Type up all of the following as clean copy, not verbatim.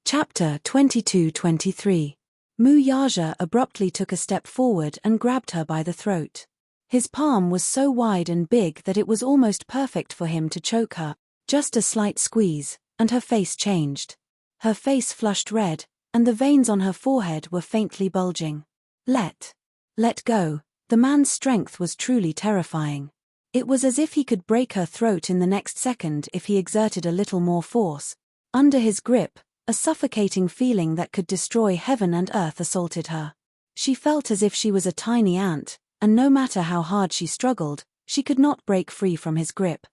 Chapter 22-23. Mu Yaja abruptly took a step forward and grabbed her by the throat. His palm was so wide and big that it was almost perfect for him to choke her. Just a slight squeeze, and her face changed. Her face flushed red, and the veins on her forehead were faintly bulging. Let go. The man's strength was truly terrifying. It was as if he could break her throat in the next second if he exerted a little more force. Under his grip, a suffocating feeling that could destroy heaven and earth assaulted her. She felt as if she was a tiny ant, and no matter how hard she struggled, she could not break free from his grip.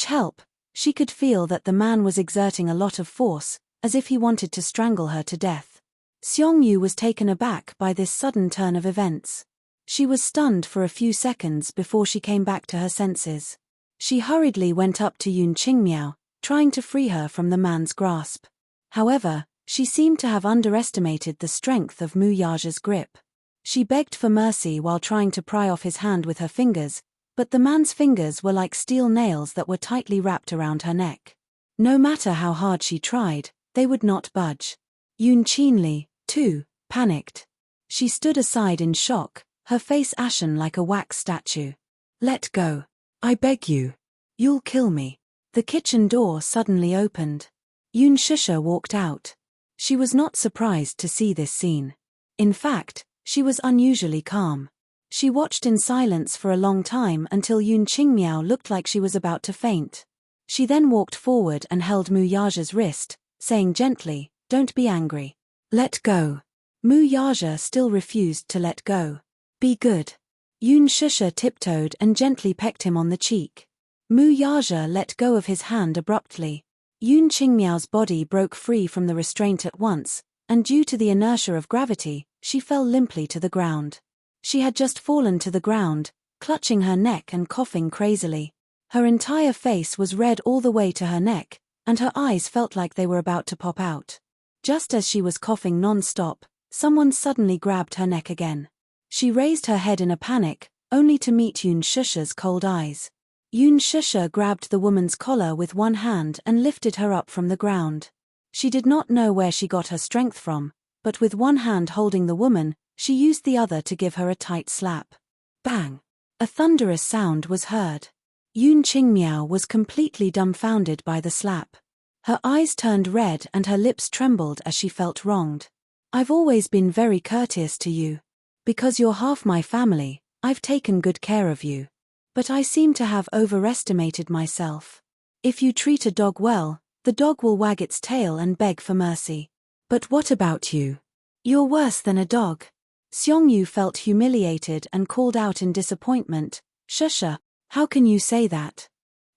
Help! She could feel that the man was exerting a lot of force, as if he wanted to strangle her to death. Seong-yu was taken aback by this sudden turn of events. She was stunned for a few seconds before she came back to her senses. She hurriedly went up to Yoon Chingmiao, trying to free her from the man's grasp. However, she seemed to have underestimated the strength of Mu Yaja's grip. She begged for mercy while trying to pry off his hand with her fingers, but the man's fingers were like steel nails that were tightly wrapped around her neck. No matter how hard she tried, they would not budge. Yoon Chinli, too, panicked. She stood aside in shock, her face ashen like a wax statue. Let go. I beg you. You'll kill me. The kitchen door suddenly opened. Yoon Shusha walked out. She was not surprised to see this scene. In fact, she was unusually calm. She watched in silence for a long time until Yoon Chingmiao looked like she was about to faint. She then walked forward and held Mu Yaja's wrist, saying gently, "Don't be angry. Let go." Mu Yaja still refused to let go. "Be good." Yoon Shusha tiptoed and gently pecked him on the cheek. Mu Yaja let go of his hand abruptly. Yoon Chingmiao's body broke free from the restraint at once, and due to the inertia of gravity, she fell limply to the ground. She had just fallen to the ground, clutching her neck and coughing crazily. Her entire face was red all the way to her neck, and her eyes felt like they were about to pop out. Just as she was coughing non-stop, someone suddenly grabbed her neck again. She raised her head in a panic, only to meet Yoon Shusha's cold eyes. Yoon Shusha grabbed the woman's collar with one hand and lifted her up from the ground. She did not know where she got her strength from, but with one hand holding the woman, she used the other to give her a tight slap. Bang! A thunderous sound was heard. Yoon Chingmiao was completely dumbfounded by the slap. Her eyes turned red and her lips trembled as she felt wronged. "I've always been very courteous to you. Because you're half my family, I've taken good care of you. But I seem to have overestimated myself. If you treat a dog well, the dog will wag its tail and beg for mercy. But what about you? You're worse than a dog." Seong-yu felt humiliated and called out in disappointment, "Shusha, how can you say that?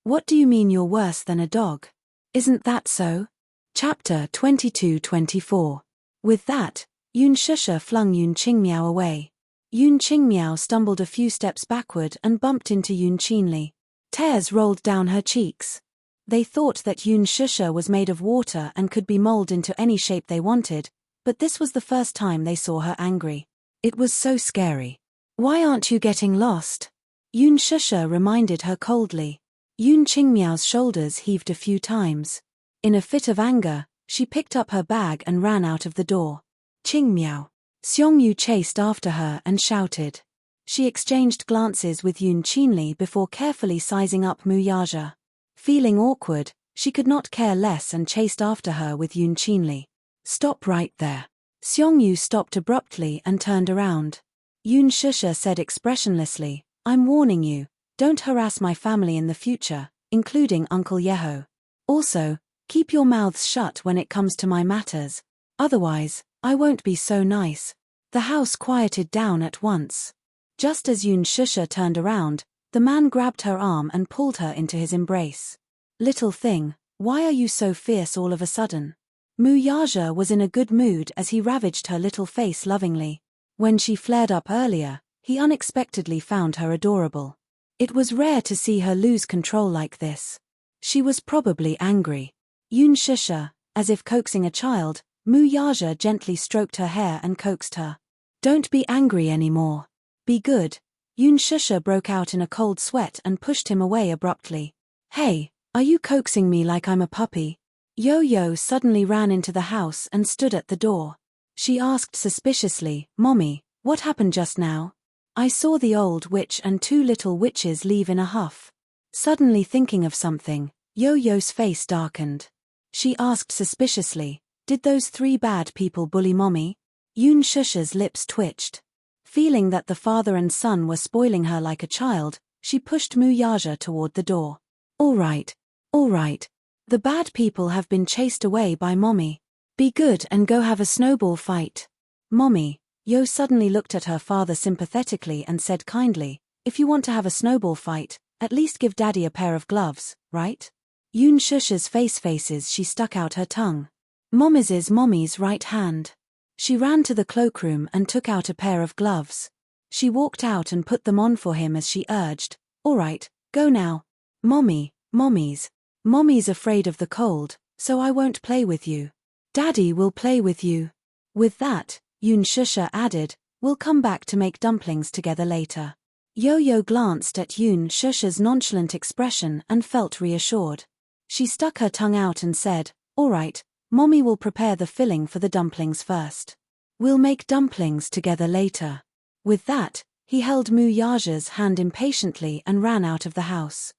What do you mean you're worse than a dog? Isn't that so?" Chapter 22-24. With that, Yoon Shusha flung Yoon Chingmiao away. Yoon Chingmiao stumbled a few steps backward and bumped into Yoon Chinli. Tears rolled down her cheeks. They thought that Yoon Shusha was made of water and could be molded into any shape they wanted, but this was the first time they saw her angry. It was so scary. "Why aren't you getting lost?" Yoon Shusha reminded her coldly. Yoon Chingmiao's shoulders heaved a few times. In a fit of anger, she picked up her bag and ran out of the door. "Chingmiao!" Seong-yu chased after her and shouted. She exchanged glances with Yoon Chinli before carefully sizing up Mu Yaja. Feeling awkward, she could not care less and chased after her with Yoon Chinli. "Stop right there." Seong-yu stopped abruptly and turned around. Yoon Shusha said expressionlessly, "I'm warning you, don't harass my family in the future, including Uncle Yeho. Also, keep your mouths shut when it comes to my matters. Otherwise, I won't be so nice." The house quieted down at once. Just as Yoon Shusha turned around, the man grabbed her arm and pulled her into his embrace. "Little thing, why are you so fierce all of a sudden?" Mu Yaja was in a good mood as he ravaged her little face lovingly. When she flared up earlier, he unexpectedly found her adorable. It was rare to see her lose control like this. She was probably angry. Yoon Shusha, as if coaxing a child, Mu Yaja gently stroked her hair and coaxed her. "Don't be angry anymore. Be good." Yoon Shusha broke out in a cold sweat and pushed him away abruptly. "Hey, are you coaxing me like I'm a puppy?" Yo-Yo suddenly ran into the house and stood at the door. She asked suspiciously, "Mommy, what happened just now? I saw the old witch and 2 little witches leave in a huff." Suddenly thinking of something, Yo-Yo's face darkened. She asked suspiciously, "Did those 3 bad people bully Mommy?" Yoon Shusha's lips twitched. Feeling that the father and son were spoiling her like a child, she pushed Muyaja toward the door. All right. The bad people have been chased away by Mommy. Be good and go have a snowball fight." "Mommy," Yo suddenly looked at her father sympathetically and said kindly, "If you want to have a snowball fight, at least give Daddy a pair of gloves, right?" Yoon Shusha's faces she stuck out her tongue. Mommy's right hand. She ran to the cloakroom and took out a pair of gloves. She walked out and put them on for him as she urged, "All right, go now. Mommy's afraid of the cold, so I won't play with you. Daddy will play with you." With that, Yoon Shusha added, "We'll come back to make dumplings together later." Yo-Yo glanced at Yoon Shusha's nonchalant expression and felt reassured. She stuck her tongue out and said, "All right, Mommy will prepare the filling for the dumplings first. We'll make dumplings together later." With that, he held Muyaja's hand impatiently and ran out of the house.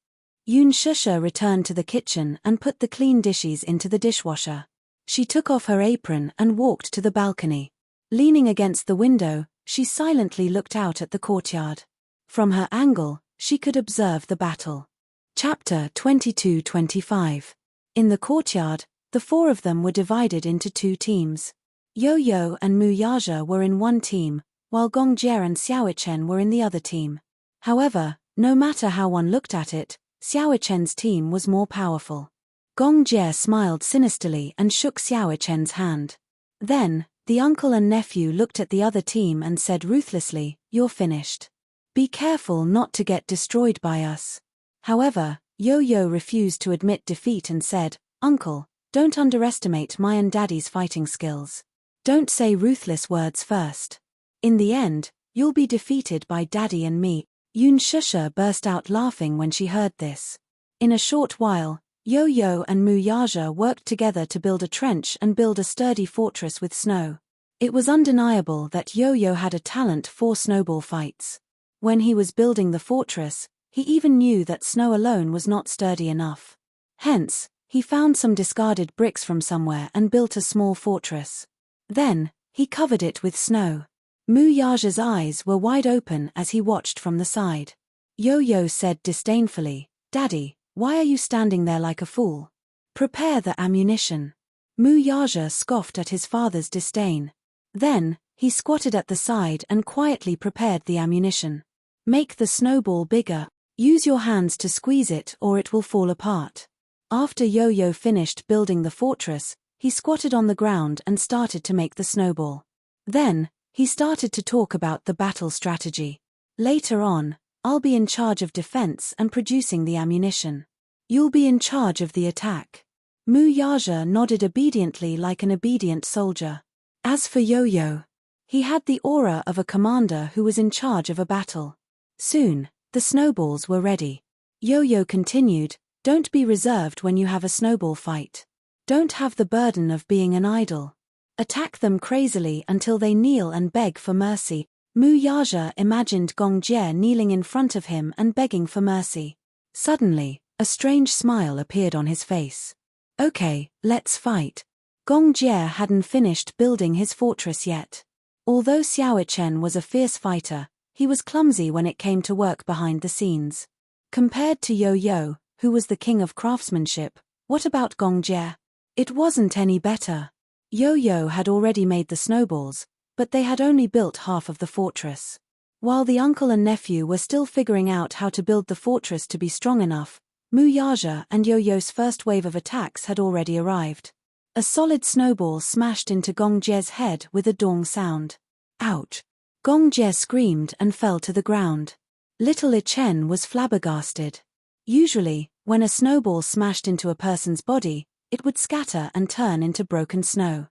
Yoon Shusha returned to the kitchen and put the clean dishes into the dishwasher. She took off her apron and walked to the balcony. Leaning against the window, she silently looked out at the courtyard. From her angle, she could observe the battle. Chapter 22-25. In the courtyard, the 4 of them were divided into 2 teams. Yo-Yo and Muyaja were in one team, while Gongjie and Xiaochen were in the other team. However, no matter how one looked at it, Xiaochen's team was more powerful. Gongjie smiled sinisterly and shook Xiaochen's hand. Then, the uncle and nephew looked at the other team and said ruthlessly, "You're finished. Be careful not to get destroyed by us." However, Yo-Yo refused to admit defeat and said, "Uncle, don't underestimate my and Daddy's fighting skills. Don't say ruthless words first. In the end, you'll be defeated by Daddy and me." Yoon Shusha burst out laughing when she heard this. In a short while, Yo-Yo and Muyaja worked together to build a trench and build a sturdy fortress with snow. It was undeniable that Yo-Yo had a talent for snowball fights. When he was building the fortress, he even knew that snow alone was not sturdy enough. Hence, he found some discarded bricks from somewhere and built a small fortress. Then, he covered it with snow. Muyaja's eyes were wide open as he watched from the side. Yo-Yo said disdainfully, "Daddy, why are you standing there like a fool? Prepare the ammunition." Muyaja scoffed at his father's disdain. Then, he squatted at the side and quietly prepared the ammunition. "Make the snowball bigger. Use your hands to squeeze it or it will fall apart." After Yo-Yo finished building the fortress, he squatted on the ground and started to make the snowball. Then, he started to talk about the battle strategy. "Later on, I'll be in charge of defense and producing the ammunition. You'll be in charge of the attack." Muyaja nodded obediently like an obedient soldier. As for Yo-Yo, he had the aura of a commander who was in charge of a battle. Soon, the snowballs were ready. Yo-Yo continued, "Don't be reserved when you have a snowball fight. Don't have the burden of being an idol. Attack them crazily until they kneel and beg for mercy." Muyaja imagined Gongjie kneeling in front of him and begging for mercy. Suddenly, a strange smile appeared on his face. "Okay, let's fight." Gongjie hadn't finished building his fortress yet. Although Xiaochen was a fierce fighter, he was clumsy when it came to work behind the scenes. Compared to Yo-Yo, who was the king of craftsmanship, what about Gongjie? It wasn't any better. Yo-Yo had already made the snowballs, but they had only built half of the fortress. While the uncle and nephew were still figuring out how to build the fortress to be strong enough, Muyaja and Yo-Yo's first wave of attacks had already arrived. A solid snowball smashed into Gongjie's head with a dong sound. Ouch! Gongjie screamed and fell to the ground. Little Ichen was flabbergasted. Usually, when a snowball smashed into a person's body, it would scatter and turn into broken snow.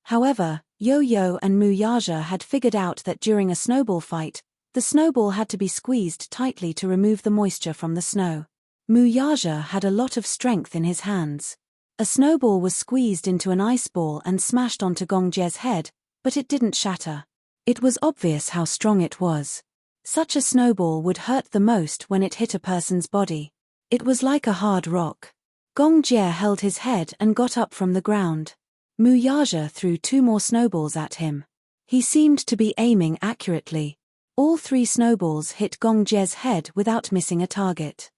However, Yo-Yo and Muyaja had figured out that during a snowball fight, the snowball had to be squeezed tightly to remove the moisture from the snow. Muyaja had a lot of strength in his hands. A snowball was squeezed into an ice ball and smashed onto Gong Jie's head, but it didn't shatter. It was obvious how strong it was. Such a snowball would hurt the most when it hit a person's body. It was like a hard rock. Gong Jie held his head and got up from the ground. Mu Yaja threw 2 more snowballs at him. He seemed to be aiming accurately. All 3 snowballs hit Gong Jie's head without missing a target.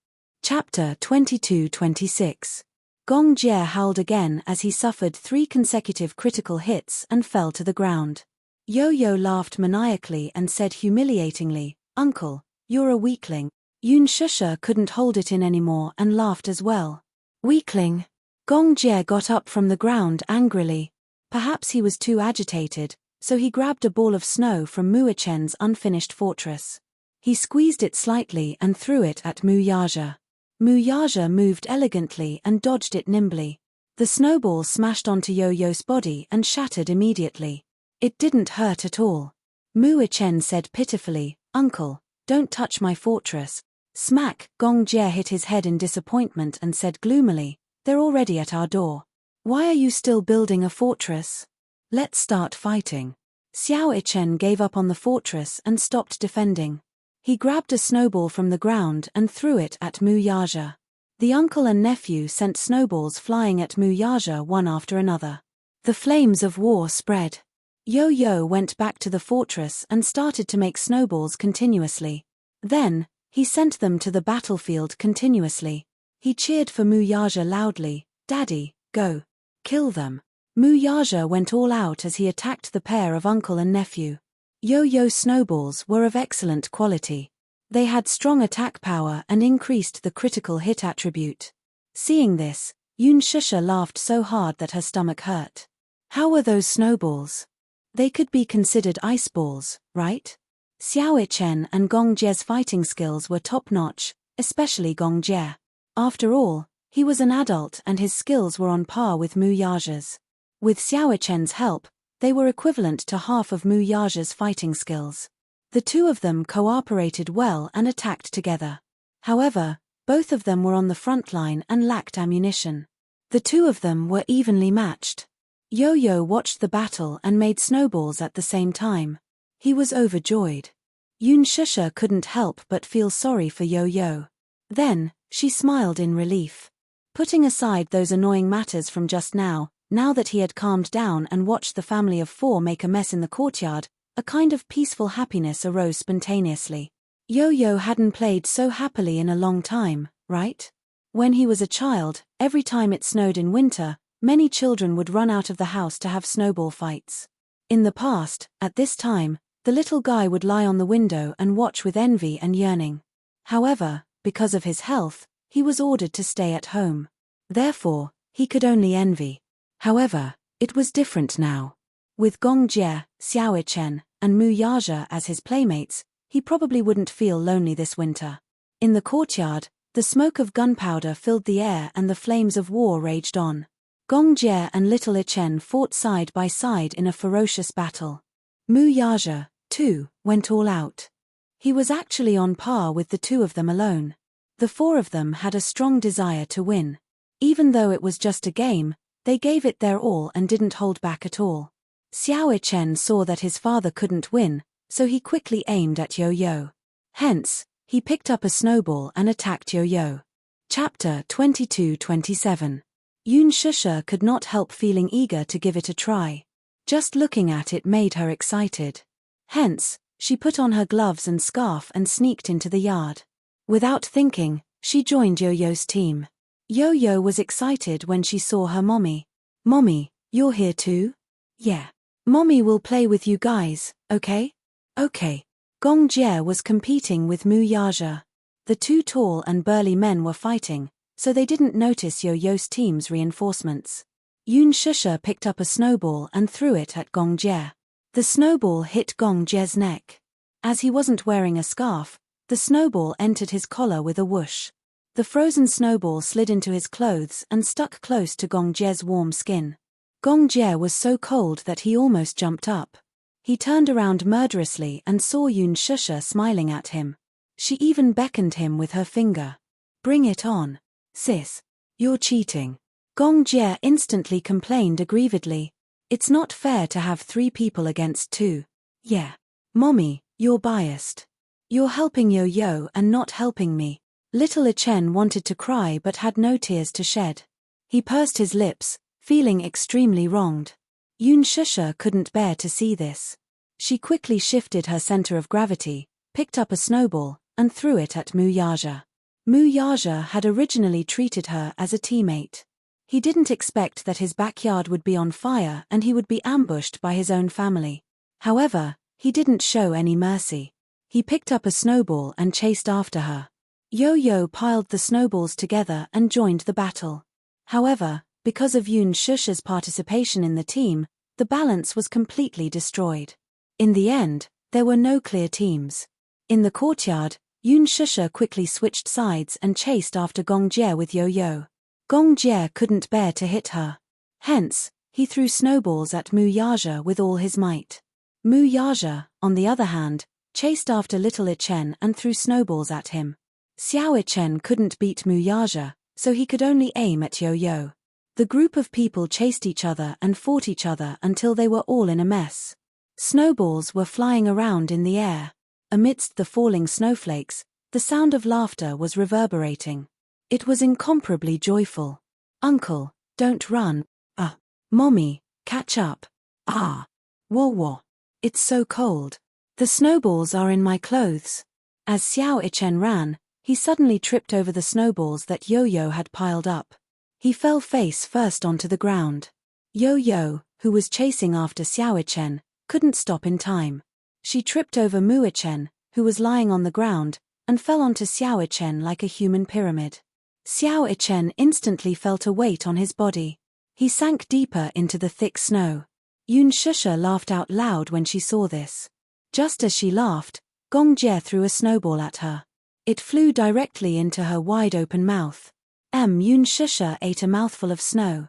Chapter 22-26. Gong Jie howled again as he suffered 3 consecutive critical hits and fell to the ground. Yo-Yo laughed maniacally and said humiliatingly, "Uncle, you're a weakling." Yun Shusha couldn't hold it in anymore and laughed as well. "Weakling?" Gong Jie got up from the ground angrily. Perhaps he was too agitated, so he grabbed a ball of snow from Mu Chen's unfinished fortress. He squeezed it slightly and threw it at Mu Yaja. Mu Yaja moved elegantly and dodged it nimbly. The snowball smashed onto Yo-Yo's body and shattered immediately. It didn't hurt at all. Mu Chen said pitifully, "Uncle, don't touch my fortress." Smack! Gong Jie hit his head in disappointment and said gloomily, "They're already at our door. Why are you still building a fortress? Let's start fighting." Xiao Ichen gave up on the fortress and stopped defending. He grabbed a snowball from the ground and threw it at Mu Yaja. The uncle and nephew sent snowballs flying at Mu Yaja one after another. The flames of war spread. Yo-Yo went back to the fortress and started to make snowballs continuously. Then, he sent them to the battlefield continuously. He cheered for Mu Yaja loudly, "Daddy, go. Kill them." Mu Yaja went all out as he attacked the pair of uncle and nephew. Yo-Yo snowballs were of excellent quality. They had strong attack power and increased the critical hit attribute. Seeing this, Yun Shusha laughed so hard that her stomach hurt. How were those snowballs? They could be considered ice balls, right? Xiao Ichen and Gong Jie's fighting skills were top-notch, especially Gong Jie. After all, he was an adult and his skills were on par with Mu Yaja's. With Xiao Ichen's help, they were equivalent to half of Mu Yaja's fighting skills. The 2 of them cooperated well and attacked together. However, both of them were on the front line and lacked ammunition. The 2 of them were evenly matched. Yo-Yo watched the battle and made snowballs at the same time. He was overjoyed. Yun Shusha couldn't help but feel sorry for Yo-Yo. Then, she smiled in relief. Putting aside those annoying matters from just now that he had calmed down and watched the family of 4 make a mess in the courtyard, a kind of peaceful happiness arose spontaneously. Yo-Yo hadn't played so happily in a long time, right? When he was a child, every time it snowed in winter, many children would run out of the house to have snowball fights. In the past, at this time, the little guy would lie on the window and watch with envy and yearning. However, because of his health, he was ordered to stay at home. Therefore, he could only envy. However, it was different now. With Gong Jie, Xiao Ichen, and Mu Yaja as his playmates, he probably wouldn't feel lonely this winter. In the courtyard, the smoke of gunpowder filled the air and the flames of war raged on. Gong Jie and Little Ichen fought side by side in a ferocious battle. Mu Yaja, too, went all out. He was actually on par with the 2 of them alone. The 4 of them had a strong desire to win. Even though it was just a game, they gave it their all and didn't hold back at all. Xiao Ichen saw that his father couldn't win, so he quickly aimed at Yo-Yo. Hence, he picked up a snowball and attacked Yo-Yo. Chapter 22-27. Yun Shusha could not help feeling eager to give it a try. Just looking at it made her excited. Hence, she put on her gloves and scarf and sneaked into the yard. Without thinking, she joined Yo-Yo's team. Yo-Yo was excited when she saw her mommy. "Mommy, you're here too?" "Yeah. Mommy will play with you guys, okay?" "Okay." Gong Jie was competing with Mu Yaja. The 2 tall and burly men were fighting, so they didn't notice Yo-Yo's team's reinforcements. Yun Shusha picked up a snowball and threw it at Gong Jie. The snowball hit Gong Jie's neck. As he wasn't wearing a scarf, the snowball entered his collar with a whoosh. The frozen snowball slid into his clothes and stuck close to Gong Jie's warm skin. Gong Jie was so cold that he almost jumped up. He turned around murderously and saw Yun Shusha smiling at him. She even beckoned him with her finger. "Bring it on. Sis. You're cheating." Gong Jie instantly complained aggrievedly. It's not fair to have 3 people against 2. Yeah. Mommy, you're biased. You're helping Yo-Yo and not helping me. Little Chen wanted to cry but had no tears to shed. He pursed his lips, feeling extremely wronged. Yun Shusha couldn't bear to see this. She quickly shifted her center of gravity, picked up a snowball, and threw it at Mu Yaja. Mu Yaja had originally treated her as a teammate. He didn't expect that his backyard would be on fire and he would be ambushed by his own family. However, he didn't show any mercy. He picked up a snowball and chased after her. Yo-Yo piled the snowballs together and joined the battle. However, because of Yun Shusha's participation in the team, the balance was completely destroyed. In the end, there were no clear teams. In the courtyard, Yun Shusha quickly switched sides and chased after Gong Jie with Yo-Yo. Gong Jie couldn't bear to hit her. Hence, he threw snowballs at Mu Yaja with all his might. Mu Yaja, on the other hand, chased after Little Chen and threw snowballs at him. Xiao Chen couldn't beat Mu Yaja, so he could only aim at Yo-Yo. The group of people chased each other and fought each other until they were all in a mess. Snowballs were flying around in the air. Amidst the falling snowflakes, the sound of laughter was reverberating. It was incomparably joyful. Uncle, don't run. Mommy, catch up. Whoa. It's so cold. The snowballs are in my clothes. As Xiao Ichen ran, he suddenly tripped over the snowballs that Yo-Yo had piled up. He fell face first onto the ground. Yo-Yo, who was chasing after Xiao Ichen, couldn't stop in time. She tripped over Mu Ichen, who was lying on the ground, and fell onto Xiao Ichen like a human pyramid. Xiao Ichen instantly felt a weight on his body. He sank deeper into the thick snow. Yun Shusha laughed out loud when she saw this. Just as she laughed, Gong Jie threw a snowball at her. It flew directly into her wide-open mouth. Yun Shusha ate a mouthful of snow.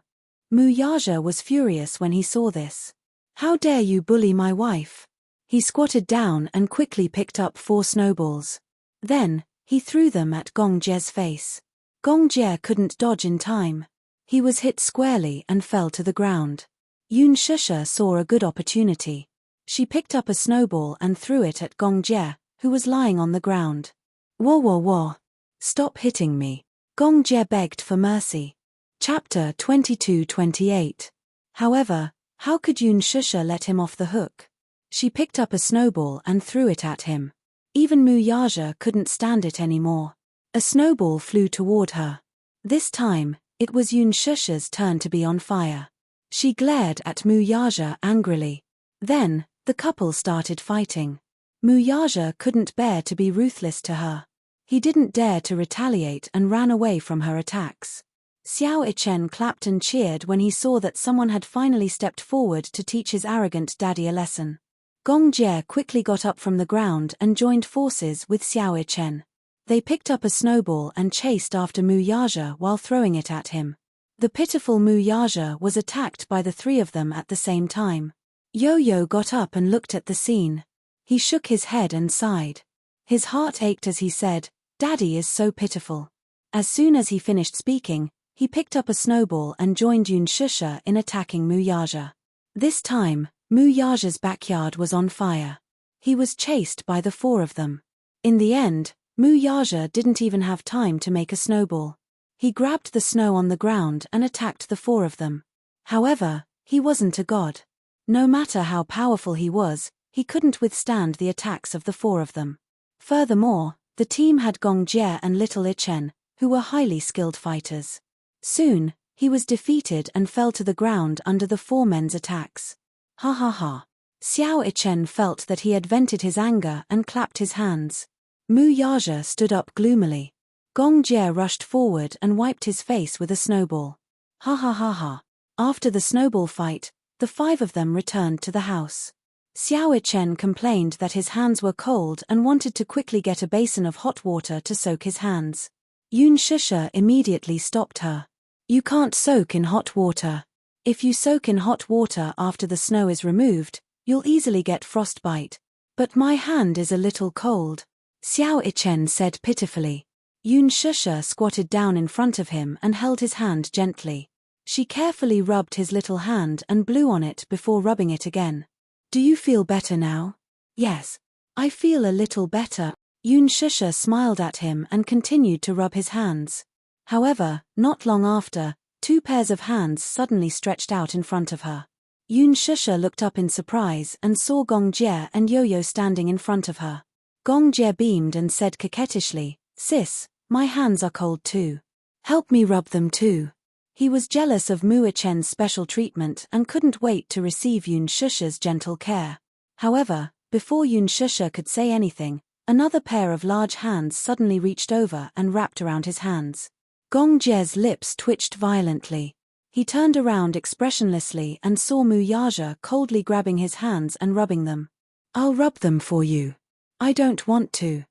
Mu Yaja was furious when he saw this. How dare you bully my wife? He squatted down and quickly picked up 4 snowballs. Then, he threw them at Gong Jie's face. Gong Jie couldn't dodge in time. He was hit squarely and fell to the ground. Yun Shusha saw a good opportunity. She picked up a snowball and threw it at Gong Jie, who was lying on the ground. Whoa. Stop hitting me. Gong Jie begged for mercy. Chapter 22-28. However, how could Yun Shusha let him off the hook? She picked up a snowball and threw it at him. Even Mu Yaja couldn't stand it anymore. A snowball flew toward her. This time, it was Yun Shusha's turn to be on fire. She glared at Mu Yaja angrily. Then, the couple started fighting. Mu Yaja couldn't bear to be ruthless to her. He didn't dare to retaliate and ran away from her attacks. Xiao Ichen clapped and cheered when he saw that someone had finally stepped forward to teach his arrogant daddy a lesson. Gong Jie quickly got up from the ground and joined forces with Xiao Ichen. They picked up a snowball and chased after Mu Yaja while throwing it at him. The pitiful Mu Yaja was attacked by the 3 of them at the same time. Yo-Yo got up and looked at the scene. He shook his head and sighed. His heart ached as he said, "Daddy is so pitiful." As soon as he finished speaking, he picked up a snowball and joined Yun Shusha in attacking Mu Yaja. This time, Mu Yaja's backyard was on fire. He was chased by the 4 of them. In the end, Mu Yaja didn't even have time to make a snowball. He grabbed the snow on the ground and attacked the 4 of them. However, he wasn't a god. No matter how powerful he was, he couldn't withstand the attacks of the 4 of them. Furthermore, the team had Gong Jie and Little Ichen, who were highly skilled fighters. Soon, he was defeated and fell to the ground under the 4 men's attacks. Ha. Xiao Ichen felt that he had vented his anger and clapped his hands. Mu Yaja stood up gloomily. Gong Jie rushed forward and wiped his face with a snowball. Ha. After the snowball fight, the 5 of them returned to the house. Xiao Ichen complained that his hands were cold and wanted to quickly get a basin of hot water to soak his hands. Yun Shusha immediately stopped her. You can't soak in hot water. If you soak in hot water after the snow is removed, you'll easily get frostbite. But my hand is a little cold, Xiao Ichen said pitifully. Yun Shusha squatted down in front of him and held his hand gently. She carefully rubbed his little hand and blew on it before rubbing it again. Do you feel better now? Yes. I feel a little better. Yoon Shusha smiled at him and continued to rub his hands. However, not long after, two pairs of hands suddenly stretched out in front of her. Yoon Shusha looked up in surprise and saw Gong Jie and Yo-Yo standing in front of her. Gong Jie beamed and said coquettishly, "Sis, my hands are cold too. Help me rub them too." He was jealous of Mu Chen's special treatment and couldn't wait to receive Yoon Shusha's gentle care. However, before Yoon Shusha could say anything, another pair of large hands suddenly reached over and wrapped around his hands. Gong Jie's lips twitched violently. He turned around expressionlessly and saw Mu Yaja coldly grabbing his hands and rubbing them. "I'll rub them for you." "I don't want to."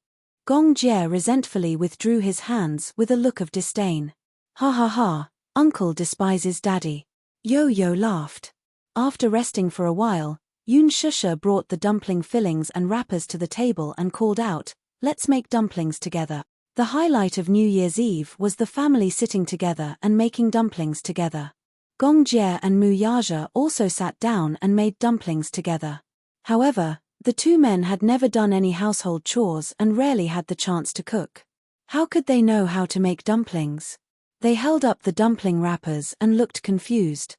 Gong Jie resentfully withdrew his hands with a look of disdain. "Ha ha ha, Uncle despises Daddy." Yo-Yo laughed. After resting for a while, Yoon Shusha brought the dumpling fillings and wrappers to the table and called out, "Let's make dumplings together." The highlight of New Year's Eve was the family sitting together and making dumplings together. Gong Jie and Mu Yaja also sat down and made dumplings together. However, the two men had never done any household chores and rarely had the chance to cook. How could they know how to make dumplings? They held up the dumpling wrappers and looked confused.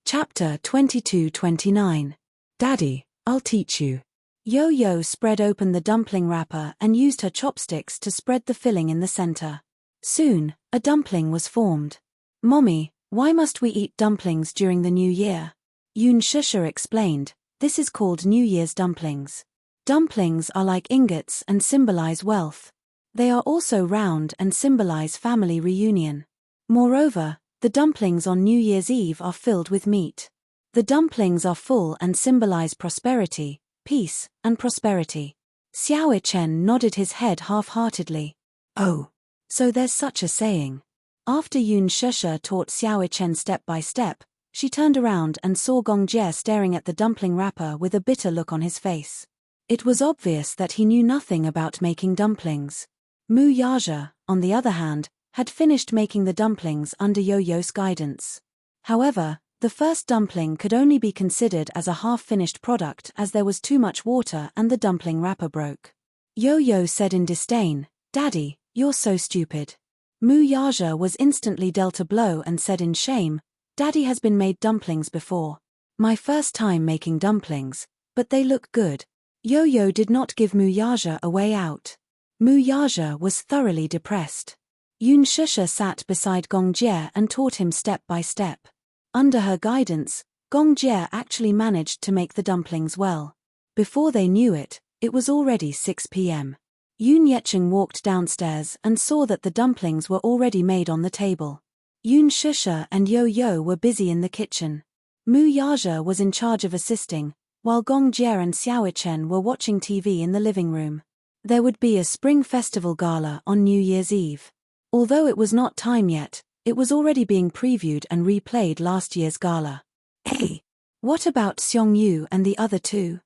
Chapter 22-29. Daddy, I'll teach you. Yo-Yo spread open the dumpling wrapper and used her chopsticks to spread the filling in the center. Soon, a dumpling was formed. "Mommy, why must we eat dumplings during the New Year?" Yoon Shusha explained, "This is called New Year's dumplings. Dumplings are like ingots and symbolize wealth. They are also round and symbolize family reunion. Moreover, the dumplings on New Year's Eve are filled with meat. The dumplings are full and symbolize prosperity, peace, and prosperity." Xiao Chen nodded his head half-heartedly. "Oh, so there's such a saying." After Yoon Shusha taught Xiao Chen step by step, she turned around and saw Gong Jie staring at the dumpling wrapper with a bitter look on his face. It was obvious that he knew nothing about making dumplings. Mu Yaja, on the other hand, had finished making the dumplings under Yo-Yo's guidance. However, the first dumpling could only be considered as a half-finished product as there was too much water and the dumpling wrapper broke. Yo-Yo said in disdain, "Daddy, you're so stupid." Mu Yaja was instantly dealt a blow and said in shame, "Daddy has been made dumplings before. My first time making dumplings, but they look good." Yo-Yo did not give Mu Yaja a way out. Mu Yaja was thoroughly depressed. Yoon Shusha sat beside Gong Jie and taught him step by step. Under her guidance, Gong Jie actually managed to make the dumplings well. Before they knew it, it was already 6 p.m. Yoon Yecheng walked downstairs and saw that the dumplings were already made on the table. Yoon Shusha and Yo-Yo were busy in the kitchen. Mu Yaja was in charge of assisting, while Gong Jie and Xiao Chen were watching TV in the living room. There would be a spring festival gala on New Year's Eve. Although it was not time yet, it was already being previewed and replayed last year's gala. Hey, what about Seong Yu and the other two?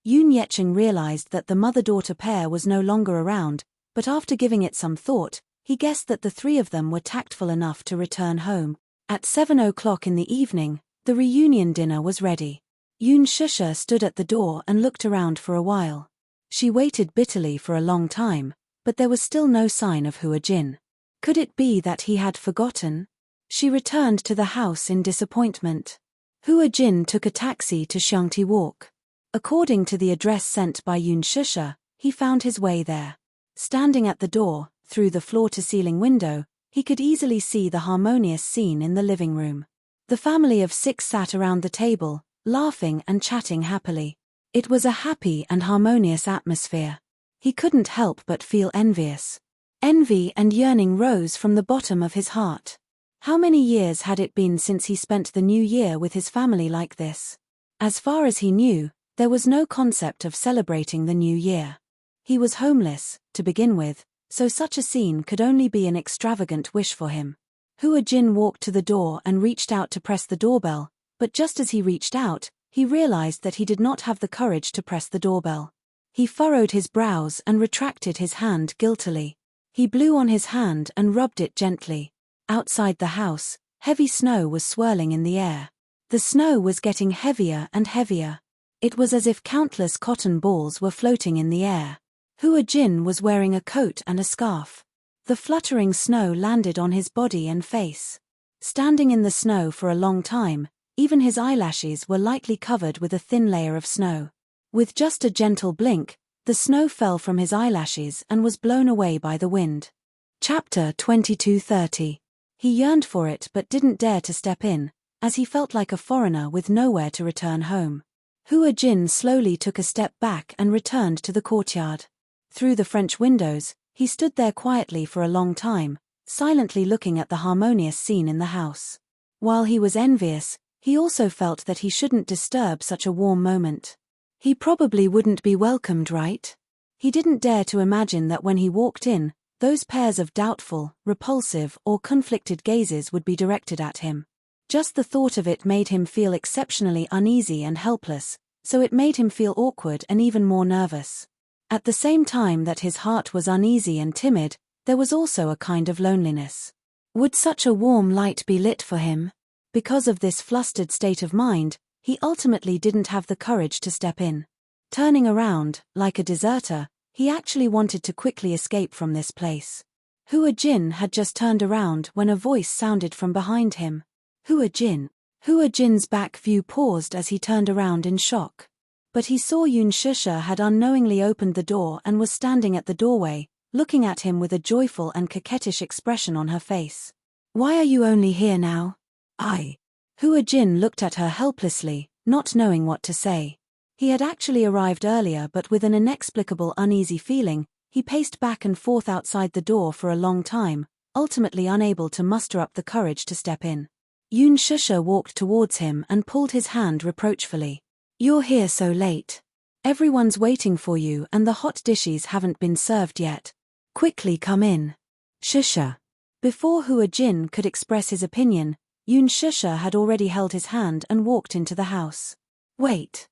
Yoon Yecheng realized that the mother-daughter pair was no longer around, but after giving it some thought, he guessed that the three of them were tactful enough to return home. At 7 o'clock in the evening, the reunion dinner was ready. Yoon Shusha stood at the door and looked around for a while. She waited bitterly for a long time, but there was still no sign of Hua Jin. Could it be that he had forgotten? She returned to the house in disappointment. Hua Jin took a taxi to Xiangti Walk. According to the address sent by Yoon Shusha, he found his way there. Standing at the door, through the floor-to-ceiling window, he could easily see the harmonious scene in the living room. The family of 6 sat around the table, laughing and chatting happily. It was a happy and harmonious atmosphere. He couldn't help but feel envious. Envy and yearning rose from the bottom of his heart. How many years had it been since he spent the new year with his family like this? As far as he knew, there was no concept of celebrating the new year. He was homeless, to begin with, so such a scene could only be an extravagant wish for him. Hua Jin walked to the door and reached out to press the doorbell, but just as he reached out, he realized that he did not have the courage to press the doorbell. He furrowed his brows and retracted his hand guiltily. He blew on his hand and rubbed it gently. Outside the house, Heavy snow was swirling in the air. The snow was getting heavier and heavier. It was as if countless cotton balls were floating in the air. Hua Jin was wearing a coat and a scarf. The fluttering snow landed on his body and face. Standing in the snow for a long time, even his eyelashes were lightly covered with a thin layer of snow. With just a gentle blink, the snow fell from his eyelashes and was blown away by the wind. Chapter 22:30. He yearned for it but didn't dare to step in, as he felt like a foreigner with nowhere to return home. Hua Jin slowly took a step back and returned to the courtyard. Through the French windows, he stood there quietly for a long time, silently looking at the harmonious scene in the house. While he was envious, he also felt that he shouldn't disturb such a warm moment. He probably wouldn't be welcomed, right? He didn't dare to imagine that when he walked in, those pairs of doubtful, repulsive, or conflicted gazes would be directed at him. Just the thought of it made him feel exceptionally uneasy and helpless, so it made him feel awkward and even more nervous. At the same time that his heart was uneasy and timid, there was also a kind of loneliness. Would such a warm light be lit for him? Because of this flustered state of mind, he ultimately didn't have the courage to step in. Turning around, like a deserter, he actually wanted to quickly escape from this place. Hua Jin had just turned around when a voice sounded from behind him. Hua Jin. Hua Jin's back view paused as he turned around in shock. But he saw Yun Shusha had unknowingly opened the door and was standing at the doorway, looking at him with a joyful and coquettish expression on her face. "Why are you only here now?" Hua Jin looked at her helplessly, not knowing what to say. He had actually arrived earlier, but with an inexplicable uneasy feeling, he paced back and forth outside the door for a long time, ultimately unable to muster up the courage to step in. Yun Shusha walked towards him and pulled his hand reproachfully. "You're here so late. Everyone's waiting for you and the hot dishes haven't been served yet. Quickly come in." Shusha. Before Hua Jin could express his opinion, Yun Shusha had already held his hand and walked into the house. Wait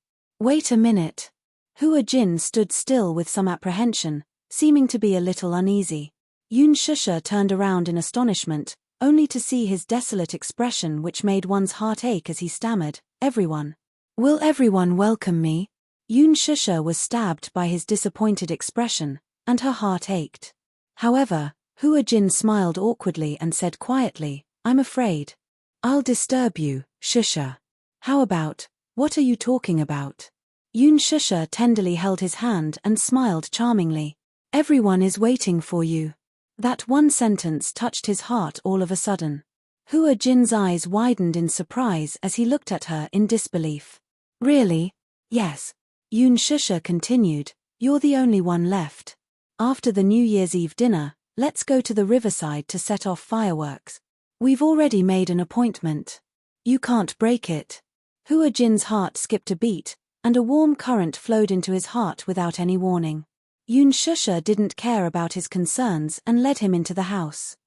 a minute." Hua Jin stood still with some apprehension, seeming to be a little uneasy. Yun Shusha turned around in astonishment, only to see his desolate expression, which made one's heart ache as he stammered, "Everyone. Will everyone welcome me?" Yun Shusha was stabbed by his disappointed expression, and her heart ached. However, Hua Jin smiled awkwardly and said quietly, "I'm afraid. I'll disturb you, Shusha." "How about, what are you talking about?" Yun Shusha tenderly held his hand and smiled charmingly. "Everyone is waiting for you." That one sentence touched his heart all of a sudden. Hua Jin's eyes widened in surprise as he looked at her in disbelief. "Really?" "Yes." Yun Shusha continued, "You're the only one left. After the New Year's Eve dinner, let's go to the riverside to set off fireworks. We've already made an appointment. You can't break it." Hua Jin's heart skipped a beat, and a warm current flowed into his heart without any warning. Yun Shusha didn't care about his concerns and led him into the house.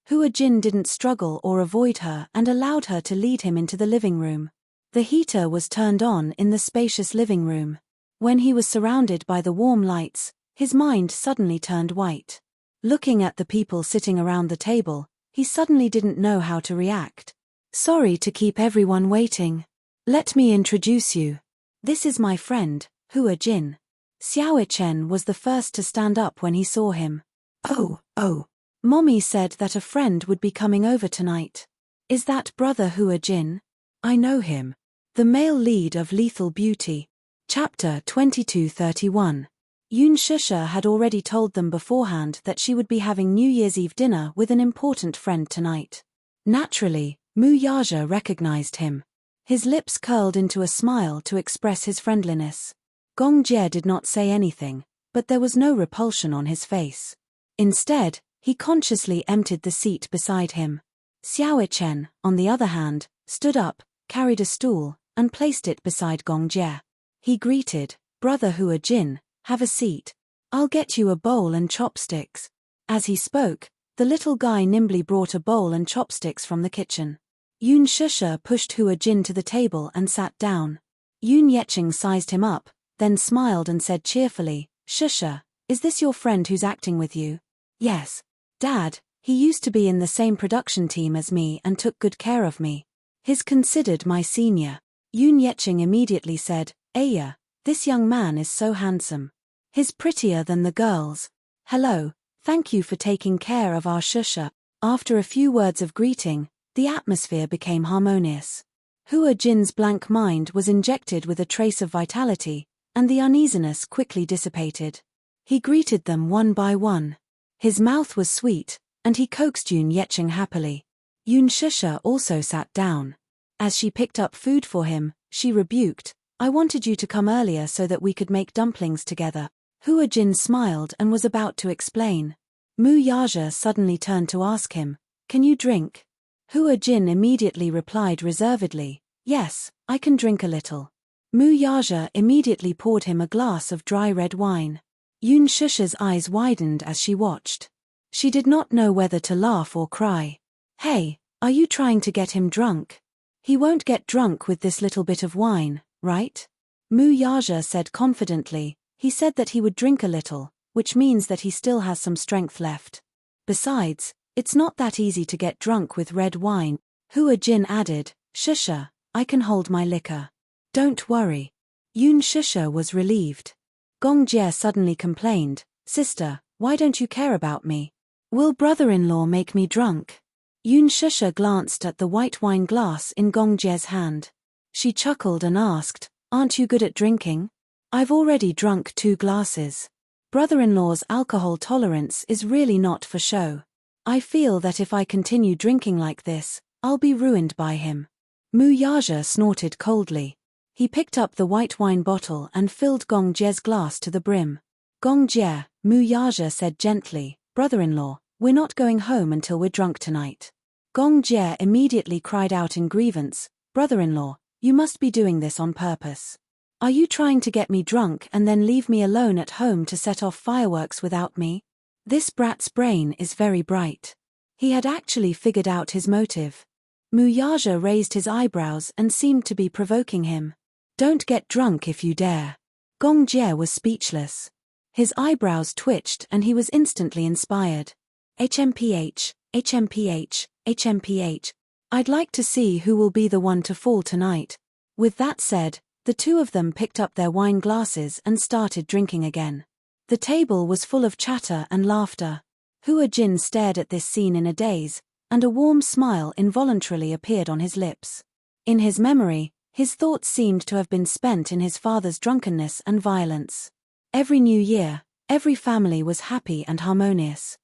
Hua Jin didn't struggle or avoid her and allowed her to lead him into the living room. The heater was turned on in the spacious living room. When he was surrounded by the warm lights, his mind suddenly turned white. Looking at the people sitting around the table, he suddenly didn't know how to react. "Sorry to keep everyone waiting. Let me introduce you. This is my friend, Hua Jin." Xiao Chen was the first to stand up when he saw him. Oh. Mommy said that a friend would be coming over tonight. Is that brother Hua Jin?" "I know him. The male lead of Lethal Beauty." Chapter 22:31. Yun Shusha had already told them beforehand that she would be having New Year's Eve dinner with an important friend tonight. Naturally, Mu Yaja recognized him. His lips curled into a smile to express his friendliness. Gong Jie did not say anything, but there was no repulsion on his face. Instead, he consciously emptied the seat beside him. Xiao Chen, on the other hand, stood up, carried a stool, and placed it beside Gong Jie. He greeted, "Brother Hua Jin, have a seat. I'll get you a bowl and chopsticks." As he spoke, the little guy nimbly brought a bowl and chopsticks from the kitchen. Yun Shusha pushed Hua Jin to the table and sat down. Yun Yecheng sized him up, then smiled and said cheerfully, "Shusha, is this your friend who's acting with you?" "Yes. Dad, He used to be in the same production team as me and took good care of me. He's considered my senior. Yoon Yeching immediately said, Aya, this young man is so handsome. He's prettier than the girls. Hello, thank you for taking care of our shusha. After a few words of greeting, the atmosphere became harmonious. Hua Jin's blank mind was injected with a trace of vitality, and the uneasiness quickly dissipated. He greeted them one by one. His mouth was sweet, and he coaxed Yoon Yeching happily. Yoon Shusha also sat down. As she picked up food for him, she rebuked, I wanted you to come earlier so that we could make dumplings together. Hua Jin smiled and was about to explain. Mu Yaja suddenly turned to ask him, can you drink? Hua Jin immediately replied reservedly, yes, I can drink a little. Mu Yaja immediately poured him a glass of dry red wine. Yoon Shusha's eyes widened as she watched. She did not know whether to laugh or cry. Hey, are you trying to get him drunk? He won't get drunk with this little bit of wine, right? Mu Yaja said confidently, he said that he would drink a little, which means that he still has some strength left. Besides, it's not that easy to get drunk with red wine. Hua Jin added, Shusha, I can hold my liquor. Don't worry. Yoon Shusha was relieved. Gong Jie suddenly complained, Sister, why don't you care about me? Will brother-in-law make me drunk? Yoon Shusha glanced at the white wine glass in Gong Jie's hand. She chuckled and asked, aren't you good at drinking? I've already drunk 2 glasses. Brother-in-law's alcohol tolerance is really not for show. I feel that if I continue drinking like this, I'll be ruined by him. Mu Yaja snorted coldly. He picked up the white wine bottle and filled Gong Jie's glass to the brim. Gong Jie, Mu Yaja said gently, brother-in-law, we're not going home until we're drunk tonight. Gong Jie immediately cried out in grievance, brother-in-law, you must be doing this on purpose. Are you trying to get me drunk and then leave me alone at home to set off fireworks without me? This brat's brain is very bright. He had actually figured out his motive. Mu Yaja raised his eyebrows and seemed to be provoking him. Don't get drunk if you dare. Gong Jie was speechless. His eyebrows twitched and he was instantly inspired. HMPH, HMPH, HMPH. I'd like to see who will be the one to fall tonight. With that said, the two of them picked up their wine glasses and started drinking again. The table was full of chatter and laughter. Hua Jin stared at this scene in a daze, and a warm smile involuntarily appeared on his lips. In his memory, his thoughts seemed to have been spent in his father's drunkenness and violence. Every new year, every family was happy and harmonious.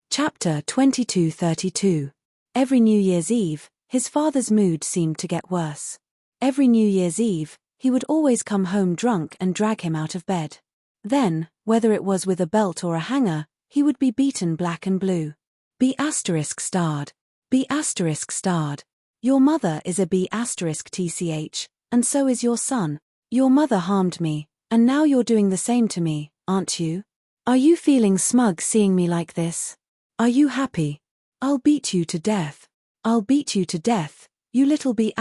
Chapter 2232. Every New Year's Eve, his father's mood seemed to get worse. Every New Year's Eve, he would always come home drunk and drag him out of bed. Then, whether it was with a belt or a hanger, he would be beaten black and blue. B*****. B*****. Your mother is a B****tch, and so is your son. Your mother harmed me, and now you're doing the same to me, aren't you? Are you feeling smug seeing me like this? Are you happy? I'll beat you to death. I'll beat you to death, you little B*****.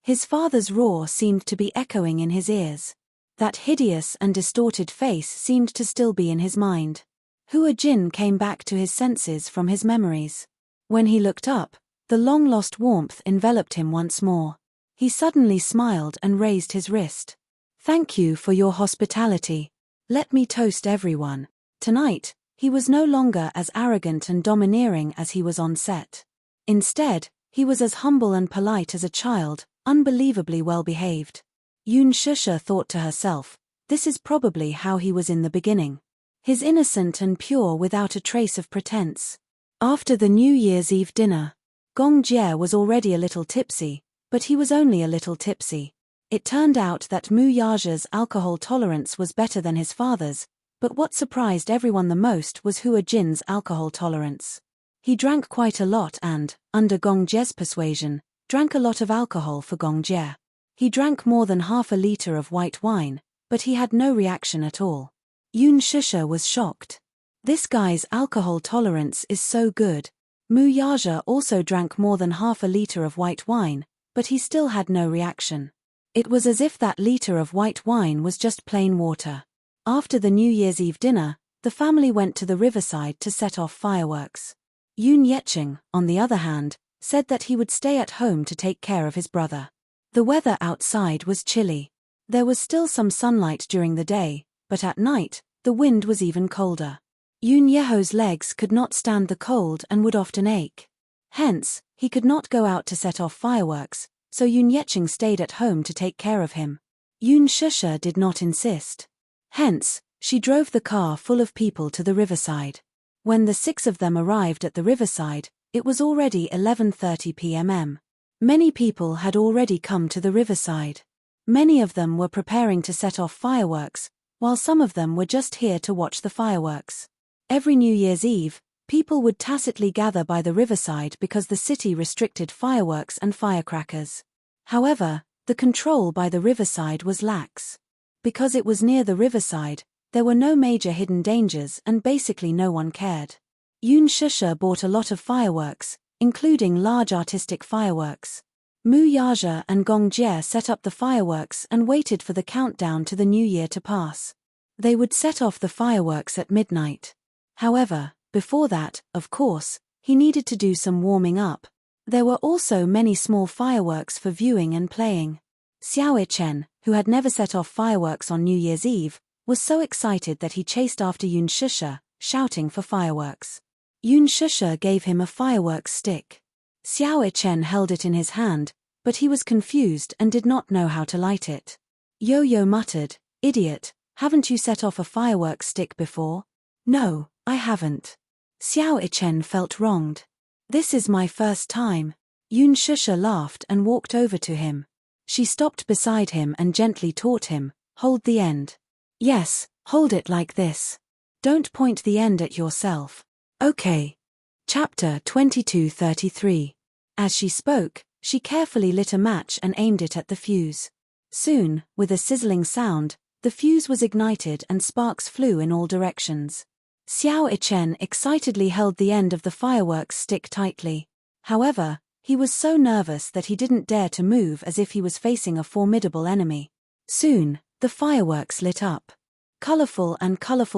His father's roar seemed to be echoing in his ears. That hideous and distorted face seemed to still be in his mind. Hua Jin came back to his senses from his memories. When he looked up, the long-lost warmth enveloped him once more. He suddenly smiled and raised his wrist. Thank you for your hospitality. Let me toast everyone. Tonight, he was no longer as arrogant and domineering as he was on set. Instead, he was as humble and polite as a child, unbelievably well-behaved. Yoon Shusha thought to herself, this is probably how he was in the beginning. His innocent and pure without a trace of pretense. After the New Year's Eve dinner, Gong Jie was already a little tipsy, but he was only a little tipsy. It turned out that Mu Yaja's alcohol tolerance was better than his father's, but what surprised everyone the most was Hua Jin's alcohol tolerance. He drank quite a lot and, under Gong Jie's persuasion, drank a lot of alcohol for Gong Jie. He drank more than half a liter of white wine, but he had no reaction at all. Yoon Shusha was shocked. This guy's alcohol tolerance is so good. Mu Yaja also drank more than half a liter of white wine, but he still had no reaction. It was as if that liter of white wine was just plain water. After the New Year's Eve dinner, the family went to the riverside to set off fireworks. Yoon Yeching, on the other hand, said that he would stay at home to take care of his brother. The weather outside was chilly. There was still some sunlight during the day, but at night, the wind was even colder. Yoon Yeho's legs could not stand the cold and would often ache. Hence, he could not go out to set off fireworks, so Yoon Yeching stayed at home to take care of him. Yoon Shusha did not insist. Hence, she drove the car full of people to the riverside. When the 6 of them arrived at the riverside, it was already 11:30 p.m. Many people had already come to the riverside. Many of them were preparing to set off fireworks, while some of them were just here to watch the fireworks. Every New Year's Eve, people would tacitly gather by the riverside because the city restricted fireworks and firecrackers. However, the control by the riverside was lax. Because it was near the riverside, there were no major hidden dangers and basically no one cared. Yoon Shusha bought a lot of fireworks, including large artistic fireworks. Mu Yaja and Gong Jie set up the fireworks and waited for the countdown to the new year to pass. They would set off the fireworks at midnight. However, before that, of course, he needed to do some warming up. There were also many small fireworks for viewing and playing. Xiao Ichen, who had never set off fireworks on New Year's Eve, was so excited that he chased after Yoon Shusha, shouting for fireworks. Yoon Shusha gave him a fireworks stick. Xiao Ichen held it in his hand, but he was confused and did not know how to light it. Yo-Yo muttered, "Idiot, haven't you set off a fireworks stick before?" "No, I haven't." Xiao Ichen felt wronged. "This is my first time." Yoon Shusha laughed and walked over to him. She stopped beside him and gently taught him, "Hold the end." "Yes, hold it like this. Don't point the end at yourself." "Okay." Chapter 22:33. As she spoke, she carefully lit a match and aimed it at the fuse. Soon, with a sizzling sound, the fuse was ignited and sparks flew in all directions. Xiao Ichen excitedly held the end of the fireworks stick tightly. However, he was so nervous that he didn't dare to move as if he was facing a formidable enemy. Soon, the fireworks lit up. Colorful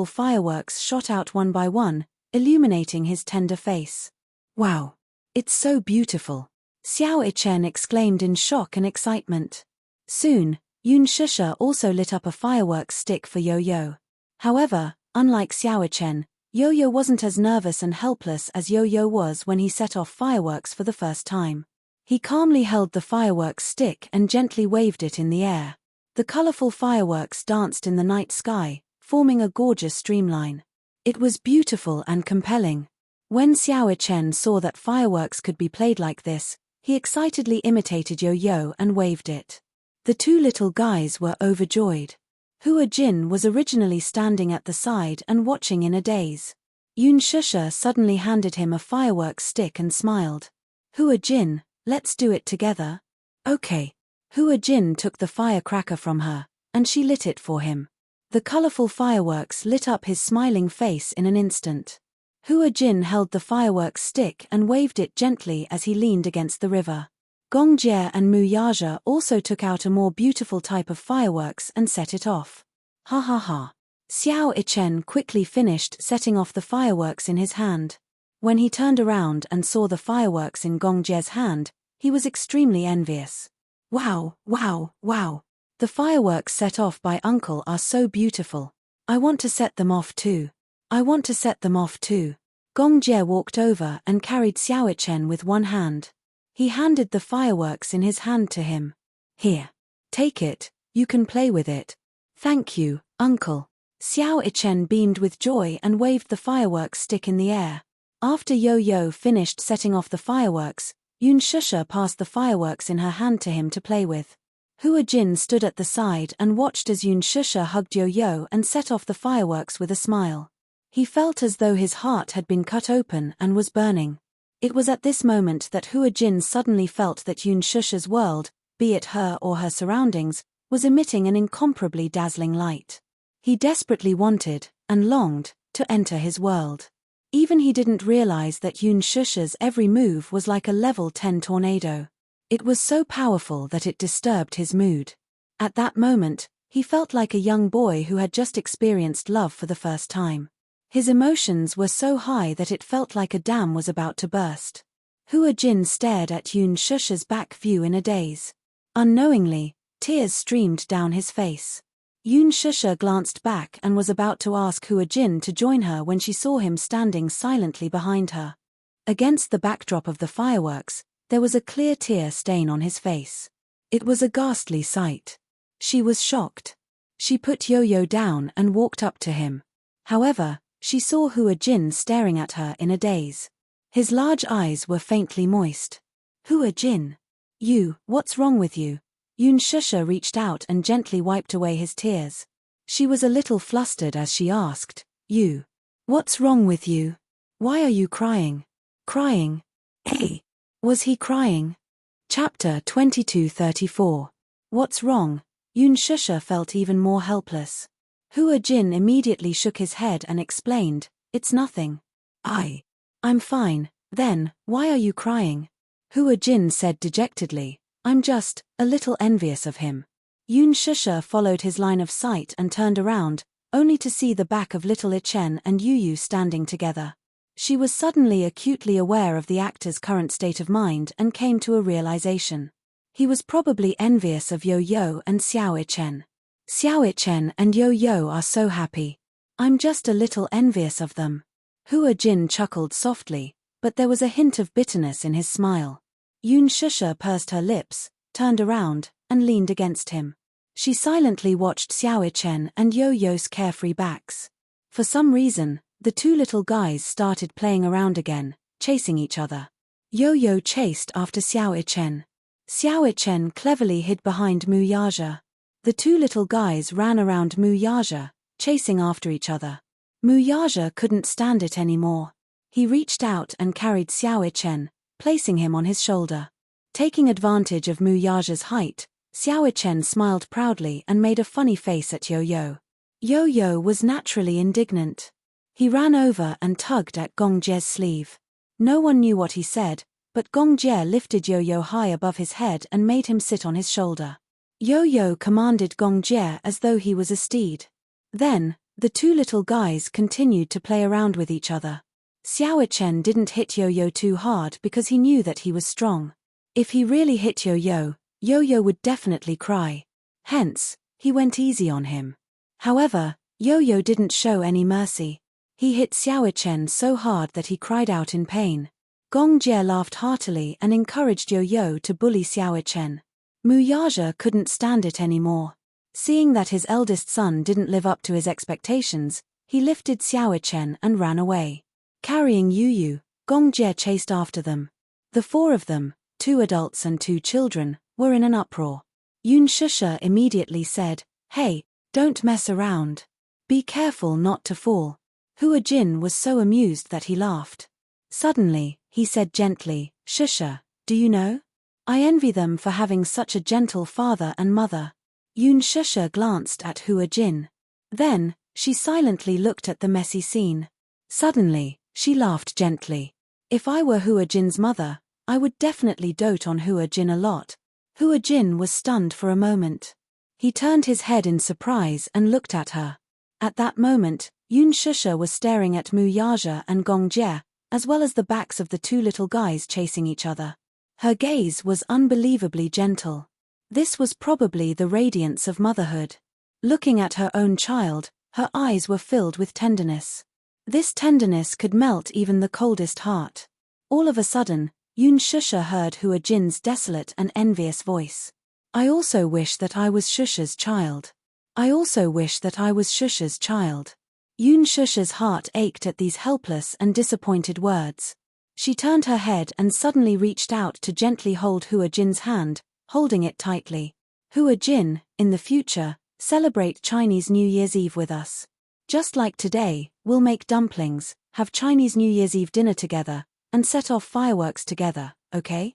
fireworks shot out one by one, illuminating his tender face. "Wow! It's so beautiful!" Xiao Ichen exclaimed in shock and excitement. Soon, Yoon Shusha also lit up a fireworks stick for Yo-Yo. However, unlike Xiao Ichen, Yo-Yo wasn't as nervous and helpless as Yo-Yo was when he set off fireworks for the first time. He calmly held the fireworks stick and gently waved it in the air. The colorful fireworks danced in the night sky, forming a gorgeous streamline. It was beautiful and compelling. When Xiao Ichen saw that fireworks could be played like this, he excitedly imitated Yo-Yo and waved it. The 2 little guys were overjoyed. Hua Jin was originally standing at the side and watching in a daze. Yoon Shusha suddenly handed him a fireworks stick and smiled. "Hua Jin, let's do it together." "Okay." Hua Jin took the firecracker from her, and she lit it for him. The colorful fireworks lit up his smiling face in an instant. Hua Jin held the fireworks stick and waved it gently as he leaned against the river. Gong Jie and Mu Yaja also took out a more beautiful type of fireworks and set it off. Ha ha ha. Xiao Ichen quickly finished setting off the fireworks in his hand. When he turned around and saw the fireworks in Gong Jie's hand, he was extremely envious. "Wow, wow, wow. The fireworks set off by Uncle are so beautiful. I want to set them off too. I want to set them off too." Gong Jie walked over and carried Xiao Ichen with one hand. He handed the fireworks in his hand to him. "Here. Take it, you can play with it." "Thank you, Uncle." Xiao Ichen beamed with joy and waved the fireworks stick in the air. After Yo-Yo finished setting off the fireworks, Yoon Shusha passed the fireworks in her hand to him to play with. Hua Jin stood at the side and watched as Yoon Shusha hugged Yo-Yo and set off the fireworks with a smile. He felt as though his heart had been cut open and was burning. It was at this moment that Hua Jin suddenly felt that Yoon Shusha's world, be it her or her surroundings, was emitting an incomparably dazzling light. He desperately wanted, and longed, to enter his world. Even he didn't realize that Yoon Shusha's every move was like a level 10 tornado. It was so powerful that it disturbed his mood. At that moment, he felt like a young boy who had just experienced love for the first time. His emotions were so high that it felt like a dam was about to burst. Hua Jin stared at Yun Shusha's back view in a daze. Unknowingly, tears streamed down his face. Yun Shusha glanced back and was about to ask Hua Jin to join her when she saw him standing silently behind her. Against the backdrop of the fireworks, there was a clear tear stain on his face. It was a ghastly sight. She was shocked. She put Yo-Yo down and walked up to him. However, she saw Hua Jin staring at her in a daze. His large eyes were faintly moist. Hua Jin. What's wrong with you? Yun Shusha reached out and gently wiped away his tears. She was a little flustered as she asked, What's wrong with you? Why are you crying? Crying? Hey! Was he crying? Chapter 22:34. What's wrong? Yun Shusha felt even more helpless. Hua Jin immediately shook his head and explained, It's nothing. I'm fine. Then, why are you crying? Hua Jin said dejectedly, I'm just a little envious of him. Yun Shusha followed his line of sight and turned around, only to see the back of little Ichen and Yu standing together. She was suddenly acutely aware of the actor's current state of mind and came to a realization. He was probably envious of Yo-Yo and Xiao Ichen. Xiao Ichen and Yo-Yo are so happy. I'm just a little envious of them. Hua Jin chuckled softly, but there was a hint of bitterness in his smile. Yun Shusha pursed her lips, turned around, and leaned against him. She silently watched Xiao Ichen and Yo-Yo's carefree backs. For some reason, the two little guys started playing around again, chasing each other. Yo-Yo chased after Xiao Ichen. Xiao Ichen cleverly hid behind Mu Yaja. The two little guys ran around Mu Yaja, chasing after each other. Mu Yaja couldn't stand it anymore. He reached out and carried Xiao Ichen, placing him on his shoulder. Taking advantage of Mu Yaja's height, Xiao Ichen smiled proudly and made a funny face at Yo-Yo. Yo-Yo was naturally indignant. He ran over and tugged at Gong Jie's sleeve. No one knew what he said, but Gong Jie lifted Yo-Yo high above his head and made him sit on his shoulder. Yo-Yo commanded Gong Jie as though he was a steed. Then, the two little guys continued to play around with each other. Xiao Ichen didn't hit Yo-Yo too hard because he knew that he was strong. If he really hit Yo-Yo, Yo-Yo would definitely cry. Hence, he went easy on him. However, Yo-Yo didn't show any mercy. He hit Xiao Ichen so hard that he cried out in pain. Gong Jie laughed heartily and encouraged Yo-Yo to bully Xiao Ichen. Mu Yaja couldn't stand it anymore. Seeing that his eldest son didn't live up to his expectations, he lifted Xiao Ichen and ran away. Carrying Yu, Gong Jie chased after them. The four of them, 2 adults and 2 children, were in an uproar. Yun Shusha immediately said, Hey, don't mess around. Be careful not to fall. Hua Jin was so amused that he laughed. Suddenly, he said gently, Shusha, do you know? I envy them for having such a gentle father and mother. Yun Shusha glanced at Hua Jin. Then, she silently looked at the messy scene. Suddenly, she laughed gently. If I were Hua Jin's mother, I would definitely dote on Hua Jin a lot. Hua Jin was stunned for a moment. He turned his head in surprise and looked at her. At that moment, Yun Shusha was staring at Mu Yaja and Gong Jie, as well as the backs of the 2 little guys chasing each other. Her gaze was unbelievably gentle. This was probably the radiance of motherhood. Looking at her own child, her eyes were filled with tenderness. This tenderness could melt even the coldest heart. All of a sudden, Yun Shusha heard Hua Jin's desolate and envious voice. I also wish that I was Shusha's child. I also wish that I was Shusha's child. Yun Shusha's heart ached at these helpless and disappointed words. She turned her head and suddenly reached out to gently hold Hua Jin's hand, holding it tightly. Hua Jin, in the future, celebrate Chinese New Year's Eve with us. Just like today, we'll make dumplings, have Chinese New Year's Eve dinner together, and set off fireworks together, okay?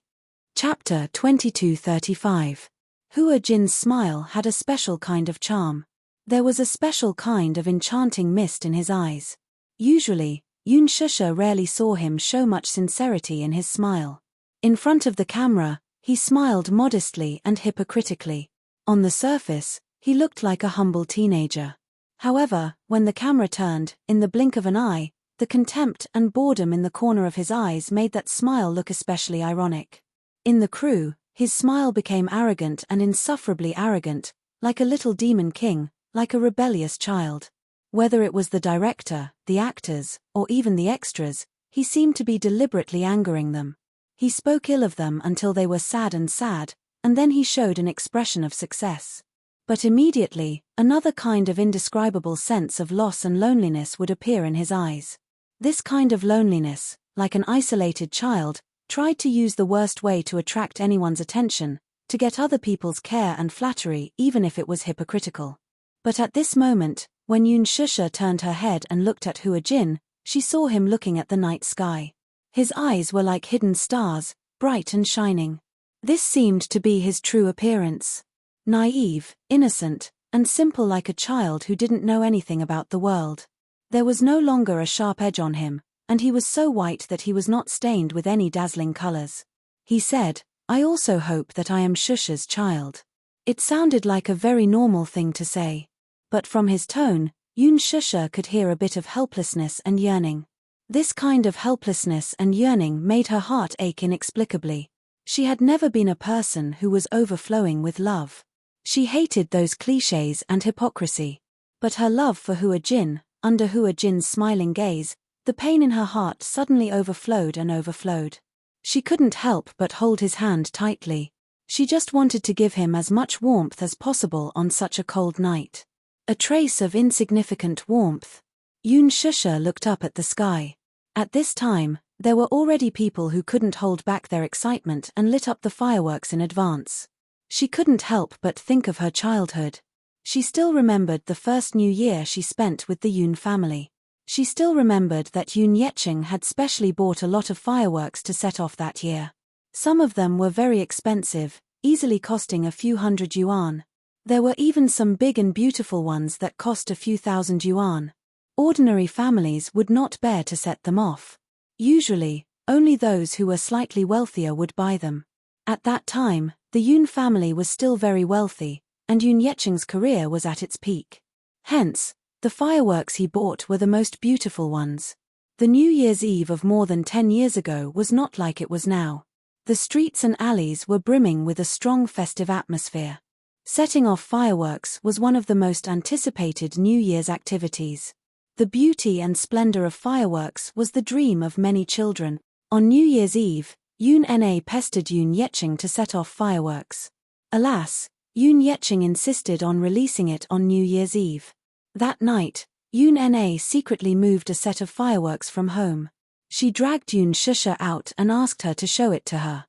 Chapter 22:35. Hua Jin's smile had a special kind of charm. There was a special kind of enchanting mist in his eyes. Usually, Yun Shusha rarely saw him show much sincerity in his smile. In front of the camera, he smiled modestly and hypocritically. On the surface, he looked like a humble teenager. However, when the camera turned, in the blink of an eye, the contempt and boredom in the corner of his eyes made that smile look especially ironic. In the crew, his smile became arrogant and insufferably arrogant, like a little demon king, like a rebellious child. Whether it was the director, the actors, or even the extras, he seemed to be deliberately angering them. He spoke ill of them until they were sad, and then he showed an expression of success. But immediately, another kind of indescribable sense of loss and loneliness would appear in his eyes. This kind of loneliness, like an isolated child, tried to use the worst way to attract anyone's attention, to get other people's care and flattery even if it was hypocritical. But at this moment, when Yoon Shusha turned her head and looked at Hua Jin, she saw him looking at the night sky. His eyes were like hidden stars, bright and shining. This seemed to be his true appearance. Naive, innocent, and simple like a child who didn't know anything about the world. There was no longer a sharp edge on him, and he was so white that he was not stained with any dazzling colors. He said, "I also hope that I am Shusha's child." It sounded like a very normal thing to say. But from his tone, Yoon Shusha could hear a bit of helplessness and yearning. This kind of helplessness and yearning made her heart ache inexplicably. She had never been a person who was overflowing with love. She hated those clichés and hypocrisy. But her love for Hua Jin, under Hua Jin's smiling gaze, the pain in her heart suddenly overflowed and overflowed. She couldn't help but hold his hand tightly. She just wanted to give him as much warmth as possible on such a cold night. A trace of insignificant warmth. Yoon Shusha looked up at the sky. At this time, there were already people who couldn't hold back their excitement and lit up the fireworks in advance. She couldn't help but think of her childhood. She still remembered the first New Year she spent with the Yoon family. She still remembered that Yoon Yecheng had specially bought a lot of fireworks to set off that year. Some of them were very expensive, easily costing a few hundred yuan. There were even some big and beautiful ones that cost a few thousand yuan. Ordinary families would not bear to set them off. Usually, only those who were slightly wealthier would buy them. At that time, the Yoon family was still very wealthy, and Yoon Yecheng's career was at its peak. Hence, the fireworks he bought were the most beautiful ones. The New Year's Eve of more than 10 years ago was not like it was now. The streets and alleys were brimming with a strong festive atmosphere. Setting off fireworks was one of the most anticipated New Year's activities. The beauty and splendor of fireworks was the dream of many children. On New Year's Eve, Yoon Na pestered Yoon Yecheng to set off fireworks. Alas, Yoon Yecheng insisted on releasing it on New Year's Eve. That night, Yoon Na secretly moved a set of fireworks from home. She dragged Yoon Shusha out and asked her to show it to her.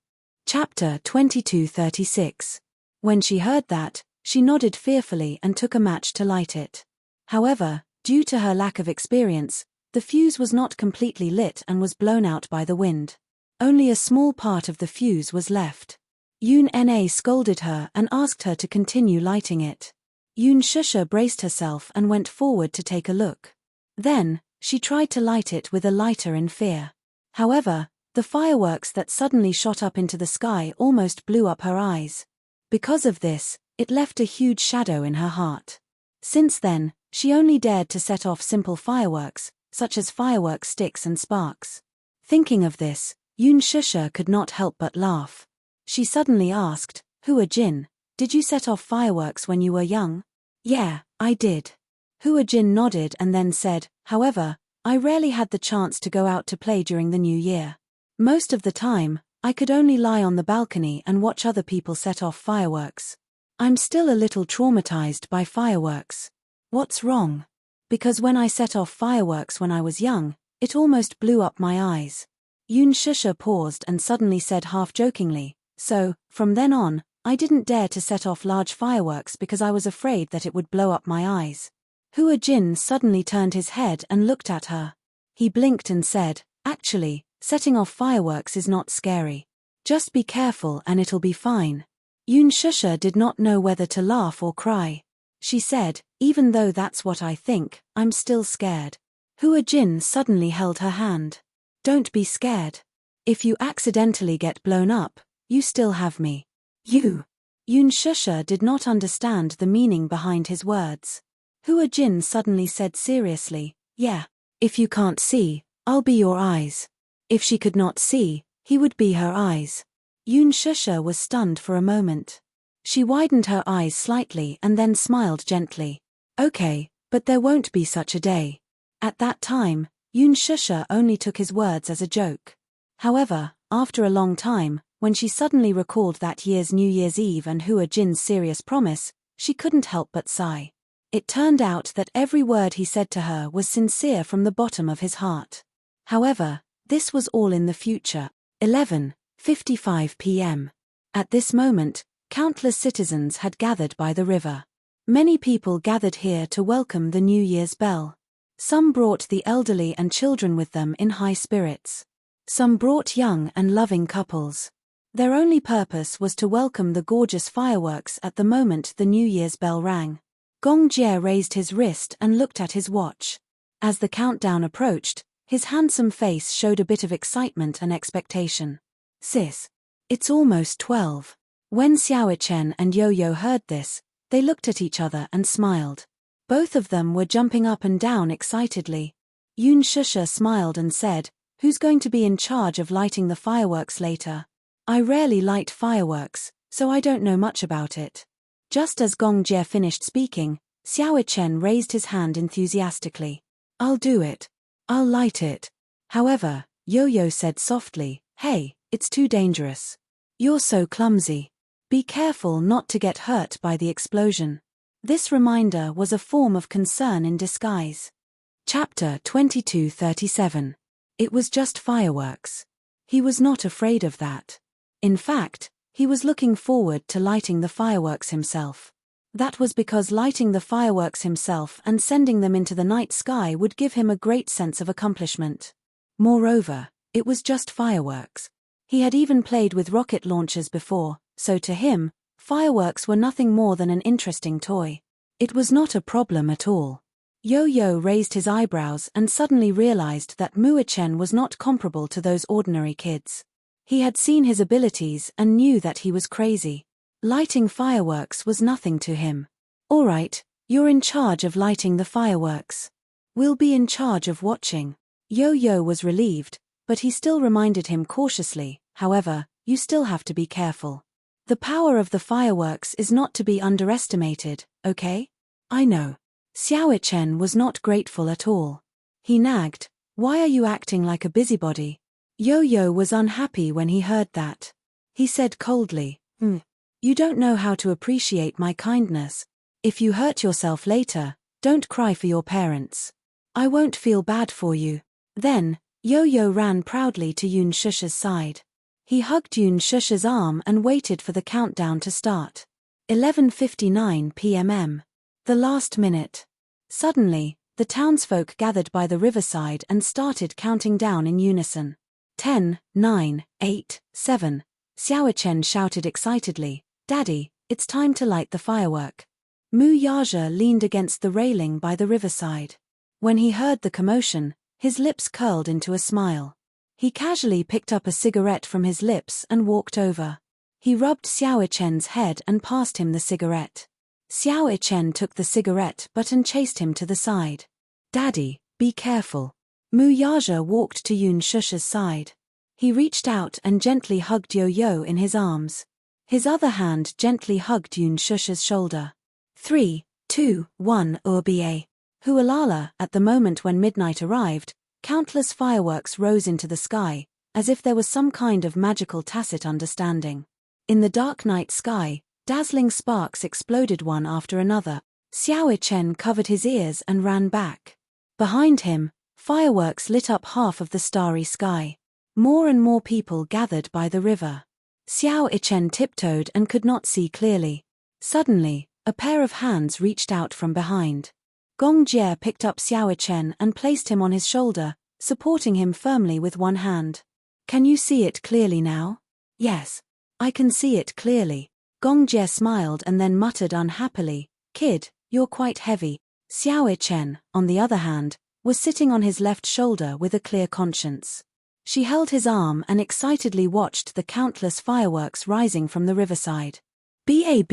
Chapter 2236. When she heard that, she nodded fearfully and took a match to light it. However, due to her lack of experience, the fuse was not completely lit and was blown out by the wind. Only a small part of the fuse was left. Yoon Na scolded her and asked her to continue lighting it. Yoon Shusha braced herself and went forward to take a look. Then, she tried to light it with a lighter in fear. However, the fireworks that suddenly shot up into the sky almost blew up her eyes. Because of this, it left a huge shadow in her heart. Since then, she only dared to set off simple fireworks, such as firework sticks and sparks. Thinking of this, Yoon Shusha could not help but laugh. She suddenly asked, "Hua Jin, did you set off fireworks when you were young?" "Yeah, I did." Hua Jin nodded and then said, "However, I rarely had the chance to go out to play during the New Year. Most of the time, I could only lie on the balcony and watch other people set off fireworks. I'm still a little traumatized by fireworks." "What's wrong?" "Because when I set off fireworks when I was young, it almost blew up my eyes." Yoon Shusha paused and suddenly said half-jokingly, "So, from then on, I didn't dare to set off large fireworks because I was afraid that it would blow up my eyes." Hua Jin suddenly turned his head and looked at her. He blinked and said, "Actually, setting off fireworks is not scary. Just be careful and it'll be fine." Yoon Shusha did not know whether to laugh or cry. She said, "Even though that's what I think, I'm still scared." Hua Jin suddenly held her hand. "Don't be scared. If you accidentally get blown up, you still have me." "You?" Yoon Shusha did not understand the meaning behind his words. Hua Jin suddenly said seriously, "Yeah. If you can't see, I'll be your eyes." If she could not see, he would be her eyes. Yun Shusha was stunned for a moment. She widened her eyes slightly and then smiled gently. "Okay, but there won't be such a day." At that time, Yun Shusha only took his words as a joke. However, after a long time, when she suddenly recalled that year's New Year's Eve and Hua Jin's serious promise, she couldn't help but sigh. It turned out that every word he said to her was sincere from the bottom of his heart. However, this was all in the future. 11:55 p.m. At this moment, countless citizens had gathered by the river. Many people gathered here to welcome the New Year's bell. Some brought the elderly and children with them in high spirits. Some brought young and loving couples. Their only purpose was to welcome the gorgeous fireworks at the moment the New Year's bell rang. Gong Jie raised his wrist and looked at his watch. As the countdown approached, his handsome face showed a bit of excitement and expectation. "Sis, it's almost 12. When Xiao Chen and Yo-Yo heard this, they looked at each other and smiled. Both of them were jumping up and down excitedly. Yun Shusha smiled and said, "Who's going to be in charge of lighting the fireworks later? I rarely light fireworks, so I don't know much about it." Just as Gong Jie finished speaking, Xiao Chen raised his hand enthusiastically. "I'll do it. I'll light it." However, Yo-Yo said softly, "Hey, it's too dangerous. You're so clumsy. Be careful not to get hurt by the explosion." This reminder was a form of concern in disguise. Chapter 22:37. It was just fireworks. He was not afraid of that. In fact, he was looking forward to lighting the fireworks himself. That was because lighting the fireworks himself and sending them into the night sky would give him a great sense of accomplishment. Moreover, it was just fireworks. He had even played with rocket launchers before, so to him, fireworks were nothing more than an interesting toy. It was not a problem at all. Yo-Yo raised his eyebrows and suddenly realized that Mua Chen was not comparable to those ordinary kids. He had seen his abilities and knew that he was crazy. Lighting fireworks was nothing to him. "All right, you're in charge of lighting the fireworks. We'll be in charge of watching." Yo-Yo was relieved, but he still reminded him cautiously, "However, you still have to be careful. The power of the fireworks is not to be underestimated, okay?" "I know." Xiao Chen was not grateful at all. He nagged, "Why are you acting like a busybody?" Yo-Yo was unhappy when he heard that. He said coldly, "You don't know how to appreciate my kindness. If you hurt yourself later, don't cry for your parents. I won't feel bad for you." Then, Yo-Yo ran proudly to Yun Shusha's side. He hugged Yun Shusha's arm and waited for the countdown to start. 11:59 p.m. The last minute. Suddenly, the townsfolk gathered by the riverside and started counting down in unison. 10, 9, 8, 7. Xiao Chen shouted excitedly, "Daddy, it's time to light the firework." Mu Yaja leaned against the railing by the riverside. When he heard the commotion, his lips curled into a smile. He casually picked up a cigarette from his lips and walked over. He rubbed Xiao Chen's head and passed him the cigarette. Xiao Chen took the cigarette butt and chased him to the side. "Daddy, be careful." Mu Yaja walked to Yun Shusha's side. He reached out and gently hugged Yo-Yo in his arms. His other hand gently hugged Yun Shusha's shoulder. 3, 2, 1 Urba. Hualala. At the moment when midnight arrived, countless fireworks rose into the sky, as if there was some kind of magical tacit understanding. In the dark night sky, dazzling sparks exploded one after another. Xiao Chen covered his ears and ran back. Behind him, fireworks lit up half of the starry sky. More and more people gathered by the river. Xiao Chen tiptoed and could not see clearly. Suddenly, a pair of hands reached out from behind. Gong Jie picked up Xiao Chen and placed him on his shoulder, supporting him firmly with one hand. "Can you see it clearly now?" "Yes, I can see it clearly." Gong Jie smiled and then muttered unhappily, "Kid, you're quite heavy." Xiao Chen, on the other hand, was sitting on his left shoulder with a clear conscience. She held his arm and excitedly watched the countless fireworks rising from the riverside. "Ba."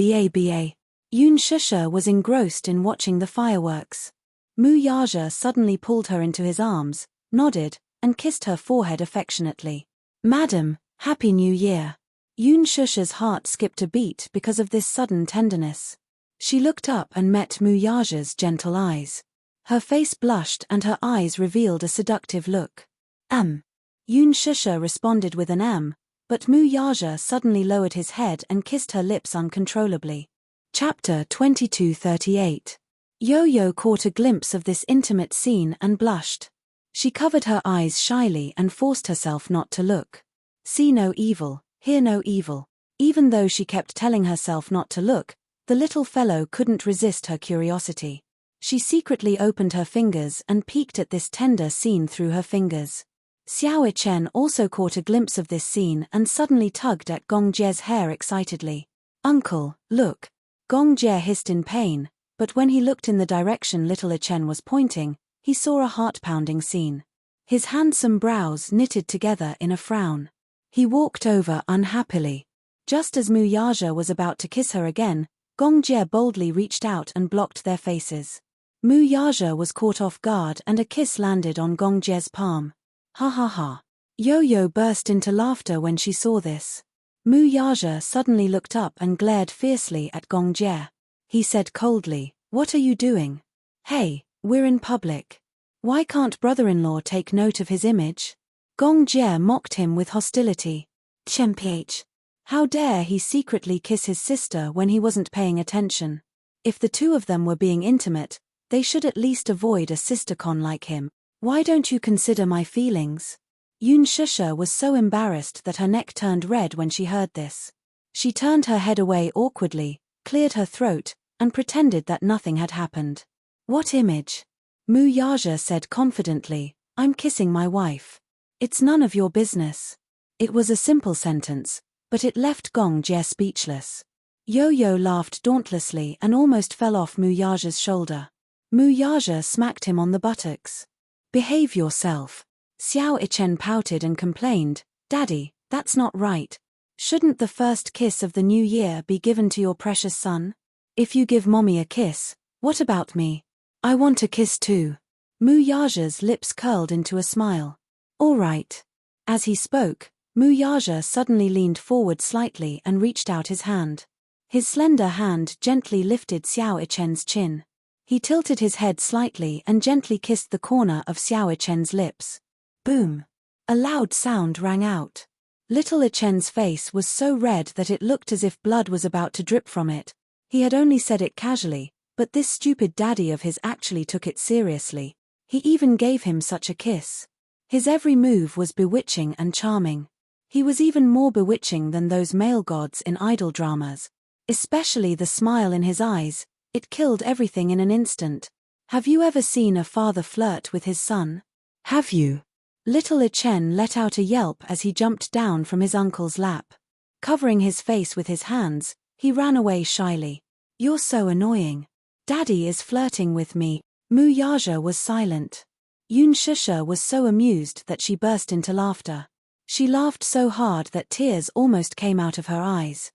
Yoon Shusha was engrossed in watching the fireworks. Mu Yaja suddenly pulled her into his arms, nodded, and kissed her forehead affectionately. "Madam, Happy New Year." Yoon Shusha's heart skipped a beat because of this sudden tenderness. She looked up and met Mu Yaja's gentle eyes. Her face blushed and her eyes revealed a seductive look. Yoon Shusha responded with an but Mu Yaja suddenly lowered his head and kissed her lips uncontrollably. Chapter 2238. Yo-Yo caught a glimpse of this intimate scene and blushed. She covered her eyes shyly and forced herself not to look. See no evil, hear no evil. Even though she kept telling herself not to look, the little fellow couldn't resist her curiosity. She secretly opened her fingers and peeked at this tender scene through her fingers. Xiao Chen also caught a glimpse of this scene and suddenly tugged at Gong Jie's hair excitedly. "Uncle, look." Gong Jie hissed in pain, but when he looked in the direction little Chen was pointing, he saw a heart-pounding scene. His handsome brows knitted together in a frown. He walked over unhappily. Just as Mu Yaja was about to kiss her again, Gong Jie boldly reached out and blocked their faces. Mu Yaja was caught off guard and a kiss landed on Gong Jie's palm. Ha ha ha. Yo-Yo burst into laughter when she saw this. Mu Yaja suddenly looked up and glared fiercely at Gong Jie. He said coldly, "What are you doing? Hey, we're in public. Why can't brother-in-law take note of his image?" Gong Jie mocked him with hostility. "Chemph. How dare he secretly kiss his sister when he wasn't paying attention? If the two of them were being intimate, they should at least avoid a sistercon like him. Why don't you consider my feelings?" Yoon Shusha was so embarrassed that her neck turned red when she heard this. She turned her head away awkwardly, cleared her throat, and pretended that nothing had happened. "What image?" Mu Yaja said confidently, "I'm kissing my wife." "It's none of your business." It was a simple sentence, but it left Gong Jie speechless. Yo-Yo laughed dauntlessly and almost fell off Mu Yaja's shoulder. Mu Yaja smacked him on the buttocks. "Behave yourself." Xiao Ichen pouted and complained, "Daddy, that's not right. Shouldn't the first kiss of the new year be given to your precious son? If you give mommy a kiss, what about me? I want a kiss too." Mu Yaja's lips curled into a smile. "All right." As he spoke, Mu Yaja suddenly leaned forward slightly and reached out his hand. His slender hand gently lifted Xiao Ichen's chin. He tilted his head slightly and gently kissed the corner of Xiao Ichen's lips. Boom! A loud sound rang out. Little Ichen's face was so red that it looked as if blood was about to drip from it. He had only said it casually, but this stupid daddy of his actually took it seriously. He even gave him such a kiss. His every move was bewitching and charming. He was even more bewitching than those male gods in idol dramas. Especially the smile in his eyes, it killed everything in an instant. Have you ever seen a father flirt with his son? Have you? Little Chen let out a yelp as he jumped down from his uncle's lap. Covering his face with his hands, he ran away shyly. "You're so annoying. Daddy is flirting with me." Mu Yaja was silent. Yoon Shusha was so amused that she burst into laughter. She laughed so hard that tears almost came out of her eyes.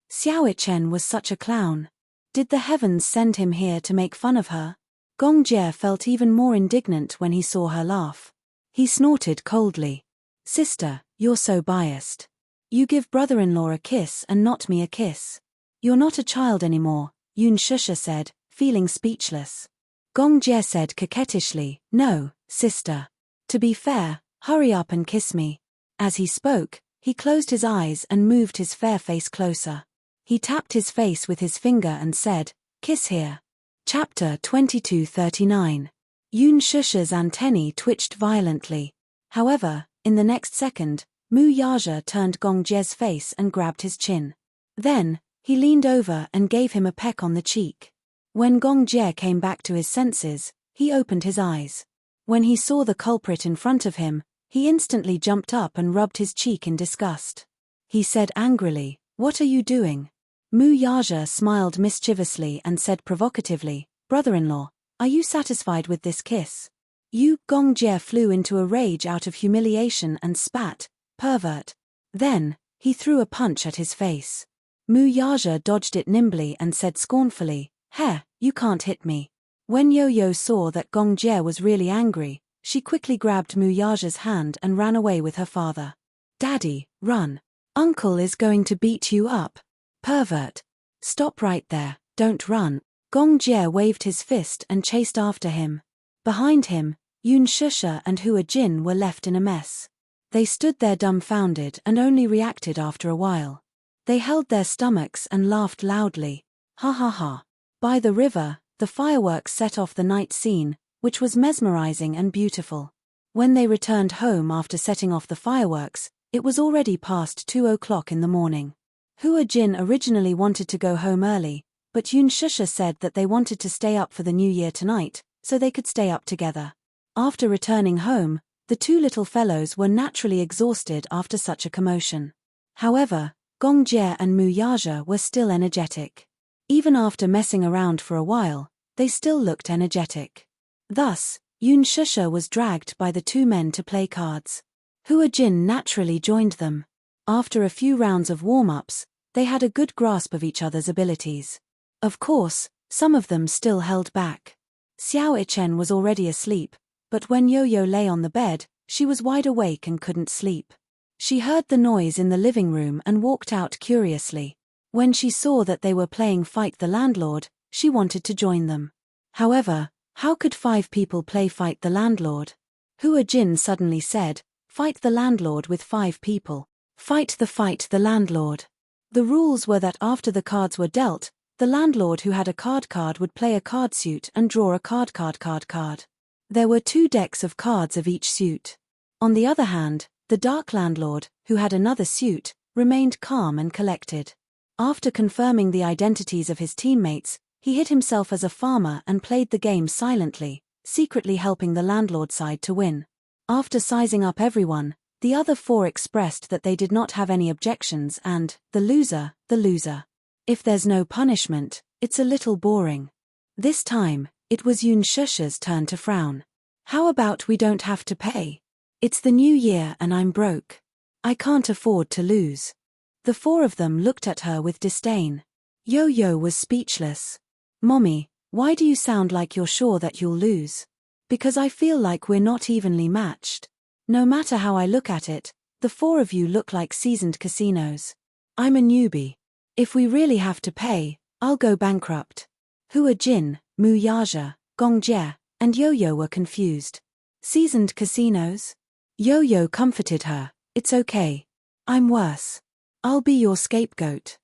Xiao Chen was such a clown. Did the heavens send him here to make fun of her? Gong Jie felt even more indignant when he saw her laugh. He snorted coldly. "Sister, you're so biased. You give brother-in-law a kiss and not me a kiss. You're not a child anymore," Yoon Shusha said, feeling speechless. Gong Jie said coquettishly, "No, sister. To be fair, hurry up and kiss me." As he spoke, he closed his eyes and moved his fair face closer. He tapped his face with his finger and said, "Kiss here." Chapter 2239. Yoon Shusha's antennae twitched violently. However, in the next second, Mu Yaja turned Gong Jie's face and grabbed his chin. Then, he leaned over and gave him a peck on the cheek. When Gong Jie came back to his senses, he opened his eyes. When he saw the culprit in front of him, he instantly jumped up and rubbed his cheek in disgust. He said angrily, "What are you doing?" Mu Yaja smiled mischievously and said provocatively, "Brother-in-law, are you satisfied with this kiss?" Gong Jie flew into a rage out of humiliation and spat, "Pervert." Then, he threw a punch at his face. Mu Yaja dodged it nimbly and said scornfully, "Heh, you can't hit me." When Yo-Yo saw that Gong Jie was really angry, she quickly grabbed Mu Yaja's hand and ran away with her father. "Daddy, run. Uncle is going to beat you up. Pervert. Stop right there, don't run." Gong Jie waved his fist and chased after him. Behind him, Yun Shusha and Hua Jin were left in a mess. They stood there dumbfounded and only reacted after a while. They held their stomachs and laughed loudly. Ha ha ha. By the river, the fireworks set off the night scene, which was mesmerizing and beautiful. When they returned home after setting off the fireworks, it was already past 2 o'clock in the morning. Hua Jin originally wanted to go home early, but Yun Shusha said that they wanted to stay up for the new year tonight, so they could stay up together. After returning home, the two little fellows were naturally exhausted after such a commotion. However, Gong Jie and Mu Yaja were still energetic. Even after messing around for a while, they still looked energetic. Thus, Yun Shusha was dragged by the two men to play cards. Hua Jin naturally joined them. After a few rounds of warm-ups, they had a good grasp of each other's abilities. Of course, some of them still held back. Xiao Ichen was already asleep, but when Yo-Yo lay on the bed, she was wide awake and couldn't sleep. She heard the noise in the living room and walked out curiously. When she saw that they were playing Fight the Landlord, she wanted to join them. However, how could 5 people play Fight the Landlord? Hua Jin suddenly said, "Fight the landlord with 5 people. Fight the landlord." The rules were that after the cards were dealt, the landlord who had a card would play a card suit and draw a card. There were 2 decks of cards of each suit. On the other hand, the dark landlord, who had another suit, remained calm and collected. After confirming the identities of his teammates, he hid himself as a farmer and played the game silently, secretly helping the landlord side to win. After sizing up everyone, the other 4 expressed that they did not have any objections and, the loser. If there's no punishment, it's a little boring. This time, it was Yun Shusha's turn to frown. "How about we don't have to pay? It's the new year and I'm broke. I can't afford to lose." The 4 of them looked at her with disdain. Yo-Yo was speechless. "Mommy, why do you sound like you're sure that you'll lose?" "Because I feel like we're not evenly matched. No matter how I look at it, the 4 of you look like seasoned casinos. I'm a newbie. If we really have to pay, I'll go bankrupt." Hua Jin, Mu Yaja, Gong Jie, and Yo-Yo were confused. Seasoned casinos? Yo-Yo comforted her. "It's okay. I'm worse. I'll be your scapegoat."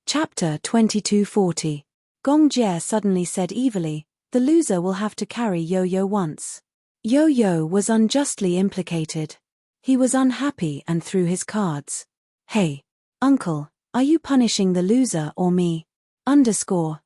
Chapter 2240. Gong Jie suddenly said evilly, "The loser will have to carry Yo-Yo once." Yo-Yo was unjustly implicated. He was unhappy and threw his cards. "Hey, uncle, are you punishing the loser or me?"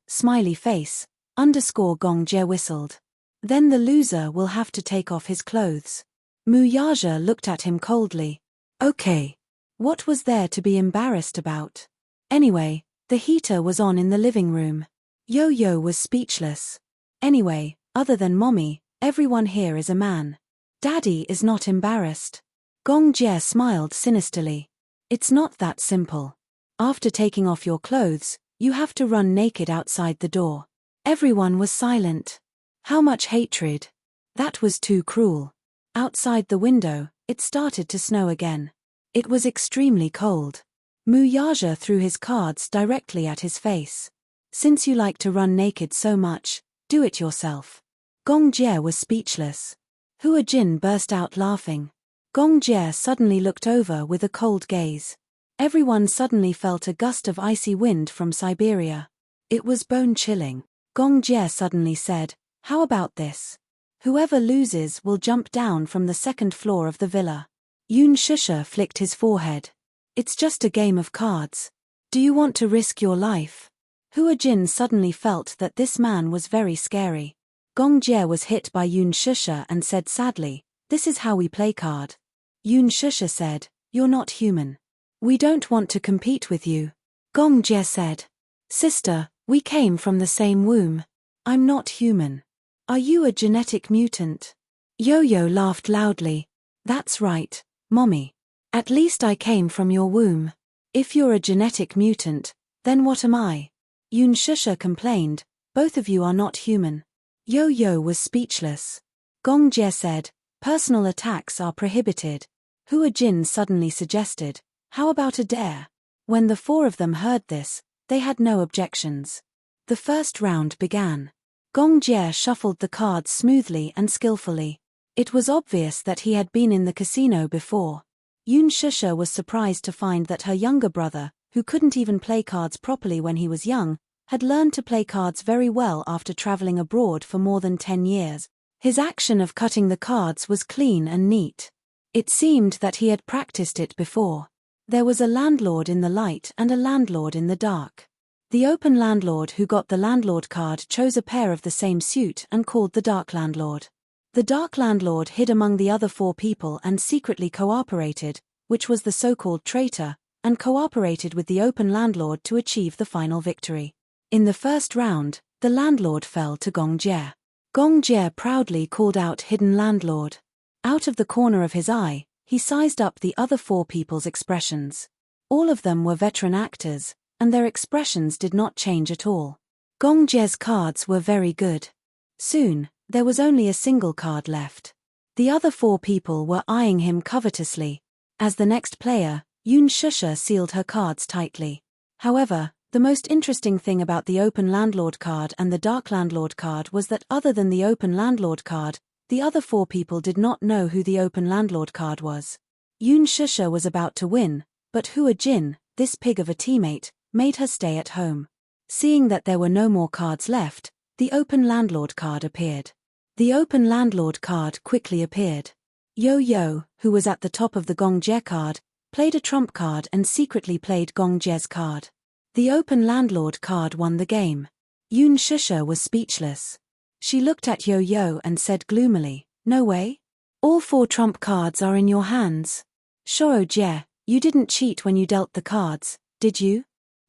Smiley face, Gong Jie whistled. "Then the loser will have to take off his clothes." Mu Yaja looked at him coldly. "Okay. What was there to be embarrassed about? Anyway, the heater was on in the living room." Yo-Yo was speechless. "Anyway, other than mommy, everyone here is a man. Daddy is not embarrassed." Gong Jie smiled sinisterly. "It's not that simple. After taking off your clothes, you have to run naked outside the door." Everyone was silent. How much hatred! That was too cruel. Outside the window, it started to snow again. It was extremely cold. Mu Yaja threw his cards directly at his face. "Since you like to run naked so much, do it yourself." Gong Jie was speechless. Hua Jin burst out laughing. Gong Jie suddenly looked over with a cold gaze. Everyone suddenly felt a gust of icy wind from Siberia. It was bone-chilling. Gong Jie suddenly said, "How about this? Whoever loses will jump down from the 2nd floor of the villa." Yun Shusha flicked his forehead. "It's just a game of cards. Do you want to risk your life?" Hua Jin suddenly felt that this man was very scary. Gong Jie was hit by Yun Shusha and said sadly, "This is how we play card." Yun Shusha said, "You're not human. We don't want to compete with you." Gong Jie said, "Sister, we came from the same womb. I'm not human. Are you a genetic mutant?" Yo-Yo laughed loudly. "That's right, Mommy. At least I came from your womb. If you're a genetic mutant, Then what am I? Yoon Shusha complained, both of you are not human. Yo-Yo was speechless. Gong Jie said, personal attacks are prohibited. Hua Jin suddenly suggested, how about a dare? When the four of them heard this, they had no objections. The first round began. Gong Jie shuffled the cards smoothly and skillfully. It was obvious that he had been in the casino before. Yoon Shusha was surprised to find that her younger brother, who couldn't even play cards properly when he was young, had learned to play cards very well after traveling abroad for more than 10 years. His action of cutting the cards was clean and neat. It seemed that he had practiced it before. There was a landlord in the light and a landlord in the dark. The open landlord who got the landlord card chose a pair of the same suit and called the dark landlord. The dark landlord hid among the other four people and secretly cooperated, which was the so-called traitor, and cooperated with the open landlord to achieve the final victory. In the first round, the landlord fell to Gong Jie. Gong Jie proudly called out hidden landlord. Out of the corner of his eye, he sized up the other four people's expressions. All of them were veteran actors, and their expressions did not change at all. Gong Jie's cards were very good. Soon, there was only a single card left. The other four people were eyeing him covetously. As the next player, Yoon Shusha sealed her cards tightly. However, the most interesting thing about the open landlord card and the dark landlord card was that other than the open landlord card, the other four people did not know who the open landlord card was. Yoon Shusha was about to win, but Hua Jin, this pig of a teammate, made her stay at home. Seeing that there were no more cards left, the open landlord card appeared. The open landlord card quickly appeared. Yo-Yo, who was at the top of the Gong Jie card, played a trump card and secretly played Gong Jie's card. The open landlord card won the game. Yoon Shusha was speechless. She looked at Yo-Yo and said gloomily, no way? All four trump cards are in your hands. Shoro Jie, you didn't cheat when you dealt the cards, did you?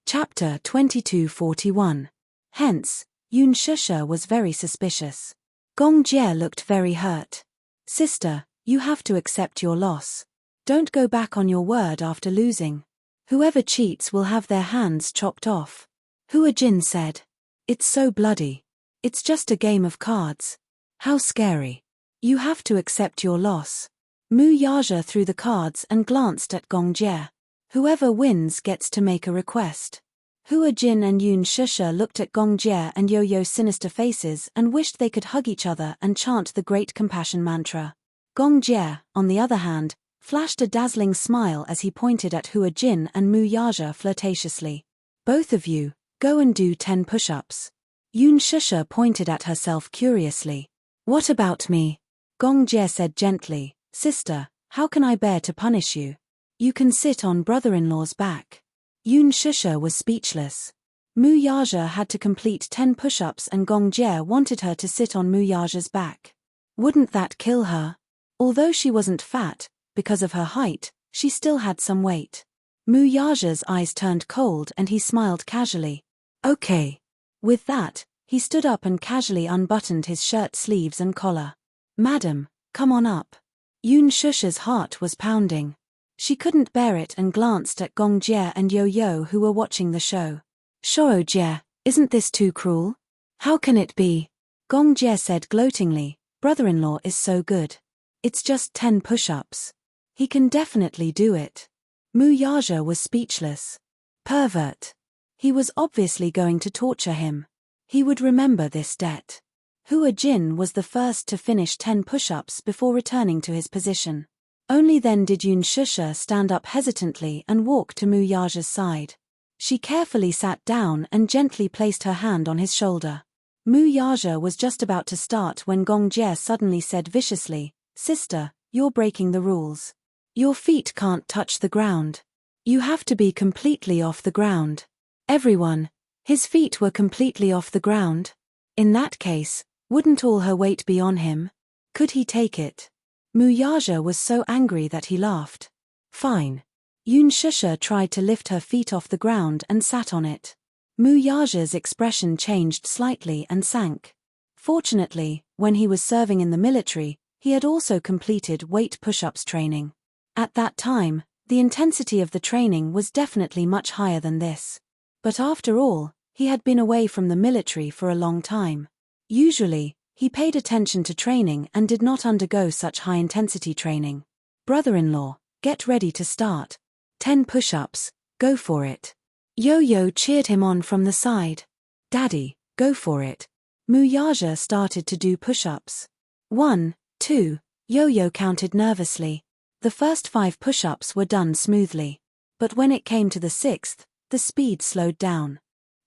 Chapter 2241. Hence, Yoon Shusha was very suspicious. Gong Jie looked very hurt. Sister, you have to accept your loss. Don't go back on your word after losing. Whoever cheats will have their hands chopped off. Hua Jin said. It's so bloody. It's just a game of cards. How scary. You have to accept your loss. Mu Yaja threw the cards and glanced at Gong Jie. Whoever wins gets to make a request. Hua Jin and Yoon Shusha looked at Gong Jie and Yo-Yo's sinister faces and wished they could hug each other and chant the great compassion mantra. Gong Jie, on the other hand, flashed a dazzling smile as he pointed at Hua Jin and Mu Yaja flirtatiously. Both of you, go and do 10 push-ups. Yoon Shusha pointed at herself curiously. What about me? Gong Jie said gently, sister, how can I bear to punish you? You can sit on brother-in-law's back. Yoon Shusha was speechless. Mu Yaja had to complete 10 push-ups and Gong Jie wanted her to sit on Mu Yaja's back. Wouldn't that kill her? Although she wasn't fat, because of her height, she still had some weight. Mu Yaja's eyes turned cold and he smiled casually. Okay. With that, he stood up and casually unbuttoned his shirt sleeves and collar. Madam, come on up. Yoon Shusha's heart was pounding. She couldn't bear it and glanced at Gong Jie and Yo-Yo who were watching the show. Shoro Jie, isn't this too cruel? How can it be? Gong Jie said gloatingly, brother-in-law is so good. It's just 10 push-ups. He can definitely do it. Mu Yaja was speechless. Pervert. He was obviously going to torture him. He would remember this debt. Hua Jin was the first to finish 10 push-ups before returning to his position. Only then did Yoon Shusha stand up hesitantly and walk to Mu Yaja's side. She carefully sat down and gently placed her hand on his shoulder. Mu Yaja was just about to start when Gong Jie suddenly said viciously, sister, you're breaking the rules. Your feet can't touch the ground. You have to be completely off the ground. Everyone, his feet were completely off the ground. In that case, wouldn't all her weight be on him? Could he take it? Mu Yaja was so angry that he laughed. Fine. Yoon Shusha tried to lift her feet off the ground and sat on it. Mu Yaja's expression changed slightly and sank. Fortunately, when he was serving in the military, he had also completed weight push-ups training. At that time, the intensity of the training was definitely much higher than this. But after all, he had been away from the military for a long time. Usually, he paid attention to training and did not undergo such high-intensity training. Brother-in-law, get ready to start. 10 push-ups, go for it. Yo-Yo cheered him on from the side. Daddy, go for it. Muyaja started to do push-ups. 1, 2, Yo-Yo counted nervously. The first 5 push-ups were done smoothly. But when it came to the 6th, the speed slowed down.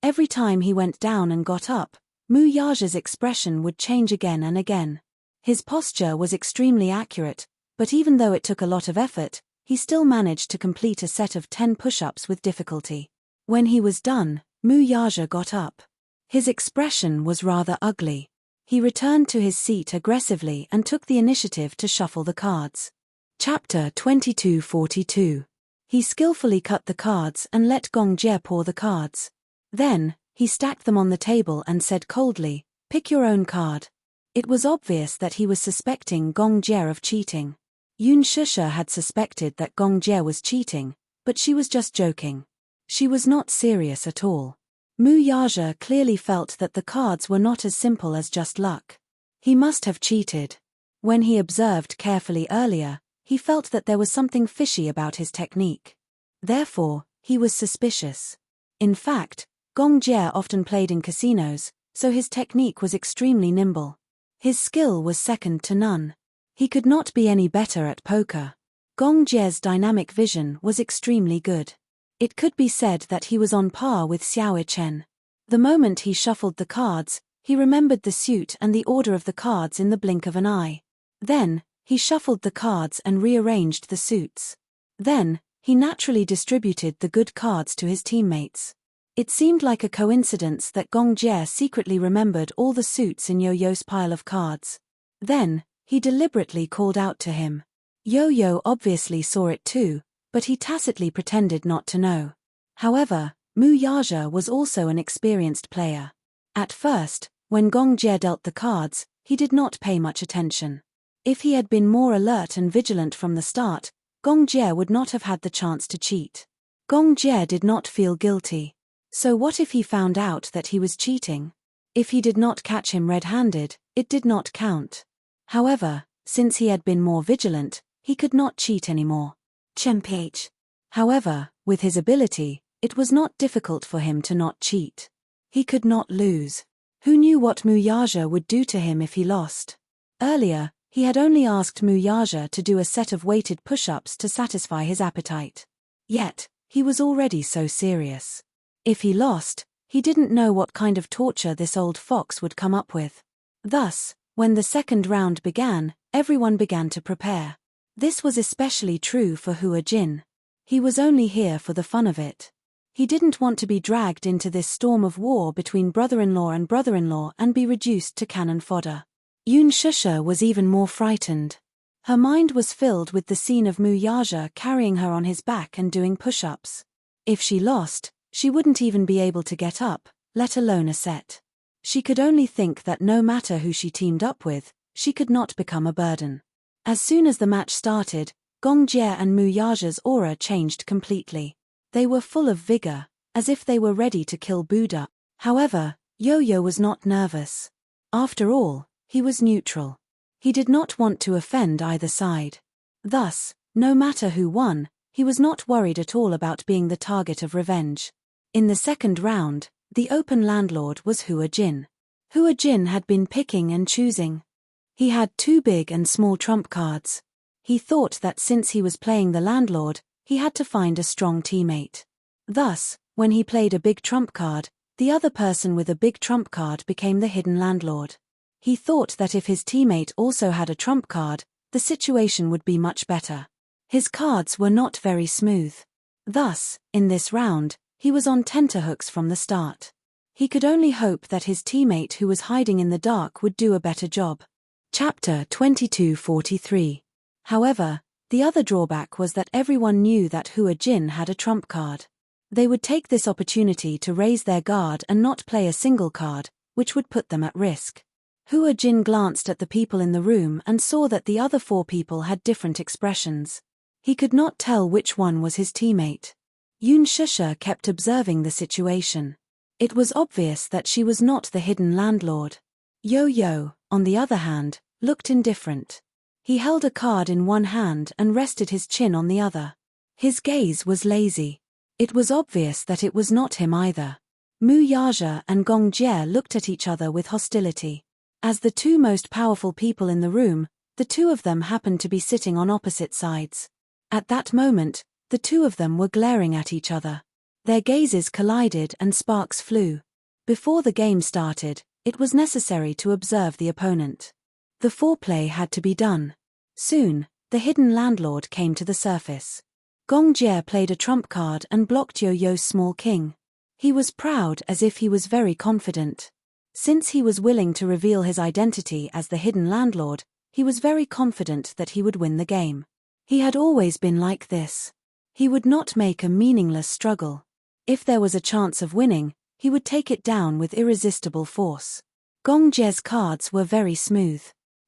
Every time he went down and got up, Muyaja's expression would change again and again. His posture was extremely accurate, but even though it took a lot of effort, he still managed to complete a set of 10 push-ups with difficulty. When he was done, Muyaja got up. His expression was rather ugly. He returned to his seat aggressively and took the initiative to shuffle the cards. Chapter 2242. He skillfully cut the cards and let Gongjie pour the cards. Then, he stacked them on the table and said coldly, "Pick your own card." It was obvious that he was suspecting Gongjie of cheating. Yun Shusha had suspected that Gongjie was cheating, but she was just joking. She was not serious at all. Muyaja clearly felt that the cards were not as simple as just luck. He must have cheated. When he observed carefully earlier, he felt that there was something fishy about his technique. Therefore, he was suspicious. In fact, Gongjie often played in casinos, so his technique was extremely nimble. His skill was second to none. He could not be any better at poker. Gongjie's dynamic vision was extremely good. It could be said that he was on par with Xiao Chen. The moment he shuffled the cards, he remembered the suit and the order of the cards in the blink of an eye. Then, he shuffled the cards and rearranged the suits. Then, he naturally distributed the good cards to his teammates. It seemed like a coincidence that Gongjie secretly remembered all the suits in Yo-Yo's pile of cards. Then, he deliberately called out to him. Yo-Yo obviously saw it too, but he tacitly pretended not to know. However, Muyaja was also an experienced player. At first, when Gongjie dealt the cards, he did not pay much attention. If he had been more alert and vigilant from the start, Gongjie would not have had the chance to cheat. Gongjie did not feel guilty. So what if he found out that he was cheating? If he did not catch him red-handed, it did not count. However, since he had been more vigilant, he could not cheat anymore. Chemph. However, with his ability, it was not difficult for him to not cheat. He could not lose. Who knew what Muyaja would do to him if he lost? Earlier, he had only asked Muyaja to do a set of weighted push-ups to satisfy his appetite. Yet, he was already so serious. If he lost, he didn't know what kind of torture this old fox would come up with. Thus, when the second round began, everyone began to prepare. This was especially true for Hua Jin. He was only here for the fun of it. He didn't want to be dragged into this storm of war between brother-in-law and be reduced to cannon fodder. Yun Shusha was even more frightened. Her mind was filled with the scene of Muyaja carrying her on his back and doing push-ups. If she lost, she wouldn't even be able to get up, let alone a set. She could only think that no matter who she teamed up with, she could not become a burden. As soon as the match started, Gongjie and Muyaja's aura changed completely. They were full of vigor, as if they were ready to kill Buddha. However, Yo-Yo was not nervous. After all, he was neutral. He did not want to offend either side. Thus, no matter who won, he was not worried at all about being the target of revenge. In the second round, the open landlord was Hua Jin. Hua Jin had been picking and choosing. He had 2 big and small trump cards. He thought that since he was playing the landlord, he had to find a strong teammate. Thus, when he played a big trump card, the other person with a big trump card became the hidden landlord. He thought that if his teammate also had a trump card, the situation would be much better. His cards were not very smooth. Thus, in this round, he was on tenterhooks from the start. He could only hope that his teammate who was hiding in the dark would do a better job. Chapter 2243. However, the other drawback was that everyone knew that Hua Jin had a trump card. They would take this opportunity to raise their guard and not play a single card, which would put them at risk. Hua Jin glanced at the people in the room and saw that the other 4 people had different expressions. He could not tell which one was his teammate. Yoon Shusha kept observing the situation. It was obvious that she was not the hidden landlord. Yo-Yo, on the other hand, looked indifferent. He held a card in one hand and rested his chin on the other. His gaze was lazy. It was obvious that it was not him either. Mu Yaja and Gong Jie looked at each other with hostility. As the two most powerful people in the room, the two of them happened to be sitting on opposite sides. At that moment, the two of them were glaring at each other. Their gazes collided and sparks flew. Before the game started, it was necessary to observe the opponent. The foreplay had to be done. Soon, the hidden landlord came to the surface. Gong Jie played a trump card and blocked Yo-Yo's small king. He was proud, as if he was very confident. Since he was willing to reveal his identity as the hidden landlord, he was very confident that he would win the game. He had always been like this. He would not make a meaningless struggle. If there was a chance of winning, he would take it down with irresistible force. Gong Jie's cards were very smooth.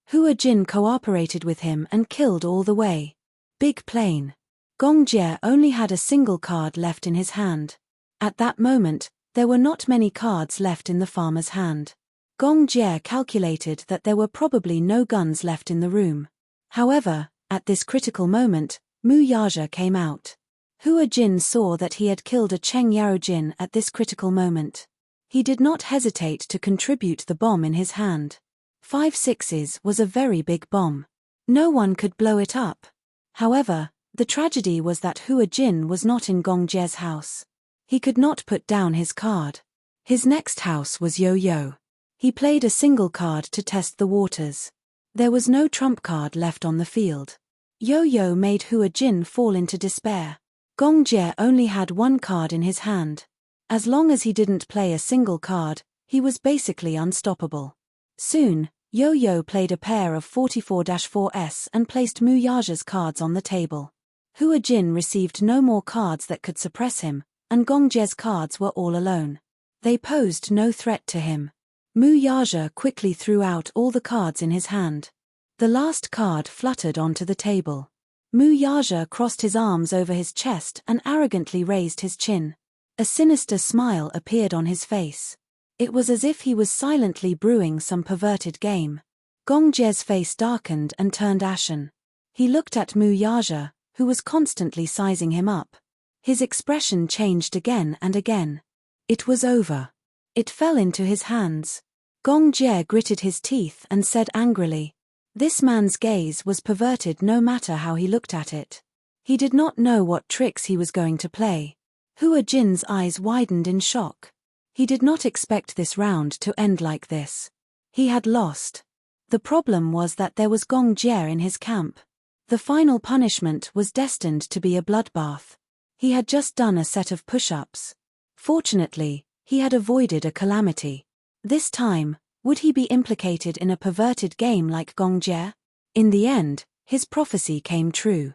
Hua Jin cooperated with him and killed all the way. Big plain. Gong Jie only had a single card left in his hand. At that moment, there were not many cards left in the farmer's hand. Gong Jie calculated that there were probably no guns left in the room. However, at this critical moment, Mu Yaja came out. Hua Jin saw that he had killed a Cheng Yao Jin at this critical moment. He did not hesitate to contribute the bomb in his hand. 5 6s was a very big bomb. No one could blow it up. However, the tragedy was that Hua Jin was not in Gong Jie's house. He could not put down his card. His next house was Yo-Yo. He played a single card to test the waters. There was no trump card left on the field. Yo-Yo made Hua Jin fall into despair. Gong Jie only had one card in his hand. As long as he didn't play a single card, he was basically unstoppable. Soon, Yo-Yo played a pair of 44-4s and placed Mu Yaja's cards on the table. Hua Jin received no more cards that could suppress him, and Gong Jie's cards were all alone. They posed no threat to him. Mu Yaja quickly threw out all the cards in his hand. The last card fluttered onto the table. Mu Yaja crossed his arms over his chest and arrogantly raised his chin. A sinister smile appeared on his face. It was as if he was silently brewing some perverted game. Gong Jie's face darkened and turned ashen. He looked at Mu Yaja, who was constantly sizing him up. His expression changed again and again. It was over. It fell into his hands. Gong Jie gritted his teeth and said angrily, "This man's gaze was perverted no matter how he looked at it." He did not know what tricks he was going to play. Hua Jin's eyes widened in shock. He did not expect this round to end like this. He had lost. The problem was that there was Gong Jie in his camp. The final punishment was destined to be a bloodbath. He had just done a set of push-ups. Fortunately, he had avoided a calamity. This time, would he be implicated in a perverted game like Gong Jie? In the end, his prophecy came true.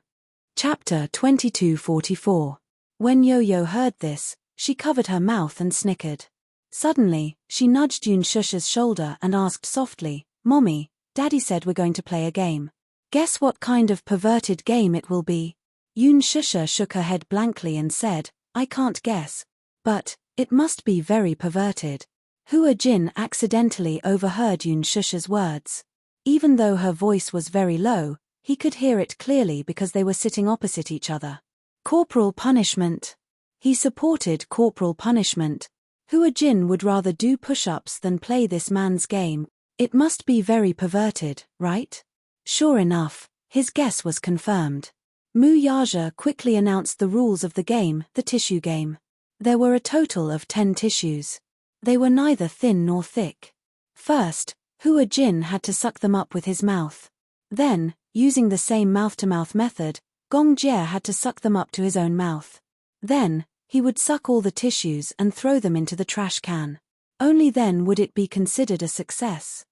Chapter 2244. When Yo-Yo heard this, she covered her mouth and snickered. Suddenly, she nudged Yoon Shusha's shoulder and asked softly, "Mommy, Daddy said we're going to play a game. Guess what kind of perverted game it will be?" Yoon Shusha shook her head blankly and said, "I can't guess. But it must be very perverted." Hua Jin accidentally overheard Yoon Shusha's words. Even though her voice was very low, he could hear it clearly because they were sitting opposite each other. Corporal punishment. He supported corporal punishment. Hua Jin would rather do push-ups than play this man's game. It must be very perverted, right? Sure enough, his guess was confirmed. Mu Yaja quickly announced the rules of the game, the tissue game. There were a total of 10 tissues. They were neither thin nor thick. First, Hua Jin had to suck them up with his mouth. Then, using the same mouth-to-mouth method, Gong Jie had to suck them up to his own mouth. Then, he would suck all the tissues and throw them into the trash can. Only then would it be considered a success.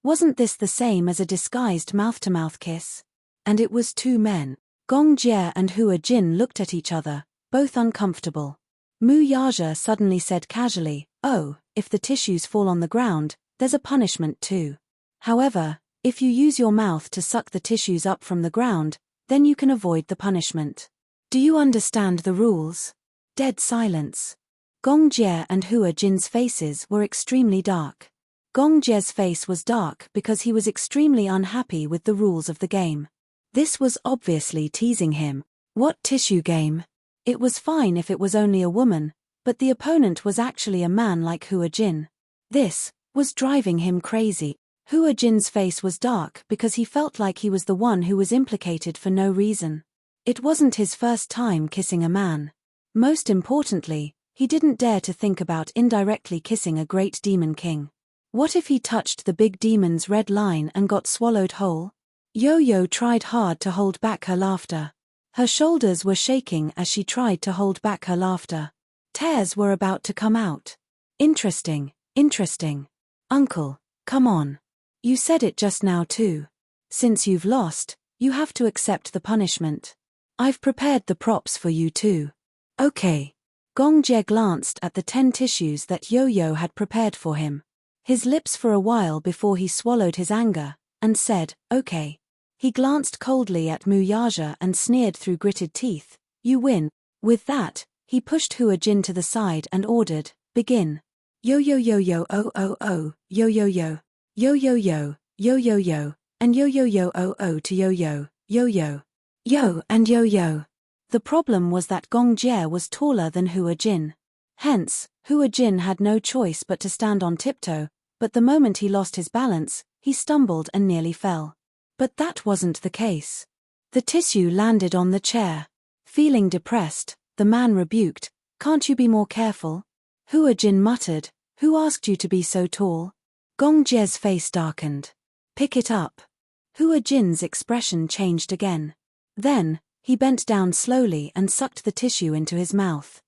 Wasn't this the same as a disguised mouth-to-mouth kiss? And it was two men. Gong Jie and Hua Jin looked at each other, both uncomfortable. Mu Yaja suddenly said casually, "Oh, if the tissues fall on the ground, there's a punishment too. However, if you use your mouth to suck the tissues up from the ground, then you can avoid the punishment." Do you understand the rules? Dead silence. Gong Jie and Hua Jin's faces were extremely dark. Gong Jie's face was dark because he was extremely unhappy with the rules of the game. This was obviously teasing him. What tissue game? It was fine if it was only a woman, but the opponent was actually a man like Hua Jin. This was driving him crazy. Hua Jin's face was dark because he felt like he was the one who was implicated for no reason. It wasn't his first time kissing a man. Most importantly, he didn't dare to think about indirectly kissing a great demon king. What if he touched the big demon's red line and got swallowed whole? Yo-Yo tried hard to hold back her laughter. Her shoulders were shaking as she tried to hold back her laughter. Tears were about to come out. Interesting, interesting. Uncle, come on. You said it just now too. Since you've lost, you have to accept the punishment. I've prepared the props for you too. Okay. Gong Jie glanced at the 10 tissues that Yo-Yo had prepared for him. His lips for a while before he swallowed his anger, and said, okay. He glanced coldly at Mu Yaja and sneered through gritted teeth, you win. With that, he pushed Hua Jin to the side and ordered, begin. Yo-Yo-Yo-Yo oh, Yo-Yo-Yo. Yo-Yo-Yo, Yo-Yo-Yo, and Yo-Yo-Yo oh to Yo-Yo, Yo-Yo. Yo and Yo-Yo. The problem was that Gong Jie was taller than Hua Jin. Hence, Hua Jin had no choice but to stand on tiptoe, but the moment he lost his balance, he stumbled and nearly fell. But that wasn't the case. The tissue landed on the chair. Feeling depressed, the man rebuked, can't you be more careful? Hua Jin muttered, who asked you to be so tall? Gong Jie's face darkened. Pick it up. Hua Jin's expression changed again. Then, he bent down slowly and sucked the tissue into his mouth.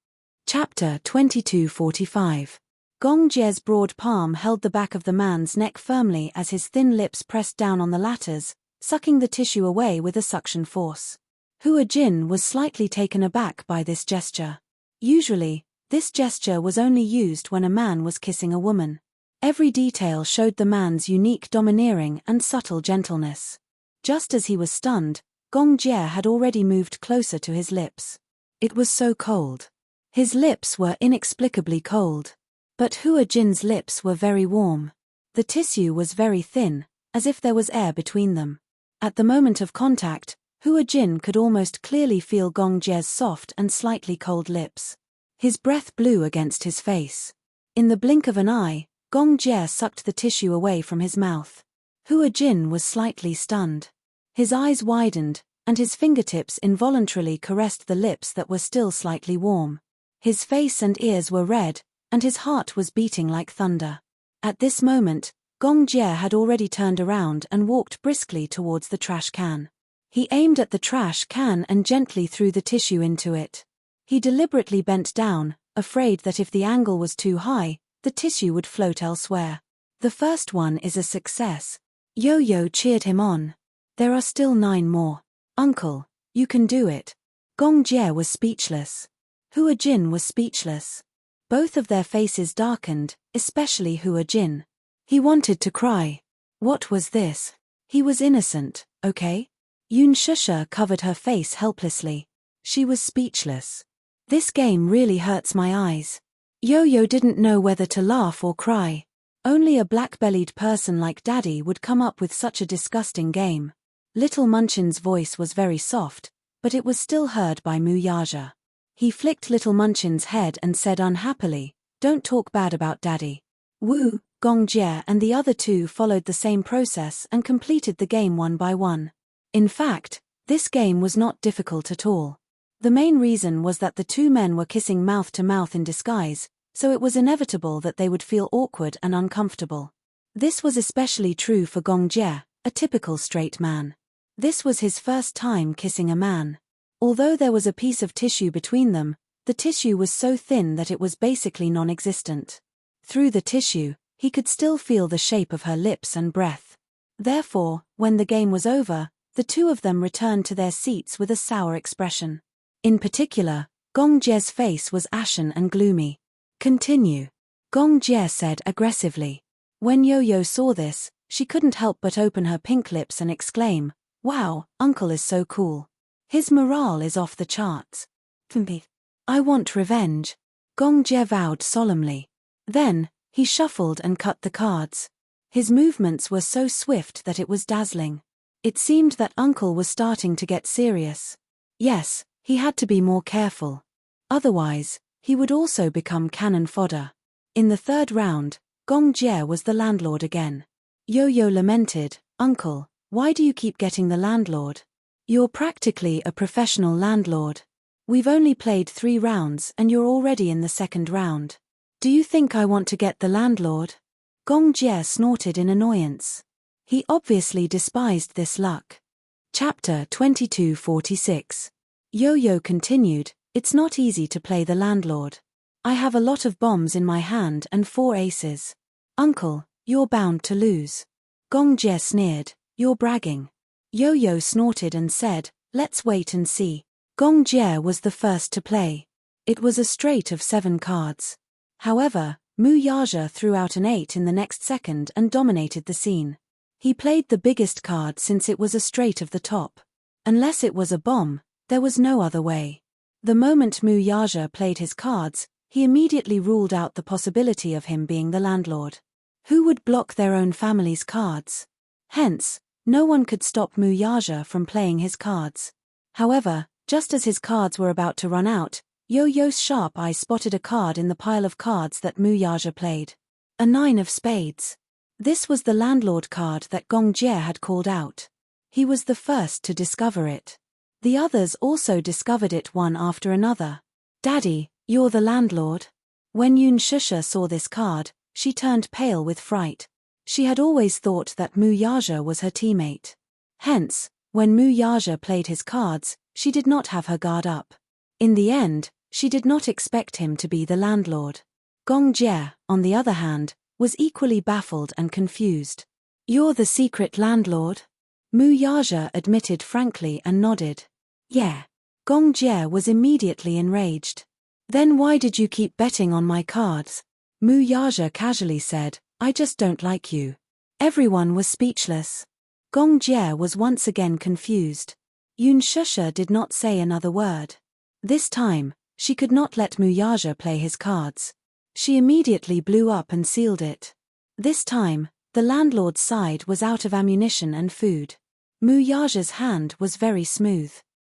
Chapter 22:45. Gong Jie's broad palm held the back of the man's neck firmly as his thin lips pressed down on the latter's, sucking the tissue away with a suction force. Hua Jin was slightly taken aback by this gesture. Usually, this gesture was only used when a man was kissing a woman. Every detail showed the man's unique domineering and subtle gentleness. Just as he was stunned, Gong Jie had already moved closer to his lips. It was so cold. His lips were inexplicably cold. But Hua Jin's lips were very warm. The tissue was very thin, as if there was air between them. At the moment of contact, Hua Jin could almost clearly feel Gong Jie's soft and slightly cold lips. His breath blew against his face. In the blink of an eye, Gong Jie sucked the tissue away from his mouth. Hua Jin was slightly stunned. His eyes widened, and his fingertips involuntarily caressed the lips that were still slightly warm. His face and ears were red, and his heart was beating like thunder. At this moment, Gong Jie had already turned around and walked briskly towards the trash can. He aimed at the trash can and gently threw the tissue into it. He deliberately bent down, afraid that if the angle was too high, the tissue would float elsewhere. The first one is a success. Yo-Yo cheered him on. There are still 9 more. Uncle, you can do it. Gong Jie was speechless. Hua Jin was speechless. Both of their faces darkened, especially Hua Jin. He wanted to cry. What was this? He was innocent, okay? Yun Shusha covered her face helplessly. She was speechless. This game really hurts my eyes. Yo-Yo didn't know whether to laugh or cry. Only a black-bellied person like Daddy would come up with such a disgusting game. Little Munchin's voice was very soft, but it was still heard by Mu Yaja. He flicked Little Munchin's head and said unhappily, don't talk bad about Daddy. Wu, Gong Jie and the other 2 followed the same process and completed the game one by one. In fact, this game was not difficult at all. The main reason was that the 2 men were kissing mouth to mouth in disguise, so it was inevitable that they would feel awkward and uncomfortable. This was especially true for Gong Jie, a typical straight man. This was his first time kissing a man. Although there was a piece of tissue between them, the tissue was so thin that it was basically non-existent. Through the tissue, he could still feel the shape of her lips and breath. Therefore, when the game was over, the 2 of them returned to their seats with a sour expression. In particular, Gong Jie's face was ashen and gloomy. Continue. Gong Jie said aggressively. When Yo-Yo saw this, she couldn't help but open her pink lips and exclaim, wow, Uncle is so cool. His morale is off the charts. I want revenge, Gong Jie vowed solemnly. Then, he shuffled and cut the cards. His movements were so swift that it was dazzling. It seemed that Uncle was starting to get serious. Yes, he had to be more careful. Otherwise, he would also become cannon fodder. In the third round, Gong Jie was the landlord again. Yo-Yo lamented, "Uncle, why do you keep getting the landlord? You're practically a professional landlord. We've only played 3 rounds and you're already in the second round. Do you think I want to get the landlord?" Gong Jie snorted in annoyance. He obviously despised this luck. Chapter 2246. Yo-Yo continued, "It's not easy to play the landlord. I have a lot of bombs in my hand and 4 aces. Uncle, you're bound to lose." Gong Jie sneered, "You're bragging." Yo-Yo snorted and said, "Let's wait and see." Gong Jie was the first to play. It was a straight of 7 cards. However, Mu Yaja threw out an 8 in the next second and dominated the scene. He played the biggest card since it was a straight of the top. Unless it was a bomb, there was no other way. The moment Mu Yaja played his cards, he immediately ruled out the possibility of him being the landlord. Who would block their own family's cards? Hence, no one could stop Mu Yaja from playing his cards. However, just as his cards were about to run out, Yo-Yo's sharp eye spotted a card in the pile of cards that Mu Yaja played. A 9 of spades. This was the landlord card that Gong Jie had called out. He was the first to discover it. The others also discovered it one after another. "Daddy, you're the landlord?" When Yun Shusha saw this card, she turned pale with fright. She had always thought that Mu Yaja was her teammate. Hence, when Mu Yaja played his cards, she did not have her guard up. In the end, she did not expect him to be the landlord. Gong Jie, on the other hand, was equally baffled and confused. "You're the secret landlord?" Mu Yaja admitted frankly and nodded. "Yeah." Gong Jie was immediately enraged. "Then why did you keep betting on my cards?" Mu Yaja casually said, "I just don't like you." Everyone was speechless. Gong Jie was once again confused. Yun Shusha did not say another word. This time, she could not let Mu Yaja play his cards. She immediately blew up and sealed it. This time, the landlord's side was out of ammunition and food. Mu Yaja's hand was very smooth.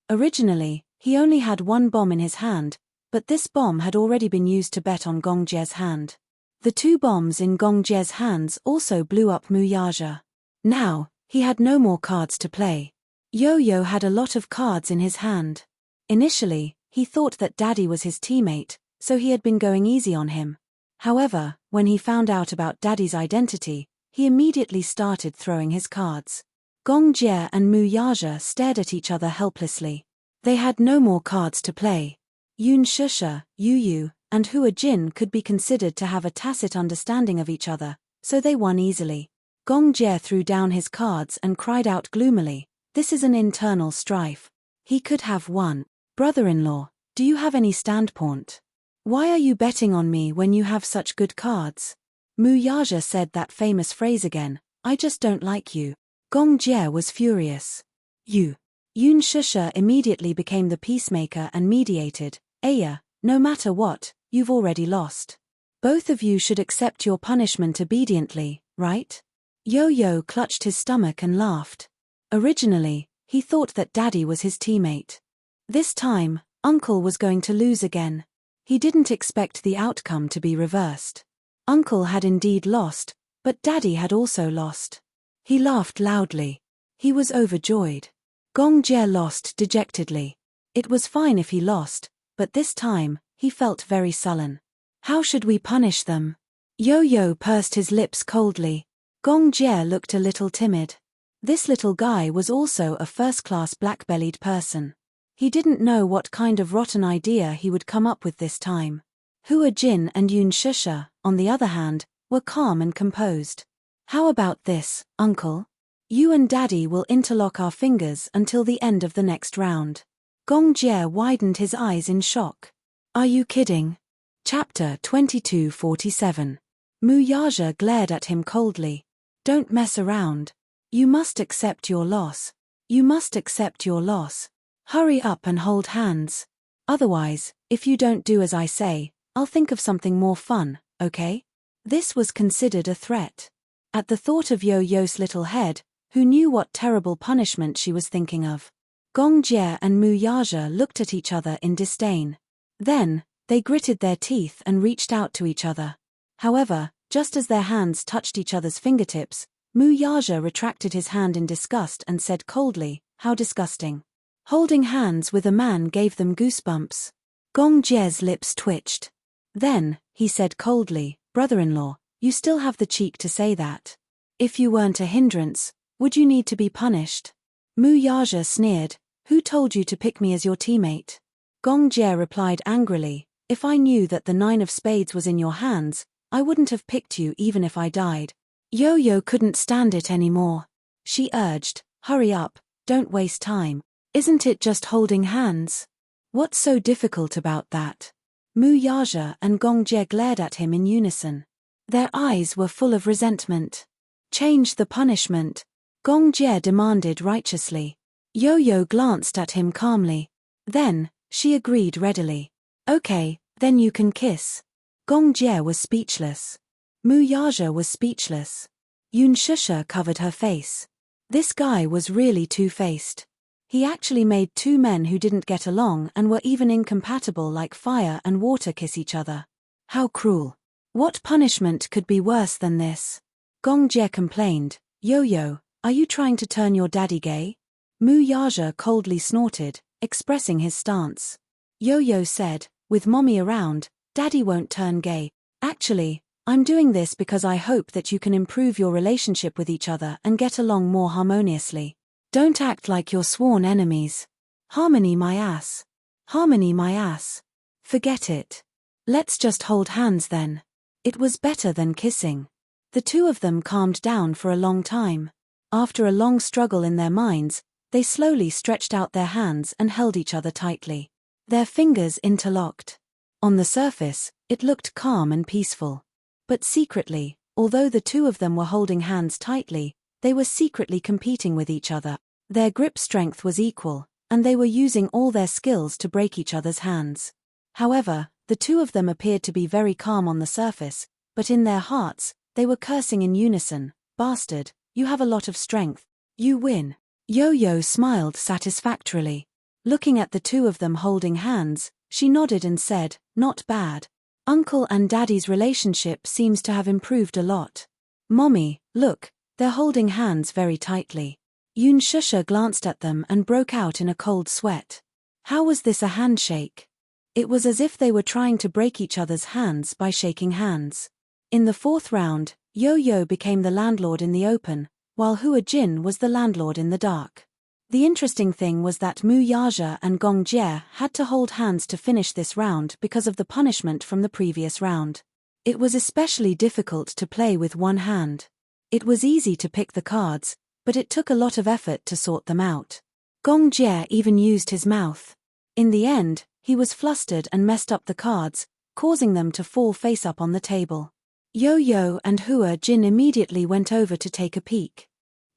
Originally, he only had 1 bomb in his hand, but this bomb had already been used to bet on Gong Jie's hand. The 2 bombs in Gong Jie's hands also blew up Mu Yaja. Now, he had no more cards to play. Yo-Yo had a lot of cards in his hand. Initially, he thought that Daddy was his teammate, so he had been going easy on him. However, when he found out about Daddy's identity, he immediately started throwing his cards. Gong Jie and Mu Yaja stared at each other helplessly. They had no more cards to play. Yun Shusha, Yu, and Hua Jin could be considered to have a tacit understanding of each other, so they won easily. Gong Jie threw down his cards and cried out gloomily, "This is an internal strife. He could have won. Brother-in-law, do you have any standpoint? Why are you betting on me when you have such good cards?" Mu Yaja said that famous phrase again, "I just don't like you." Gong Jie was furious. Yun Shusha immediately became the peacemaker and mediated, "Aya, no matter what, you've already lost. Both of you should accept your punishment obediently, right?" Yo-Yo clutched his stomach and laughed. Originally, he thought that Daddy was his teammate. This time, Uncle was going to lose again. He didn't expect the outcome to be reversed. Uncle had indeed lost, but Daddy had also lost. He laughed loudly. He was overjoyed. Gong Jie lost dejectedly. It was fine if he lost, but this time, he felt very sullen. "How should we punish them?" Yo-Yo pursed his lips coldly. Gong Jie looked a little timid. This little guy was also a first-class black-bellied person. He didn't know what kind of rotten idea he would come up with this time. Hua Jin and Yun Shusha, on the other hand, were calm and composed. "How about this, Uncle? You and Daddy will interlock our fingers until the end of the next round." Gong Jie widened his eyes in shock. "Are you kidding?" Chapter 2247. Mu Yaja glared at him coldly. "Don't mess around. You must accept your loss. You must accept your loss." Hurry up and hold hands. Otherwise, if you don't do as I say, I'll think of something more fun, okay? This was considered a threat. At the thought of Yo-Yo's little head, who knew what terrible punishment she was thinking of? Gong Jie and Mu Yaja looked at each other in disdain. Then, they gritted their teeth and reached out to each other. However, just as their hands touched each other's fingertips, Mu Yaja retracted his hand in disgust and said coldly, "How disgusting." Holding hands with a man gave them goosebumps. Gong Jie's lips twitched. Then, he said coldly, "Brother-in-law, you still have the cheek to say that. If you weren't a hindrance, would you need to be punished?" Mu Yaja sneered, "Who told you to pick me as your teammate?" Gong Jie replied angrily, "If I knew that the 9 of spades was in your hands, I wouldn't have picked you even if I died." Yo-Yo couldn't stand it anymore. She urged, "Hurry up, don't waste time. Isn't it just holding hands? What's so difficult about that?" Mu Yaja and Gong Jie glared at him in unison. Their eyes were full of resentment. "Change the punishment," Gong Jie demanded righteously. Yo-Yo glanced at him calmly. Then, she agreed readily. "Okay, then you can kiss." Gong Jie was speechless. Mu Yaja was speechless. Yun Shusha covered her face. This guy was really two-faced. He actually made 2 men who didn't get along and were even incompatible like fire and water kiss each other. How cruel. What punishment could be worse than this? Gong Jie complained, "Yo-Yo, are you trying to turn your daddy gay?" Mu Yaja coldly snorted, expressing his stance. Yo-Yo said, "With mommy around, daddy won't turn gay. Actually, I'm doing this because I hope that you can improve your relationship with each other and get along more harmoniously. Don't act like you're sworn enemies. Harmony my ass. Harmony my ass. Forget it. Let's just hold hands then." It was better than kissing. The 2 of them calmed down for a long time. After a long struggle in their minds, they slowly stretched out their hands and held each other tightly. Their fingers interlocked. On the surface, it looked calm and peaceful. But secretly, although the 2 of them were holding hands tightly, they were secretly competing with each other. Their grip strength was equal, and they were using all their skills to break each other's hands. However, the 2 of them appeared to be very calm on the surface, but in their hearts, they were cursing in unison, "Bastard, you have a lot of strength. You win." Yo-Yo smiled satisfactorily. Looking at the 2 of them holding hands, she nodded and said, "Not bad. Uncle and Daddy's relationship seems to have improved a lot. Mommy, look, they're holding hands very tightly." Yun Shusha glanced at them and broke out in a cold sweat. How was this a handshake? It was as if they were trying to break each other's hands by shaking hands. In the 4th round, Yo-Yo became the landlord in the open, while Hua Jin was the landlord in the dark. The interesting thing was that Mu Yaja and Gong Jie had to hold hands to finish this round because of the punishment from the previous round. It was especially difficult to play with one hand. It was easy to pick the cards, but it took a lot of effort to sort them out. Gong Jie even used his mouth. In the end, he was flustered and messed up the cards, causing them to fall face up on the table. Yo-Yo and Hua Jin immediately went over to take a peek.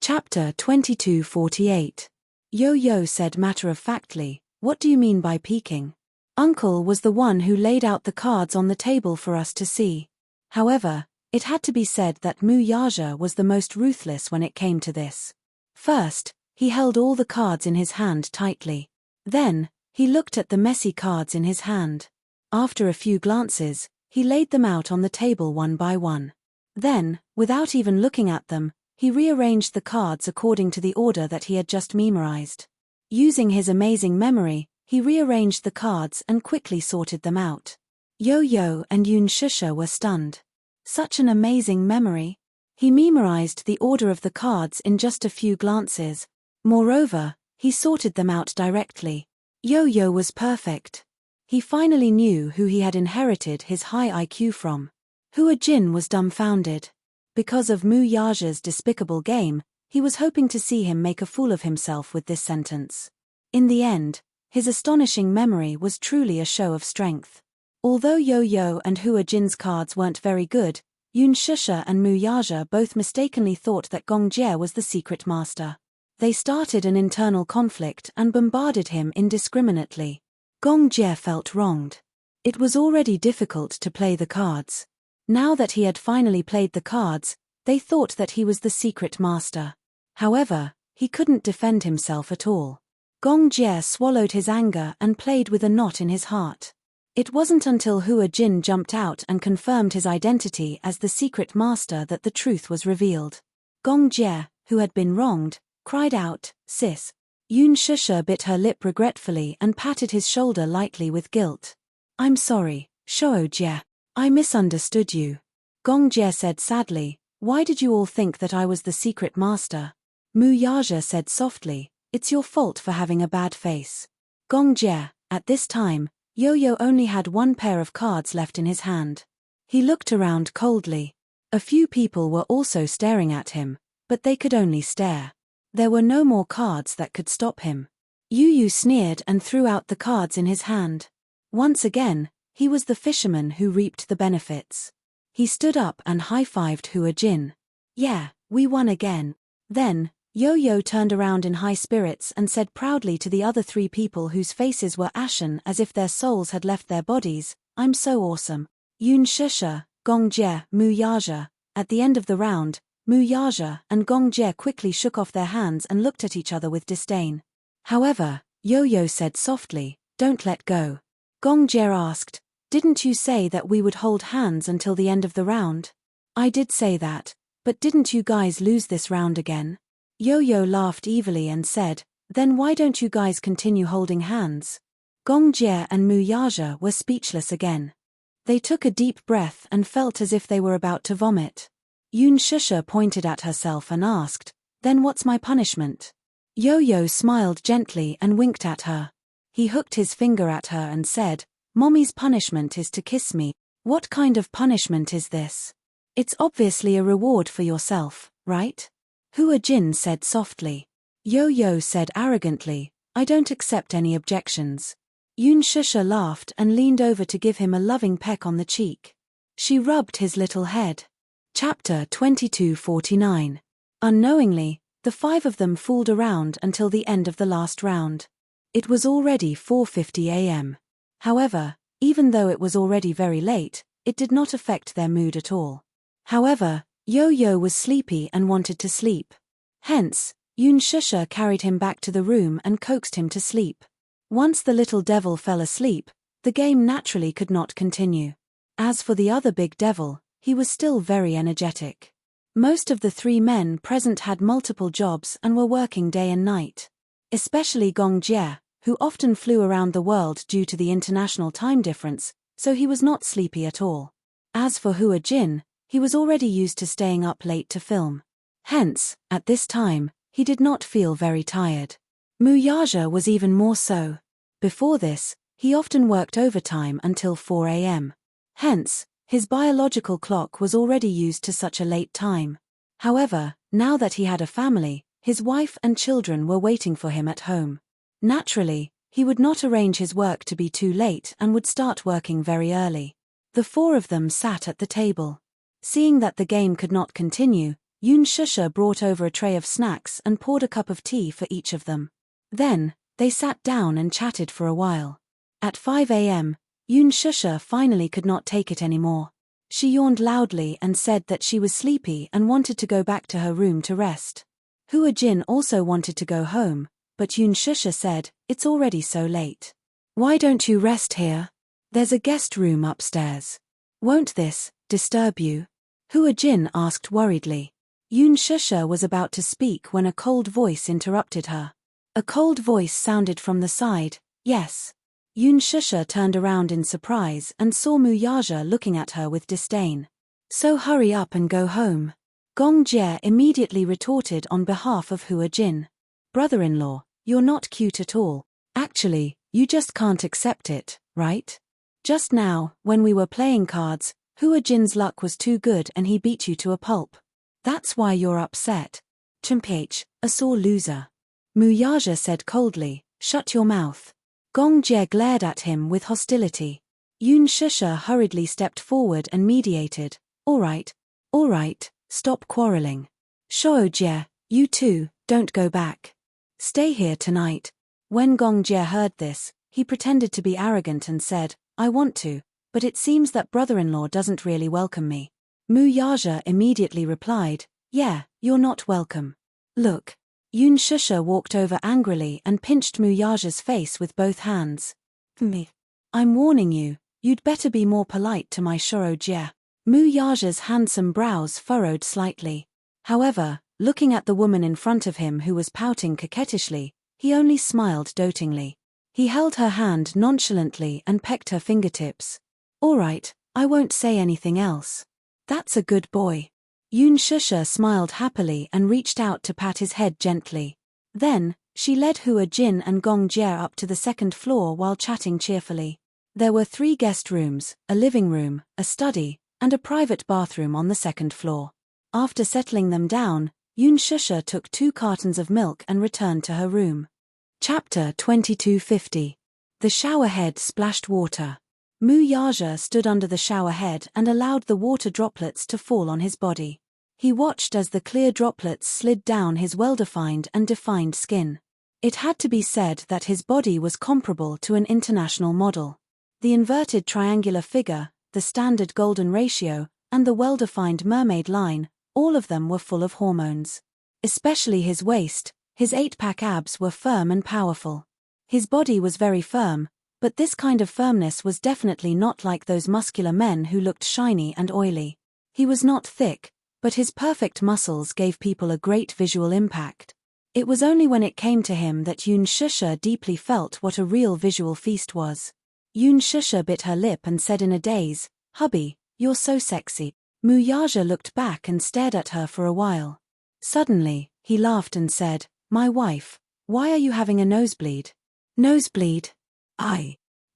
Chapter 2248. Yo-Yo said matter-of-factly, "What do you mean by peeking? Uncle was the one who laid out the cards on the table for us to see." However, it had to be said that Mu Yaja was the most ruthless when it came to this. First, he held all the cards in his hand tightly. Then, he looked at the messy cards in his hand. After a few glances, he laid them out on the table one by one. Then, without even looking at them, he rearranged the cards according to the order that he had just memorized. Using his amazing memory, he rearranged the cards and quickly sorted them out. Yo-Yo and Yun Shusha were stunned. Such an amazing memory. He memorized the order of the cards in just a few glances. Moreover, he sorted them out directly. Yo-Yo was perfect. He finally knew who he had inherited his high IQ from. Hua Jin was dumbfounded. Because of Mu Yaja's despicable game, he was hoping to see him make a fool of himself with this sentence. In the end, his astonishing memory was truly a show of strength. Although Yo-Yo and Hua Jin's cards weren't very good, Yun Shusha and Mu Yaja both mistakenly thought that Gong Jie was the secret master. They started an internal conflict and bombarded him indiscriminately. Gong Jie felt wronged. It was already difficult to play the cards. Now that he had finally played the cards, they thought that he was the secret master. However, he couldn't defend himself at all. Gong Jie swallowed his anger and played with a knot in his heart. It wasn't until Hua Jin jumped out and confirmed his identity as the secret master that the truth was revealed. Gong Jie, who had been wronged, cried out, "Sis." Yun Shusha bit her lip regretfully and patted his shoulder lightly with guilt. "I'm sorry, Shou Jie. I misunderstood you." Gong Jie said sadly, "Why did you all think that I was the secret master?" Mu Yaja said softly, "It's your fault for having a bad face." Gong Jie, at this time, Yo-Yo only had one pair of cards left in his hand. He looked around coldly. A few people were also staring at him, but they could only stare. There were no more cards that could stop him. Yu Yu sneered and threw out the cards in his hand. Once again, he was the fisherman who reaped the benefits. He stood up and high-fived Hua Jin. "Yeah, we won again." Then, Yo-Yo turned around in high spirits and said proudly to the other three people whose faces were ashen as if their souls had left their bodies, "I'm so awesome." Yun Shusha, Gong Jie, Mu Yaja. At the end of the round, Mu Yaja and Gong Jie quickly shook off their hands and looked at each other with disdain. However, Yo-Yo said softly, "Don't let go." Gong Jie asked, "Didn't you say that we would hold hands until the end of the round?" "I did say that, but didn't you guys lose this round again?" Yo-Yo laughed evilly and said, "Then why don't you guys continue holding hands?" Gong Jie and Mu Yaja were speechless again. They took a deep breath and felt as if they were about to vomit. Yun Shusha pointed at herself and asked, "Then what's my punishment?" Yo-Yo smiled gently and winked at her. He hooked his finger at her and said, "Mommy's punishment is to kiss me." "What kind of punishment is this?" "It's obviously a reward for yourself, right?" Hua Jin said softly. Yo-Yo said arrogantly, "I don't accept any objections." Yun Shusha laughed and leaned over to give him a loving peck on the cheek. She rubbed his little head. Chapter 2249. Unknowingly, the five of them fooled around until the end of the last round. It was already 4:50 a.m. However, even though it was already very late, it did not affect their mood at all. However, Yo-Yo was sleepy and wanted to sleep. Hence, Yun Shusha carried him back to the room and coaxed him to sleep. Once the little devil fell asleep, the game naturally could not continue. As for the other big devil, he was still very energetic. Most of the three men present had multiple jobs and were working day and night. Especially Gong Jie, who often flew around the world due to the international time difference, so he was not sleepy at all. As for Hua Jin, he was already used to staying up late to film. Hence, at this time, he did not feel very tired. Mu Yaja was even more so. Before this, he often worked overtime until 4 a.m. Hence, his biological clock was already used to such a late time. However, now that he had a family, his wife and children were waiting for him at home. Naturally, he would not arrange his work to be too late and would start working very early. The four of them sat at the table. Seeing that the game could not continue, Yun Shusha brought over a tray of snacks and poured a cup of tea for each of them. Then, they sat down and chatted for a while. At 5 a.m., Yun Shusha finally could not take it anymore. She yawned loudly and said that she was sleepy and wanted to go back to her room to rest. Hua Jin also wanted to go home, but Yun Shusha said, "It's already so late. Why don't you rest here? There's a guest room upstairs. Won't this disturb you?" Hua Jin asked worriedly. Yun Shusha was about to speak when a cold voice interrupted her. A cold voice sounded from the side, "Yes." Yun Shusha turned around in surprise and saw Mu Yaja looking at her with disdain. "So hurry up and go home." Gong Jie immediately retorted on behalf of Hua Jin. "Brother-in-law, you're not cute at all. Actually, you just can't accept it, right? Just now, when we were playing cards, Hua Jin's luck was too good and he beat you to a pulp. That's why you're upset. Chimph, a sore loser." Mu Yaja said coldly, "Shut your mouth." Gong Jie glared at him with hostility. Yun Shusha hurriedly stepped forward and mediated, all right, stop quarreling. Shou Jie, you two, Don't go back. Stay here tonight. When Gong Jie heard this, he pretended to be arrogant and said, I want to, but it seems that brother-in-law doesn't really welcome me. Mu Yaja immediately replied, yeah, you're not welcome. Look. Yun Shusha walked over angrily and pinched Mu Yaja's face with both hands. Me. I'm warning you, you'd better be more polite to my Shoro Jie. Mu Yaja's handsome brows furrowed slightly. However, looking at the woman in front of him who was pouting coquettishly, he only smiled dotingly. He held her hand nonchalantly and pecked her fingertips. All right, I won't say anything else. That's a good boy. Yun Shusha smiled happily and reached out to pat his head gently. Then, she led Hua Jin and Gong Jie up to the second floor while chatting cheerfully. There were 3 guest rooms, a living room, a study, and a private bathroom on the second floor. After settling them down, Yun Shusha took 2 cartons of milk and returned to her room. Chapter 2250. The showerhead splashed water. Mu Yaja stood under the showerhead and allowed the water droplets to fall on his body. He watched as the clear droplets slid down his well-defined and defined skin. It had to be said that his body was comparable to an international model. The inverted triangular figure, the standard golden ratio, and the well-defined mermaid line, all of them were full of hormones. Especially his waist, his 8-pack abs were firm and powerful. His body was very firm, but this kind of firmness was definitely not like those muscular men who looked shiny and oily. He was not thick, but his perfect muscles gave people a great visual impact. It was only when it came to him that Yun Shusha deeply felt what a real visual feast was. Yun Shusha bit her lip and said in a daze, "Hubby, you're so sexy." Mu Yaja looked back and stared at her for a while. Suddenly, he laughed and said, "My wife, why are you having a nosebleed?" "Nosebleed?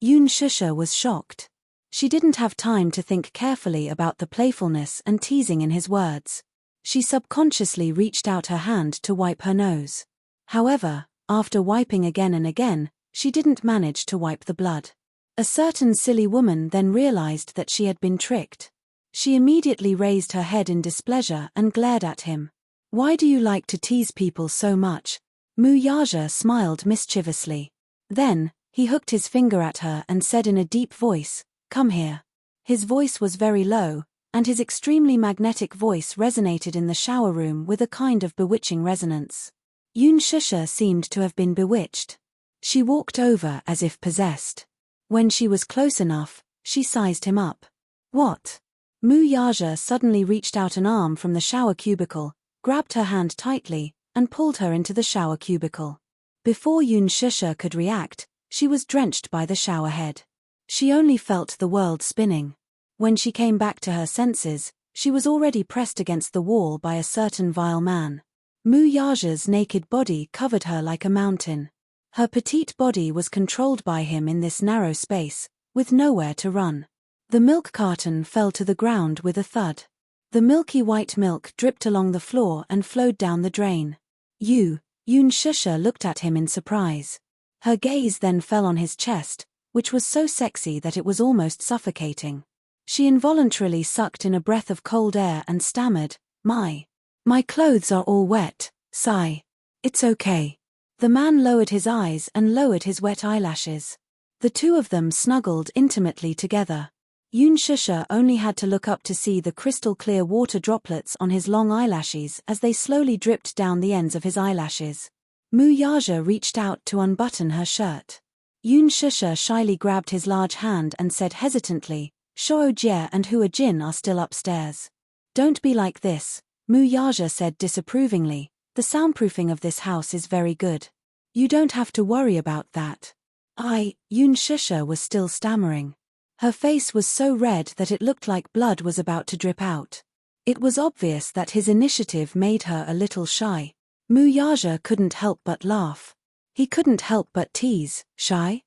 Yun Shusha was shocked. She didn't have time to think carefully about the playfulness and teasing in his words. She subconsciously reached out her hand to wipe her nose. However, after wiping again and again, she didn't manage to wipe the blood. A certain silly woman then realized that she had been tricked. She immediately raised her head in displeasure and glared at him. "Why do you like to tease people so much?" Mu Yaja smiled mischievously. Then, he hooked his finger at her and said in a deep voice, "Come here." His voice was very low, and his extremely magnetic voice resonated in the shower room with a kind of bewitching resonance. Yun Shusha seemed to have been bewitched. She walked over as if possessed. When she was close enough, she sized him up. "What?" Mu Yaja suddenly reached out an arm from the shower cubicle, grabbed her hand tightly, and pulled her into the shower cubicle. Before Yun Shusha could react, she was drenched by the shower head. She only felt the world spinning. When she came back to her senses, she was already pressed against the wall by a certain vile man. Mu Yaja's naked body covered her like a mountain. Her petite body was controlled by him in this narrow space, with nowhere to run. The milk carton fell to the ground with a thud. The milky white milk dripped along the floor and flowed down the drain. Yun Shusha looked at him in surprise. Her gaze then fell on his chest, which was so sexy that it was almost suffocating. She involuntarily sucked in a breath of cold air and stammered, My clothes are all wet, sigh. It's okay." The man lowered his eyes and lowered his wet eyelashes. The two of them snuggled intimately together. Yun Shusha only had to look up to see the crystal-clear water droplets on his long eyelashes as they slowly dripped down the ends of his eyelashes. Mu Yaja reached out to unbutton her shirt. Yun Shusha shyly grabbed his large hand and said hesitantly, "Shou Jie and Hua Jin are still upstairs." "Don't be like this," Mu Yaja said disapprovingly. "The soundproofing of this house is very good. You don't have to worry about that." Yun Shusha was still stammering. Her face was so red that it looked like blood was about to drip out. It was obvious that his initiative made her a little shy. Mu Yaja couldn't help but laugh. He couldn't help but tease, "Shy?"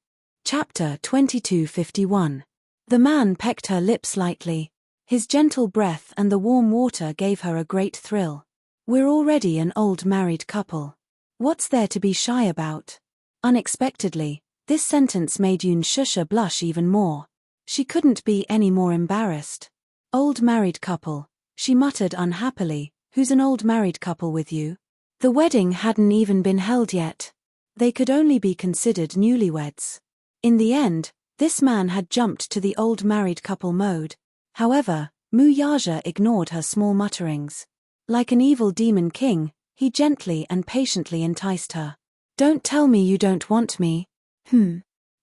Chapter 2251. The man pecked her lips lightly. His gentle breath and the warm water gave her a great thrill. "We're already an old married couple. What's there to be shy about?" Unexpectedly, this sentence made Yun Shusha blush even more. She couldn't be any more embarrassed. "Old married couple," she muttered unhappily. "Who's an old married couple with you?" The wedding hadn't even been held yet. They could only be considered newlyweds. In the end, this man had jumped to the old married couple mode. However, Muyaja ignored her small mutterings. Like an evil demon king, he gently and patiently enticed her. "Don't tell me you don't want me."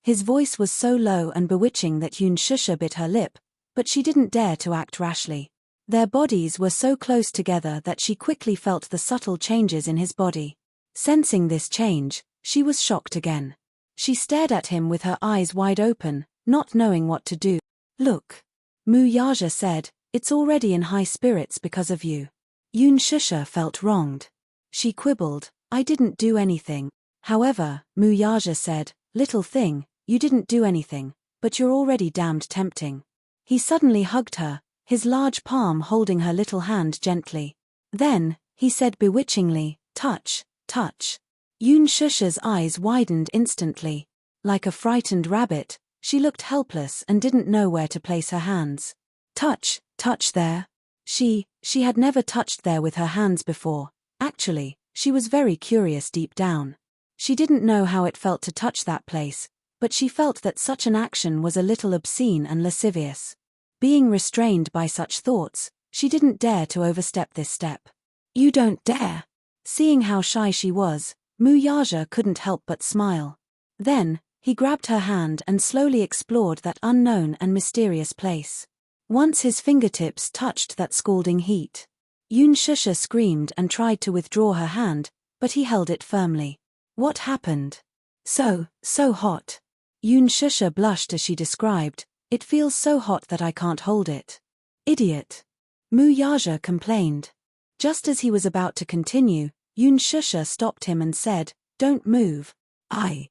His voice was so low and bewitching that Shusha bit her lip, but she didn't dare to act rashly. Their bodies were so close together that she quickly felt the subtle changes in his body. Sensing this change, she was shocked again. She stared at him with her eyes wide open, not knowing what to do. "Look," Muyaja said, "it's already in high spirits because of you." Shusha felt wronged. She quibbled, "I didn't do anything." However, Muyaja said, "Little thing, you didn't do anything, but you're already damned tempting." He suddenly hugged her, his large palm holding her little hand gently. Then, he said bewitchingly, "Touch, touch." Shusha's eyes widened instantly. Like a frightened rabbit, she looked helpless and didn't know where to place her hands. "Touch, touch there." She had never touched there with her hands before. Actually, she was very curious deep down. She didn't know how it felt to touch that place, but she felt that such an action was a little obscene and lascivious. Being restrained by such thoughts, she didn't dare to overstep this step. "You don't dare." Seeing how shy she was, Muyaja couldn't help but smile. Then, he grabbed her hand and slowly explored that unknown and mysterious place. Once his fingertips touched that scalding heat. Shusha screamed and tried to withdraw her hand, but he held it firmly. "What happened?" So hot." Shusha blushed as she described, "It feels so hot that I can't hold it." "Idiot," Muyaja complained. Just as he was about to continue, Shusha stopped him and said, "Don't move. I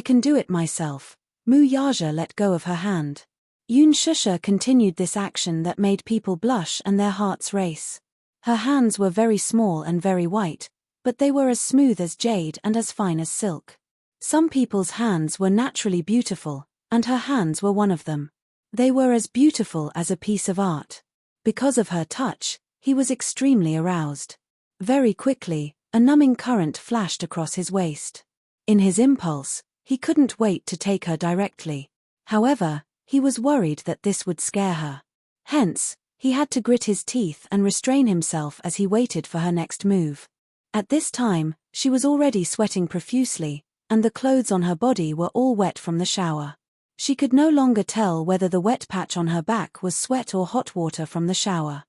can do it myself." Muyaja let go of her hand. Shusha continued this action that made people blush and their hearts race. Her hands were very small and very white, but they were as smooth as jade and as fine as silk. Some people's hands were naturally beautiful, and her hands were one of them. They were as beautiful as a piece of art. Because of her touch, he was extremely aroused. Very quickly, a numbing current flashed across his waist. In his impulse, he couldn't wait to take her directly. However, he was worried that this would scare her. Hence, he had to grit his teeth and restrain himself as he waited for her next move. At this time, she was already sweating profusely, and the clothes on her body were all wet from the shower. She could no longer tell whether the wet patch on her back was sweat or hot water from the shower.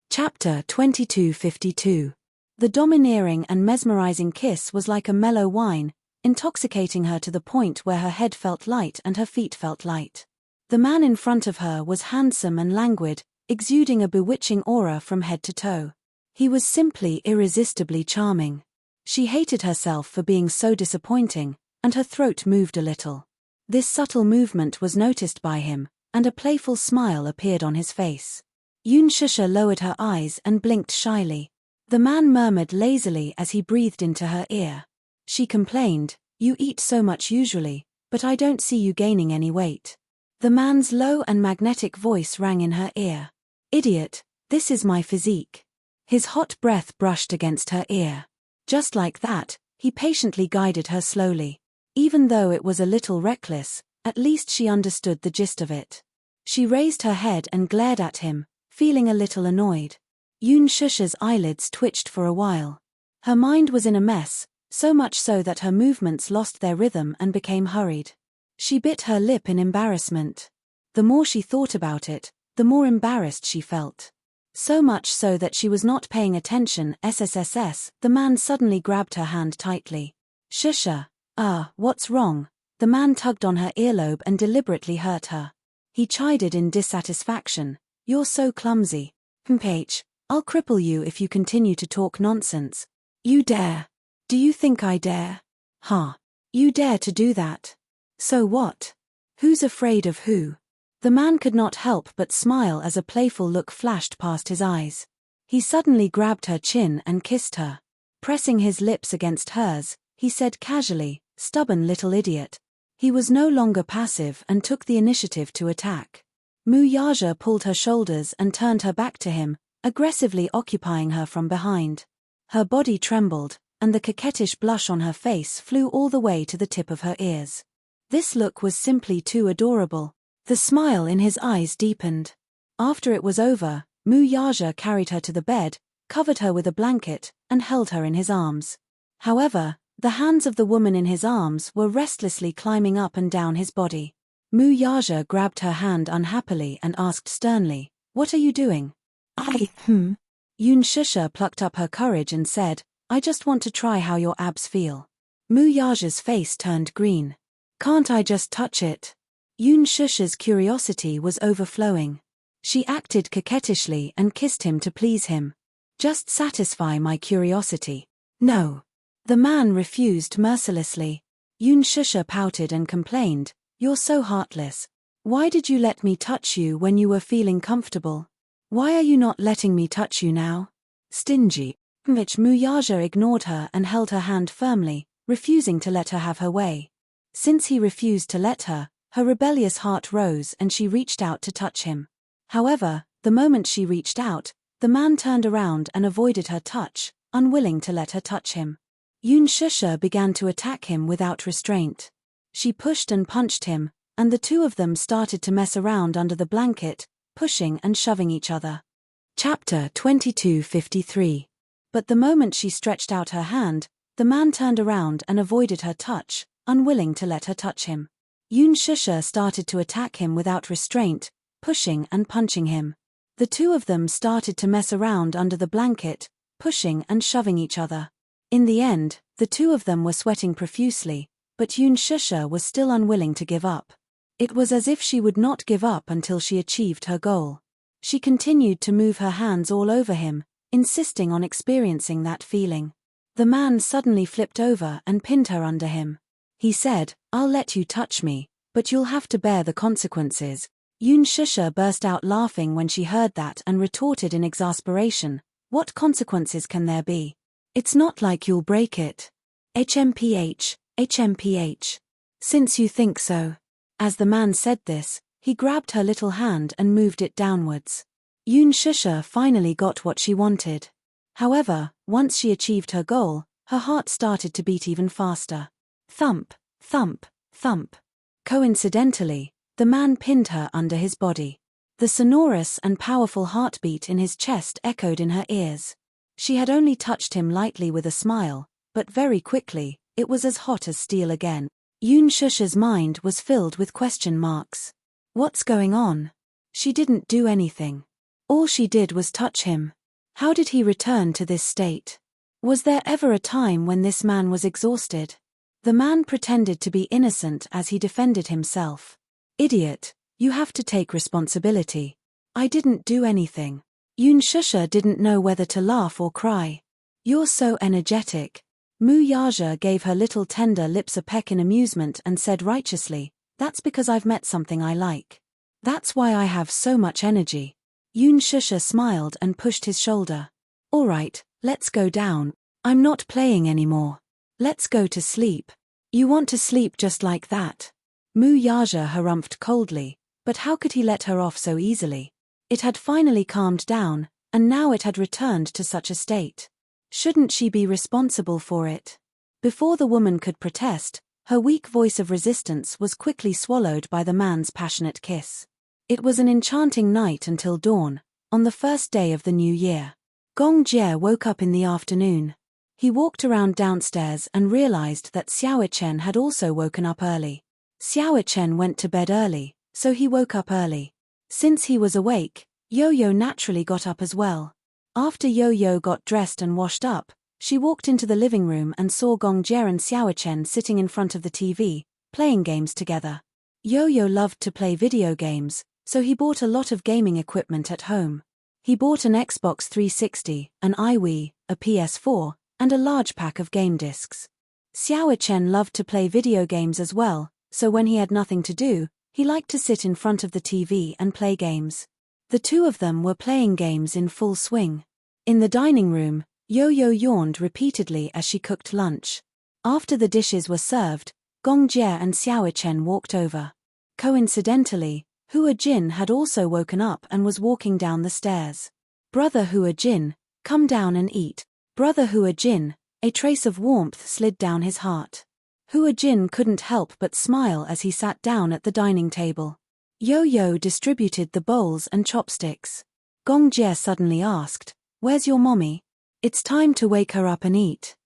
Chapter 2252. The domineering and mesmerizing kiss was like a mellow wine, intoxicating her to the point where her head felt light and her feet felt light. The man in front of her was handsome and languid, exuding a bewitching aura from head to toe. He was simply irresistibly charming. She hated herself for being so disappointing, and her throat moved a little. This subtle movement was noticed by him, and a playful smile appeared on his face. Shusha lowered her eyes and blinked shyly. The man murmured lazily as he breathed into her ear. She complained, "You eat so much usually, but I don't see you gaining any weight." The man's low and magnetic voice rang in her ear. "Idiot, this is my physique." His hot breath brushed against her ear. Just like that, he patiently guided her slowly. Even though it was a little reckless, at least she understood the gist of it. She raised her head and glared at him, feeling a little annoyed. Shusha's eyelids twitched for a while. Her mind was in a mess, so much so that her movements lost their rhythm and became hurried. She bit her lip in embarrassment. The more she thought about it, the more embarrassed she felt. So much so that she was not paying attention. SSSS, the man suddenly grabbed her hand tightly. "Shusha, what's wrong?" The man tugged on her earlobe and deliberately hurt her. He chided in dissatisfaction, "You're so clumsy. Mph, I'll cripple you if you continue to talk nonsense." "You dare? Do you think I dare?" "Huh. You dare to do that? So what? Who's afraid of who?" The man could not help but smile as a playful look flashed past his eyes. He suddenly grabbed her chin and kissed her. Pressing his lips against hers, he said casually, "Stubborn little idiot." He was no longer passive and took the initiative to attack. Muyaja pulled her shoulders and turned her back to him, aggressively occupying her from behind. Her body trembled, and the coquettish blush on her face flew all the way to the tip of her ears. This look was simply too adorable. The smile in his eyes deepened. After it was over, Mu Yaja carried her to the bed, covered her with a blanket, and held her in his arms. However, the hands of the woman in his arms were restlessly climbing up and down his body. Mu Yaja grabbed her hand unhappily and asked sternly, "What are you doing?" Yun Shusha plucked up her courage and said, "I just want to try how your abs feel." Mu Yaja's face turned green. "Can't I just touch it?" Yun Shusha's curiosity was overflowing. She acted coquettishly and kissed him to please him. "Just satisfy my curiosity." "No." The man refused mercilessly. Yun Shusha pouted and complained, "You're so heartless. Why did you let me touch you when you were feeling comfortable? Why are you not letting me touch you now?" Stingy. Which Mu Yaja ignored her and held her hand firmly, refusing to let her have her way. Since he refused to let her, her rebellious heart rose and she reached out to touch him. However, the moment she reached out, the man turned around and avoided her touch, unwilling to let her touch him. Yun Shusha began to attack him without restraint. She pushed and punched him, and the two of them started to mess around under the blanket, pushing and shoving each other. Chapter 2253. But the moment she stretched out her hand, the man turned around and avoided her touch, unwilling to let her touch him. Yun Shusha started to attack him without restraint, pushing and punching him. The two of them started to mess around under the blanket, pushing and shoving each other. In the end, the two of them were sweating profusely, but Yun Shusha was still unwilling to give up. It was as if she would not give up until she achieved her goal. She continued to move her hands all over him, insisting on experiencing that feeling. The man suddenly flipped over and pinned her under him. He said, "I'll let you touch me, but you'll have to bear the consequences." Yun Shusha burst out laughing when she heard that and retorted in exasperation, "What consequences can there be? It's not like you'll break it." HMPH. Since you think so." As the man said this, he grabbed her little hand and moved it downwards. Yun Shusha finally got what she wanted. However, once she achieved her goal, her heart started to beat even faster. Thump, thump, thump. Coincidentally, the man pinned her under his body. The sonorous and powerful heartbeat in his chest echoed in her ears. She had only touched him lightly with a smile, but very quickly, it was as hot as steel again. Yun Shusha's mind was filled with question marks. What's going on? She didn't do anything. All she did was touch him. How did he return to this state? Was there ever a time when this man was exhausted? The man pretended to be innocent as he defended himself. "Idiot, you have to take responsibility. I didn't do anything." Yun Shusha didn't know whether to laugh or cry. "You're so energetic." Mu Yaja gave her little tender lips a peck in amusement and said righteously, "That's because I've met something I like. That's why I have so much energy." Yun Shusha smiled and pushed his shoulder. "All right, let's go down. I'm not playing anymore. Let's go to sleep." "You want to sleep just like that?" Mu Yaja harumphed coldly, but how could he let her off so easily? It had finally calmed down, and now it had returned to such a state. Shouldn't she be responsible for it? Before the woman could protest, her weak voice of resistance was quickly swallowed by the man's passionate kiss. It was an enchanting night until dawn, on the first day of the new year. Gong Jie woke up in the afternoon. He walked around downstairs and realized that Xiao Chen had also woken up early. Xiao Chen went to bed early, so he woke up early. Since he was awake, Yo-Yo naturally got up as well. After Yo-Yo got dressed and washed up, she walked into the living room and saw Gong Jie and Xiao Chen sitting in front of the TV, playing games together. Yo-Yo loved to play video games, so he bought a lot of gaming equipment at home. He bought an Xbox 360, an iWii, a PS4, and a large pack of game discs. Xiao Chen loved to play video games as well, so when he had nothing to do, he liked to sit in front of the TV and play games. The two of them were playing games in full swing. In the dining room, Yo-Yo yawned repeatedly as she cooked lunch. After the dishes were served, Gong Jie and Xiao Chen walked over. Coincidentally, Hua Jin had also woken up and was walking down the stairs. "Brother Hua Jin, come down and eat." Brother Hua Jin, A trace of warmth slid down his heart. Hua Jin couldn't help but smile as he sat down at the dining table. Yo-Yo distributed the bowls and chopsticks. Gong Jie suddenly asked, "Where's your mommy? It's time to wake her up and eat."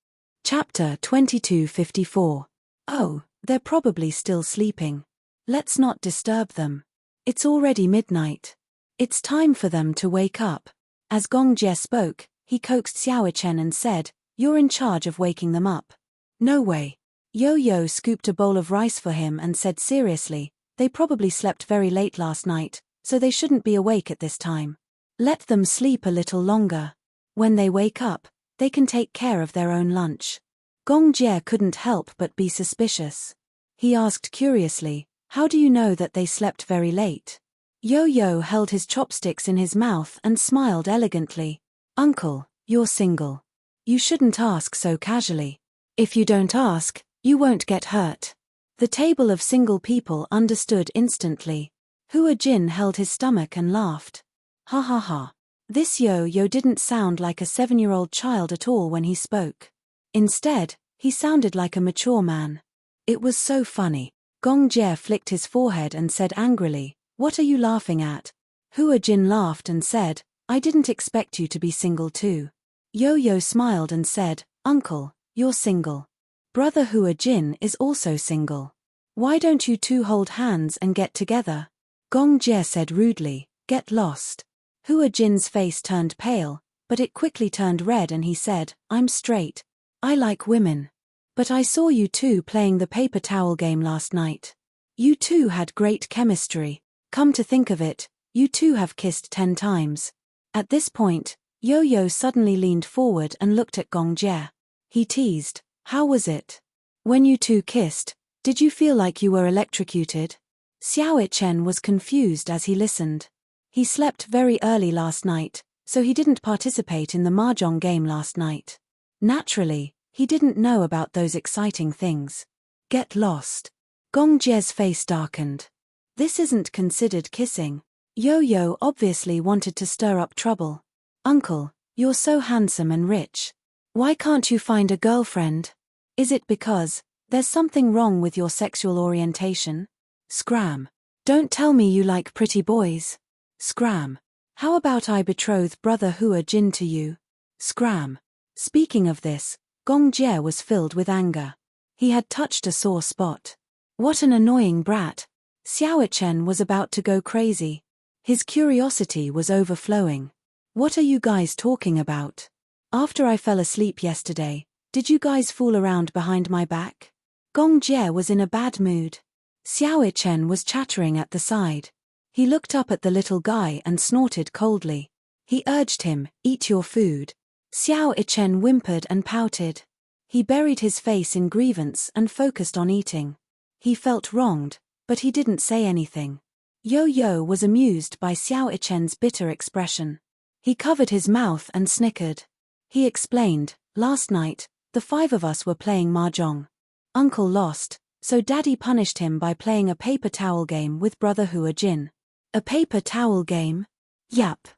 Chapter 2254. Oh, they're probably still sleeping. Let's not disturb them. It's already midnight. It's time for them to wake up. As Gong Jie spoke, he coaxed Xiao Chen and said, "You're in charge of waking them up." "No way." Yo-Yo scooped a bowl of rice for him and said seriously, "They probably slept very late last night, so they shouldn't be awake at this time. Let them sleep a little longer. When they wake up, they can take care of their own lunch." Gong Jie couldn't help but be suspicious. He asked curiously, "How do you know that they slept very late?" Yo-Yo held his chopsticks in his mouth and smiled elegantly. "Uncle, you're single. You shouldn't ask so casually. If you don't ask, you won't get hurt." The table of single people understood instantly. Hua Jin held his stomach and laughed. Ha ha ha. This Yo-Yo didn't sound like a 7-year-old child at all when he spoke. Instead, he sounded like a mature man. It was so funny. Gong Jie flicked his forehead and said angrily, "What are you laughing at?" Hua Jin laughed and said, "I didn't expect you to be single too." Yo-Yo smiled and said, "Uncle, you're single. Brother Hua Jin is also single. Why don't you two hold hands and get together?" Gong Jie said rudely, "Get lost." Hua Jin's face turned pale, but it quickly turned red and he said, "I'm straight. I like women. But I saw you two playing the paper towel game last night. You two had great chemistry. Come to think of it, you two have kissed 10 times. At this point, Yo-Yo suddenly leaned forward and looked at Gong Jie. He teased, "How was it? When you two kissed, did you feel like you were electrocuted?" Xiao Chen was confused as he listened. He slept very early last night, so he didn't participate in the mahjong game last night. Naturally, he didn't know about those exciting things. Get lost. Gong Jie's face darkened. This isn't considered kissing. Yo-Yo obviously wanted to stir up trouble. "Uncle, you're so handsome and rich. Why can't you find a girlfriend? Is it because there's something wrong with your sexual orientation?" Scram. "Don't tell me you like pretty boys." Scram. "How about I betroth brother Hua Jin to you?" Scram. Speaking of this, Gong Jie was filled with anger. He had touched a sore spot. What an annoying brat. Xiao Chen was about to go crazy. His curiosity was overflowing. "What are you guys talking about? After I fell asleep yesterday, did you guys fool around behind my back?" Gong Jie was in a bad mood. Xiao Chen was chattering at the side. He looked up at the little guy and snorted coldly. He urged him, "Eat your food." Xiao Chen whimpered and pouted. He buried his face in grievance and focused on eating. He felt wronged, but he didn't say anything. Yo-Yo was amused by Xiao Chen's bitter expression. He covered his mouth and snickered. He explained, "Last night, the 5 of us were playing mahjong. Uncle lost, so Daddy punished him by playing a paper towel game with Brother Hua Jin." A paper towel game? Yap.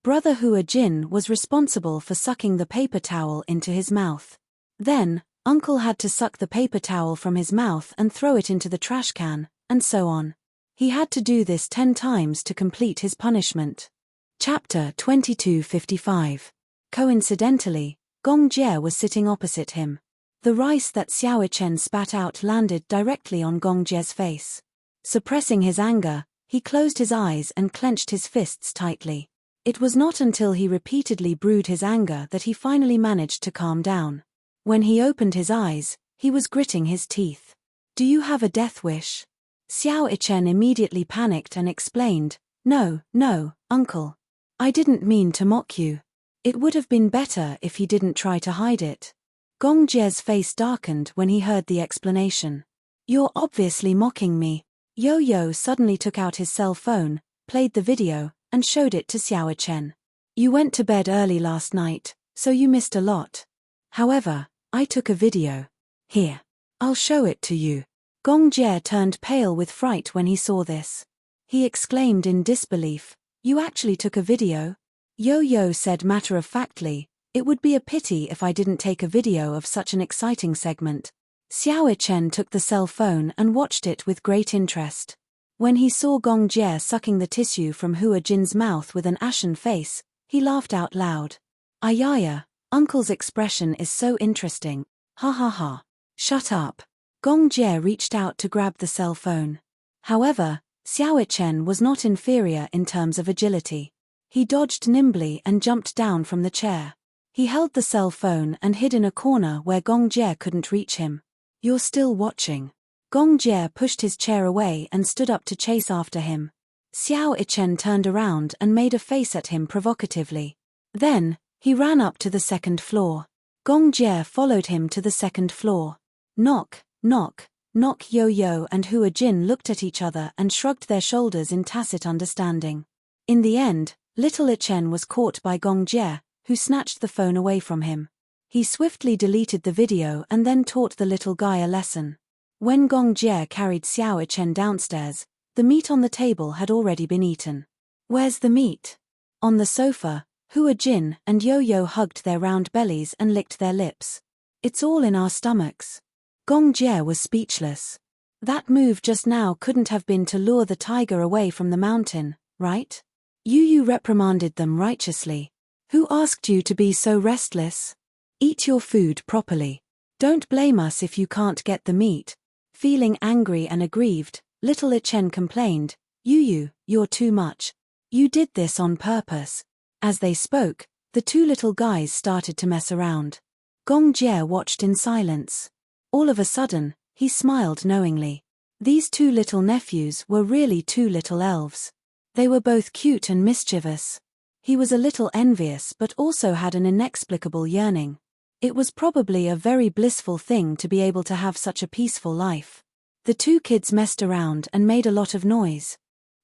Brother Hua Jin was responsible for sucking the paper towel into his mouth. Then, Uncle had to suck the paper towel from his mouth and throw it into the trash can, and so on. He had to do this 10 times to complete his punishment. Chapter 2255. Coincidentally, Gong Jie was sitting opposite him. The rice that Xiao Chen spat out landed directly on Gong Jie's face. Suppressing his anger, he closed his eyes and clenched his fists tightly. It was not until he repeatedly brewed his anger that he finally managed to calm down. When he opened his eyes, he was gritting his teeth. "Do you have a death wish?" Xiao Chen immediately panicked and explained, No, uncle. I didn't mean to mock you. It would have been better if he didn't try to hide it." Gong Jie's face darkened when he heard the explanation. "You're obviously mocking me." Yo-Yo suddenly took out his cell phone, played the video, and showed it to Xiao Chen. "You went to bed early last night, so you missed a lot. However, I took a video. Here. I'll show it to you." Gong Jie turned pale with fright when he saw this. He exclaimed in disbelief, "You actually took a video?" Yo-Yo said matter-of-factly, It would be a pity if I didn't take a video of such an exciting segment. Xiao Chen took the cell phone and watched it with great interest. When he saw Gong Jie sucking the tissue from Hua Jin's mouth with an ashen face, he laughed out loud. Ayaya, Uncle's expression is so interesting. Ha ha ha. Shut up. Gong Jie reached out to grab the cell phone. However, Xiao Chen was not inferior in terms of agility. He dodged nimbly and jumped down from the chair. He held the cell phone and hid in a corner where Gong Jie couldn't reach him. You're still watching. Gong Jie pushed his chair away and stood up to chase after him. Xiao Chen turned around and made a face at him provocatively. Then, he ran up to the second floor. Gong Jie followed him to the second floor. Knock, knock, knock. Yo-Yo and Hua Jin looked at each other and shrugged their shoulders in tacit understanding. In the end, little Chen was caught by Gong Jie, who snatched the phone away from him. He swiftly deleted the video and then taught the little guy a lesson. When Gong Jie carried Xiao Chen downstairs, the meat on the table had already been eaten. Where's the meat? On the sofa, Hua Jin and Yo-Yo hugged their round bellies and licked their lips. It's all in our stomachs. Gong Jie was speechless. That move just now couldn't have been to lure the tiger away from the mountain, right? Yu reprimanded them righteously. Who asked you to be so restless? Eat your food properly. Don't blame us if you can't get the meat. Feeling angry and aggrieved, little Chen complained, Yu, you're too much. You did this on purpose. As they spoke, the two little guys started to mess around. Gong Jie watched in silence. All of a sudden, he smiled knowingly. These two little nephews were really two little elves. They were both cute and mischievous. He was a little envious but also had an inexplicable yearning. It was probably a very blissful thing to be able to have such a peaceful life. The two kids messed around and made a lot of noise.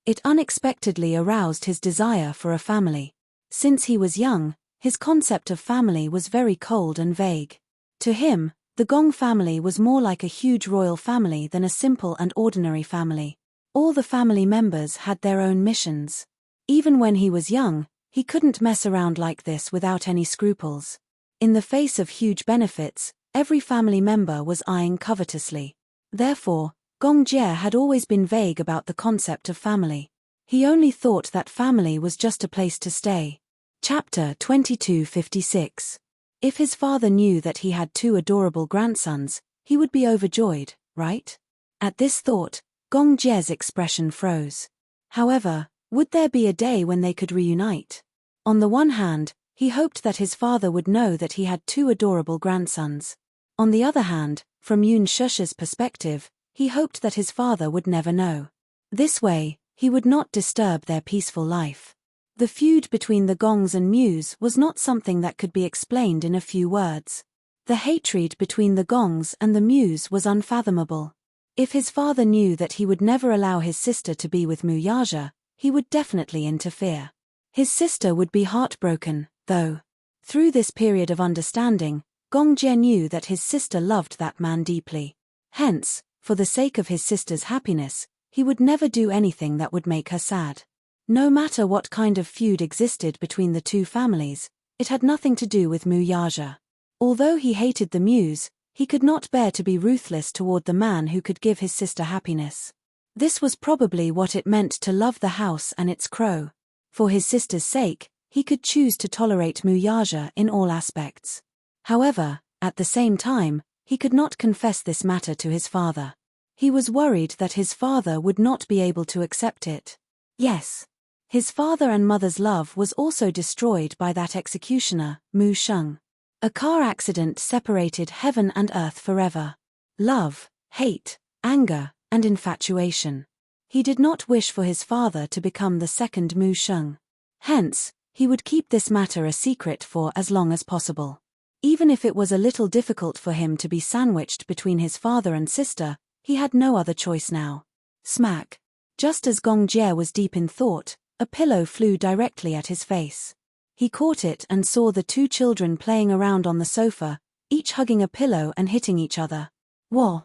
It unexpectedly aroused his desire for a family. Since he was young, his concept of family was very cold and vague. To him, the Gong family was more like a huge royal family than a simple and ordinary family. All the family members had their own missions. Even when he was young, he couldn't mess around like this without any scruples. In the face of huge benefits, every family member was eyeing covetously. Therefore, Gong Jie had always been vague about the concept of family. He only thought that family was just a place to stay. Chapter 2256. If his father knew that he had two adorable grandsons, he would be overjoyed, right? At this thought, Gong Jie's expression froze. However, would there be a day when they could reunite? On the one hand, he hoped that his father would know that he had two adorable grandsons. On the other hand, from Yun Shusha's perspective, he hoped that his father would never know. This way, he would not disturb their peaceful life. The feud between the Gongs and Mews was not something that could be explained in a few words. The hatred between the Gongs and the Mews was unfathomable. If his father knew that he would never allow his sister to be with Muyaja, he would definitely interfere. His sister would be heartbroken, though. Through this period of understanding, Gong Jie knew that his sister loved that man deeply. Hence, for the sake of his sister's happiness, he would never do anything that would make her sad. No matter what kind of feud existed between the two families, it had nothing to do with Muyaja. Although he hated the Mews, he could not bear to be ruthless toward the man who could give his sister happiness. This was probably what it meant to love the house and its crow. For his sister's sake, he could choose to tolerate Muyaja in all aspects. However, at the same time, he could not confess this matter to his father. He was worried that his father would not be able to accept it. Yes. His father and mother's love was also destroyed by that executioner, Mu Sheng. A car accident separated heaven and earth forever. Love, hate, anger, and infatuation. He did not wish for his father to become the second Mu Sheng. Hence, he would keep this matter a secret for as long as possible. Even if it was a little difficult for him to be sandwiched between his father and sister, he had no other choice now. Smack. Just as Gong Jie was deep in thought, a pillow flew directly at his face. He caught it and saw the two children playing around on the sofa, each hugging a pillow and hitting each other. Wah,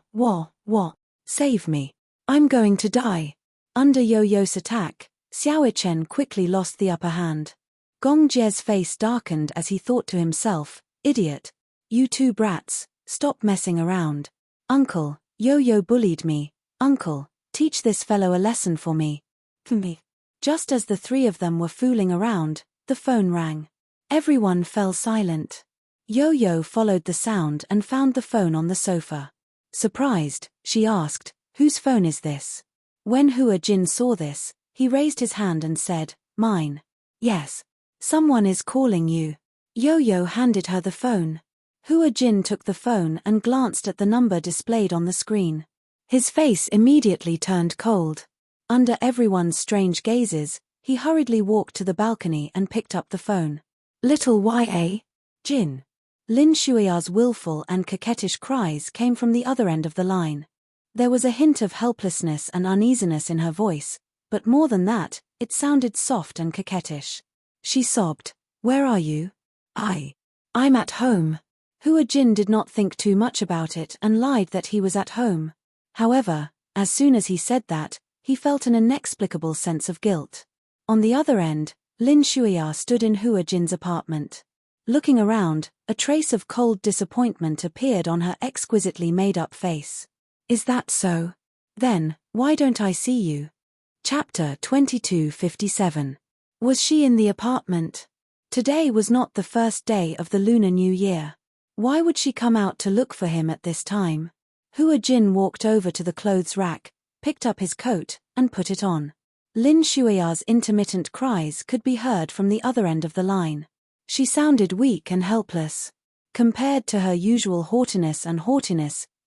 save me. I'm going to die. Under Yo-Yo's attack, Xiao Chen quickly lost the upper hand. Gong Jie's face darkened as he thought to himself, idiot. You two brats, stop messing around. Uncle, Yo-Yo bullied me. Uncle, teach this fellow a lesson for me. Just as the three of them were fooling around, the phone rang. Everyone fell silent. Yo-Yo followed the sound and found the phone on the sofa. Surprised, she asked, whose phone is this? When Hua Jin saw this, he raised his hand and said, mine. Yes. Someone is calling you. Yo-Yo handed her the phone. Hua Jin took the phone and glanced at the number displayed on the screen. His face immediately turned cold. Under everyone's strange gazes, he hurriedly walked to the balcony and picked up the phone. Little Y.A. Jin. Lin Shui's willful and coquettish cries came from the other end of the line. There was a hint of helplessness and uneasiness in her voice, but more than that, it sounded soft and coquettish. She sobbed, where are you? I'm at home. Hua Jin did not think too much about it and lied that he was at home. However, as soon as he said that, he felt an inexplicable sense of guilt. On the other end, Lin Shuia stood in Hua Jin's apartment. Looking around, a trace of cold disappointment appeared on her exquisitely made-up face. Is that so? Then, why don't I see you? Chapter 2257. Was she in the apartment? Today was not the first day of the Lunar New Year. Why would she come out to look for him at this time? Hua Jin walked over to the clothes rack, picked up his coat, and put it on. Lin Shui's intermittent cries could be heard from the other end of the line. She sounded weak and helpless. Compared to her usual haughtiness,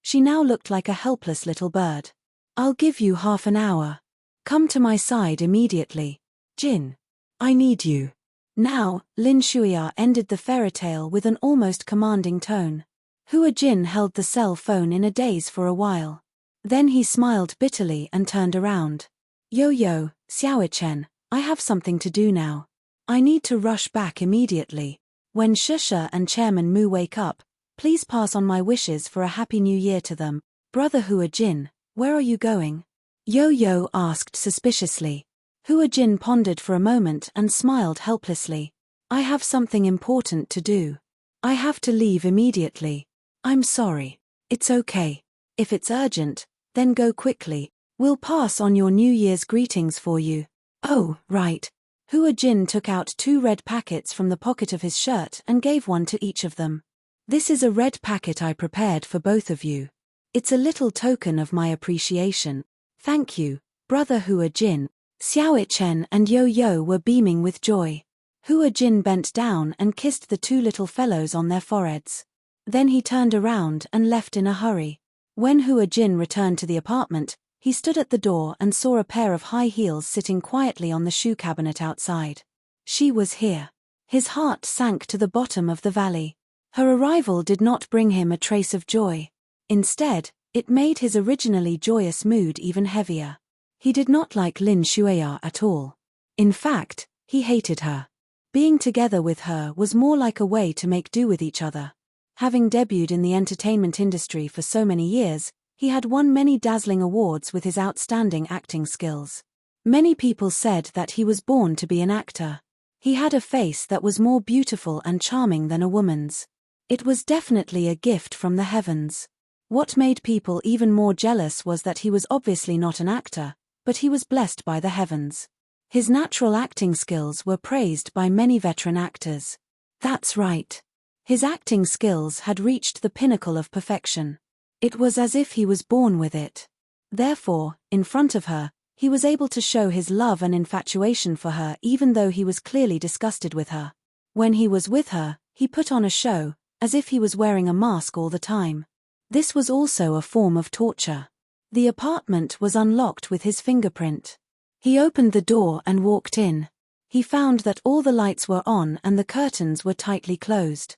she now looked like a helpless little bird. I'll give you half an hour. Come to my side immediately. Jin. I need you. Now, Lin Shuia ended the fairy tale with an almost commanding tone. Hua Jin held the cell phone in a daze for a while. Then he smiled bitterly and turned around. Yo-Yo, Xiaochen, I have something to do now. I need to rush back immediately. When Shusha and Chairman Mu wake up, please pass on my wishes for a happy new year to them. Brother Hua Jin, where are you going? Yo-Yo asked suspiciously. Hua Jin pondered for a moment and smiled helplessly. I have something important to do. I have to leave immediately. I'm sorry. It's okay. If it's urgent, then go quickly. We'll pass on your New Year's greetings for you. Oh, right. Hua Jin took out 2 red packets from the pocket of his shirt and gave one to each of them. This is a red packet I prepared for both of you. It's a little token of my appreciation. Thank you, Brother Hua Jin. Xiaochen and Yo-Yo were beaming with joy. Hua Jin bent down and kissed the 2 little fellows on their foreheads. Then he turned around and left in a hurry. When Hua Jin returned to the apartment, he stood at the door and saw a pair of high heels sitting quietly on the shoe cabinet outside. She was here. His heart sank to the bottom of the valley. Her arrival did not bring him a trace of joy. Instead, it made his originally joyous mood even heavier. He did not like Lin Shuia at all. In fact, he hated her. Being together with her was more like a way to make do with each other. Having debuted in the entertainment industry for so many years, he had won many dazzling awards with his outstanding acting skills. Many people said that he was born to be an actor. He had a face that was more beautiful and charming than a woman's. It was definitely a gift from the heavens. What made people even more jealous was that he was obviously not an actor, but he was blessed by the heavens. His natural acting skills were praised by many veteran actors. That's right. His acting skills had reached the pinnacle of perfection. It was as if he was born with it. Therefore, in front of her, he was able to show his love and infatuation for her even though he was clearly disgusted with her. When he was with her, he put on a show, as if he was wearing a mask all the time. This was also a form of torture. The apartment was unlocked with his fingerprint. He opened the door and walked in. He found that all the lights were on and the curtains were tightly closed.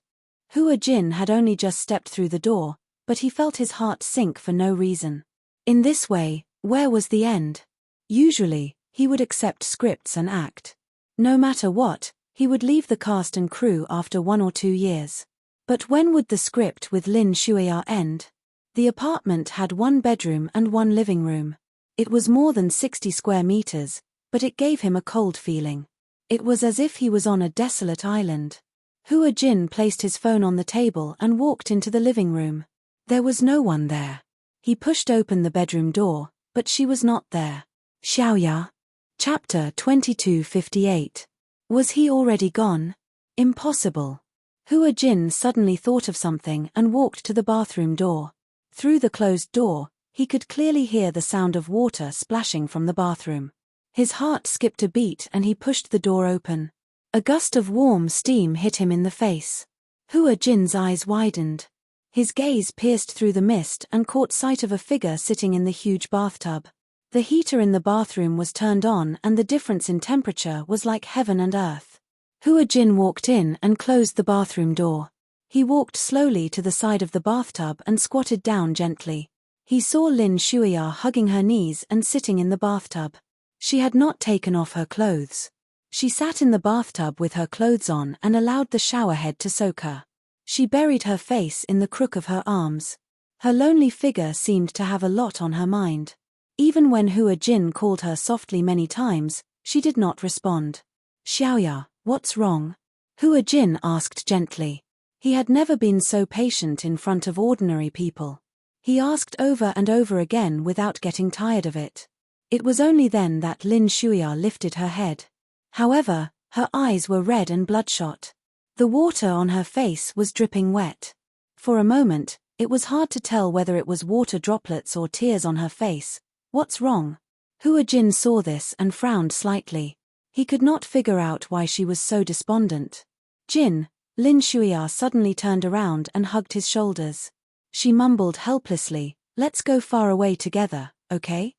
Hua Jin had only just stepped through the door, but he felt his heart sink for no reason. In this way, where was the end? Usually, he would accept scripts and act. No matter what, he would leave the cast and crew after 1 or 2 years. But when would the script with Lin Shuia end? The apartment had 1 bedroom and 1 living room. It was more than 60 square meters, but it gave him a cold feeling. It was as if he was on a desolate island. Hua Jin placed his phone on the table and walked into the living room. There was no one there. He pushed open the bedroom door, but she was not there. Xiaoya. Chapter 2258. Was he already gone? Impossible. Hua Jin suddenly thought of something and walked to the bathroom door. Through the closed door, he could clearly hear the sound of water splashing from the bathroom. His heart skipped a beat and he pushed the door open. A gust of warm steam hit him in the face. Hua Jin's eyes widened. His gaze pierced through the mist and caught sight of a figure sitting in the huge bathtub. The heater in the bathroom was turned on and the difference in temperature was like heaven and earth. Hua Jin walked in and closed the bathroom door. He walked slowly to the side of the bathtub and squatted down gently. He saw Lin Shuya hugging her knees and sitting in the bathtub. She had not taken off her clothes. She sat in the bathtub with her clothes on and allowed the showerhead to soak her. She buried her face in the crook of her arms. Her lonely figure seemed to have a lot on her mind. Even when Hua Jin called her softly many times, she did not respond. Xiaoya, what's wrong? Hua Jin asked gently. He had never been so patient in front of ordinary people. He asked over and over again without getting tired of it. It was only then that Lin Shuya lifted her head. However, her eyes were red and bloodshot. The water on her face was dripping wet. For a moment, it was hard to tell whether it was water droplets or tears on her face. What's wrong? Hua Jin saw this and frowned slightly. He could not figure out why she was so despondent. Jin, Lin Shuya suddenly turned around and hugged his shoulders. She mumbled helplessly, "Let's go far away together, okay?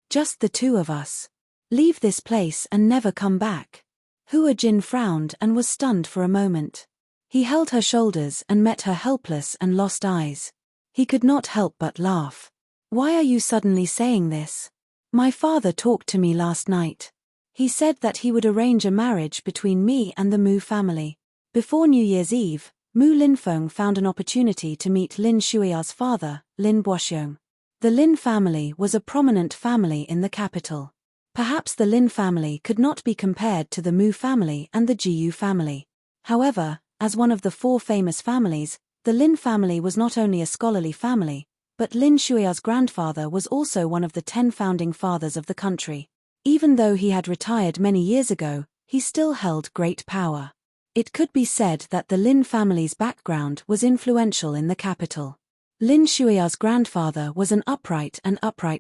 Just the two of us. Leave this place and never come back." Hua Jin frowned and was stunned for a moment. He held her shoulders and met her helpless and lost eyes. He could not help but laugh. "Why are you suddenly saying this? My father talked to me last night. He said that he would arrange a marriage between me and the Mu family." Before New Year's Eve, Mu Linfeng found an opportunity to meet Lin Shuya's father, Lin Boxiong. The Lin family was a prominent family in the capital. Perhaps the Lin family could not be compared to the Mu family and the Jiyu family. However, as one of the four famous families, the Lin family was not only a scholarly family, but Lin Shuya's grandfather was also one of the 10 founding fathers of the country. Even though he had retired many years ago, he still held great power. It could be said that the Lin family's background was influential in the capital. Lin Shuya's grandfather was an upright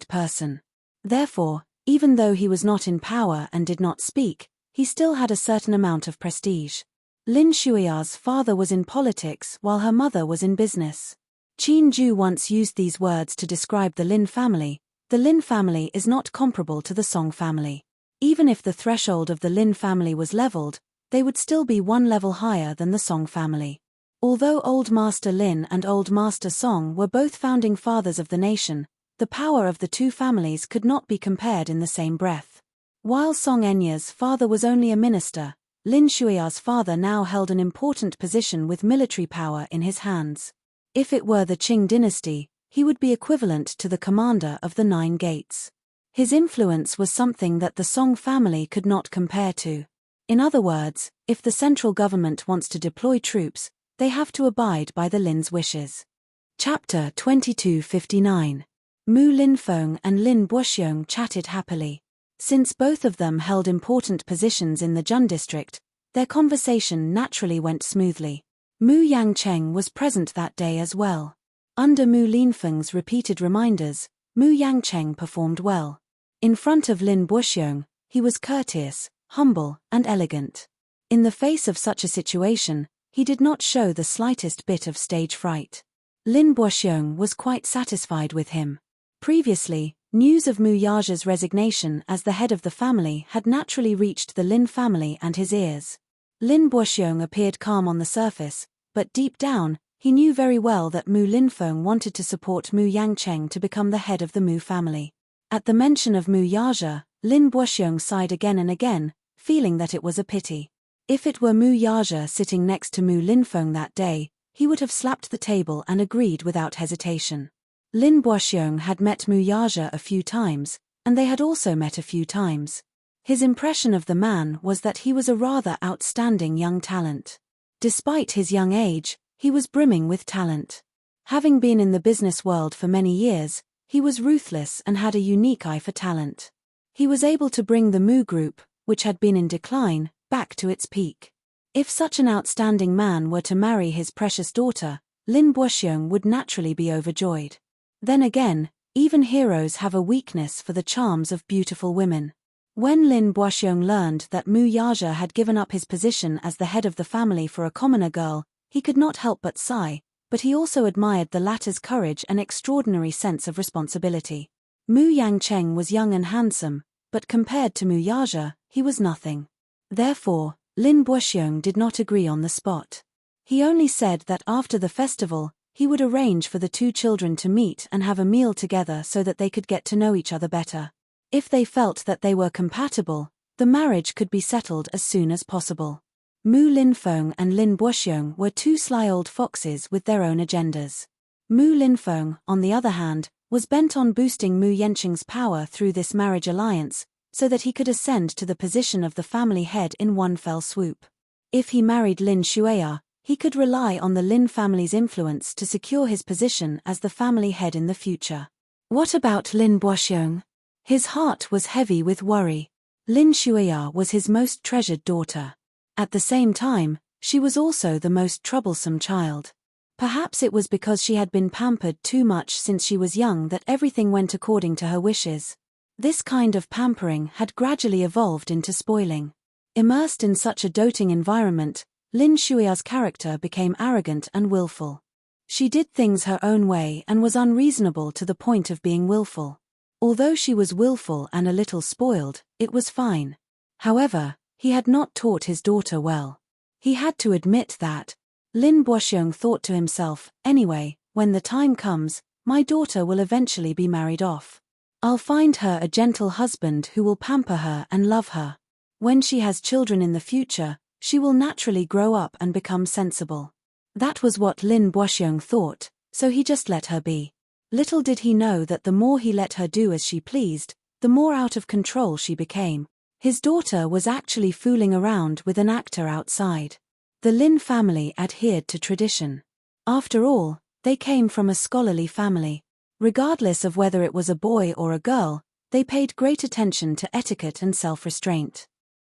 person. Therefore, even though he was not in power and did not speak, he still had a certain amount of prestige. Lin Shuya's father was in politics while her mother was in business. Qin Ju once used these words to describe the Lin family. The Lin family is not comparable to the Song family. Even if the threshold of the Lin family was leveled, they would still be one level higher than the Song family. Although Old Master Lin and Old Master Song were both founding fathers of the nation, the power of the two families could not be compared in the same breath. While Song Enya's father was only a minister, Lin Shuya's father now held an important position with military power in his hands. If it were the Qing dynasty, he would be equivalent to the commander of the 9 gates. His influence was something that the Song family could not compare to. In other words, if the central government wants to deploy troops, they have to abide by the Lin's wishes. Chapter 2259. Mu Linfeng and Lin Boxiong chatted happily. Since both of them held important positions in the Jun district, their conversation naturally went smoothly. Mu Yangcheng was present that day as well. Under Mu Linfeng's repeated reminders, Mu Yangcheng performed well. In front of Lin Boxiong, he was courteous, humble, and elegant. In the face of such a situation, he did not show the slightest bit of stage fright. Lin Boxiong was quite satisfied with him. Previously, news of Mu Yaja's resignation as the head of the family had naturally reached the Lin family and his ears. Lin Boxiong appeared calm on the surface, but deep down, he knew very well that Mu Linfeng wanted to support Mu Yangcheng to become the head of the Mu family. At the mention of Mu Yaja, Lin Boxiong sighed again and again, feeling that it was a pity. If it were Mu Yaja sitting next to Mu Linfeng that day, he would have slapped the table and agreed without hesitation. Lin Boxiong had met Mu Yaja a few times, and they had also met a few times. His impression of the man was that he was a rather outstanding young talent. Despite his young age, he was brimming with talent. Having been in the business world for many years, he was ruthless and had a unique eye for talent. He was able to bring the Mu Group, which had been in decline, back to its peak. If such an outstanding man were to marry his precious daughter, Lin Boxiong would naturally be overjoyed. Then again, even heroes have a weakness for the charms of beautiful women. When Lin Boxiong learned that Mu Yaja had given up his position as the head of the family for a commoner girl, he could not help but sigh, but he also admired the latter's courage and extraordinary sense of responsibility. Mu Yangcheng was young and handsome, but compared to Mu Yaja, he was nothing. Therefore, Lin Boxiong did not agree on the spot. He only said that after the festival, he would arrange for the two children to meet and have a meal together so that they could get to know each other better. If they felt that they were compatible, the marriage could be settled as soon as possible. Mu Linfeng and Lin Boxiong were two sly old foxes with their own agendas. Mu Linfeng, on the other hand, was bent on boosting Mu Yanqing's power through this marriage alliance, so that he could ascend to the position of the family head in one fell swoop. If he married Lin Shuya, he could rely on the Lin family's influence to secure his position as the family head in the future. What about Lin Boxiong? His heart was heavy with worry. Lin Shuya was his most treasured daughter. At the same time, she was also the most troublesome child. Perhaps it was because she had been pampered too much since she was young that everything went according to her wishes. This kind of pampering had gradually evolved into spoiling. Immersed in such a doting environment, Lin Shuya's character became arrogant and willful. She did things her own way and was unreasonable to the point of being willful. Although she was willful and a little spoiled, it was fine. However, he had not taught his daughter well. He had to admit that. Lin Boxiong thought to himself, anyway, when the time comes, my daughter will eventually be married off. I'll find her a gentle husband who will pamper her and love her. When she has children in the future, she will naturally grow up and become sensible. That was what Lin Boxiong thought, so he just let her be. Little did he know that the more he let her do as she pleased, the more out of control she became. His daughter was actually fooling around with an actor outside. The Lin family adhered to tradition. After all, they came from a scholarly family. Regardless of whether it was a boy or a girl, they paid great attention to etiquette and self-restraint.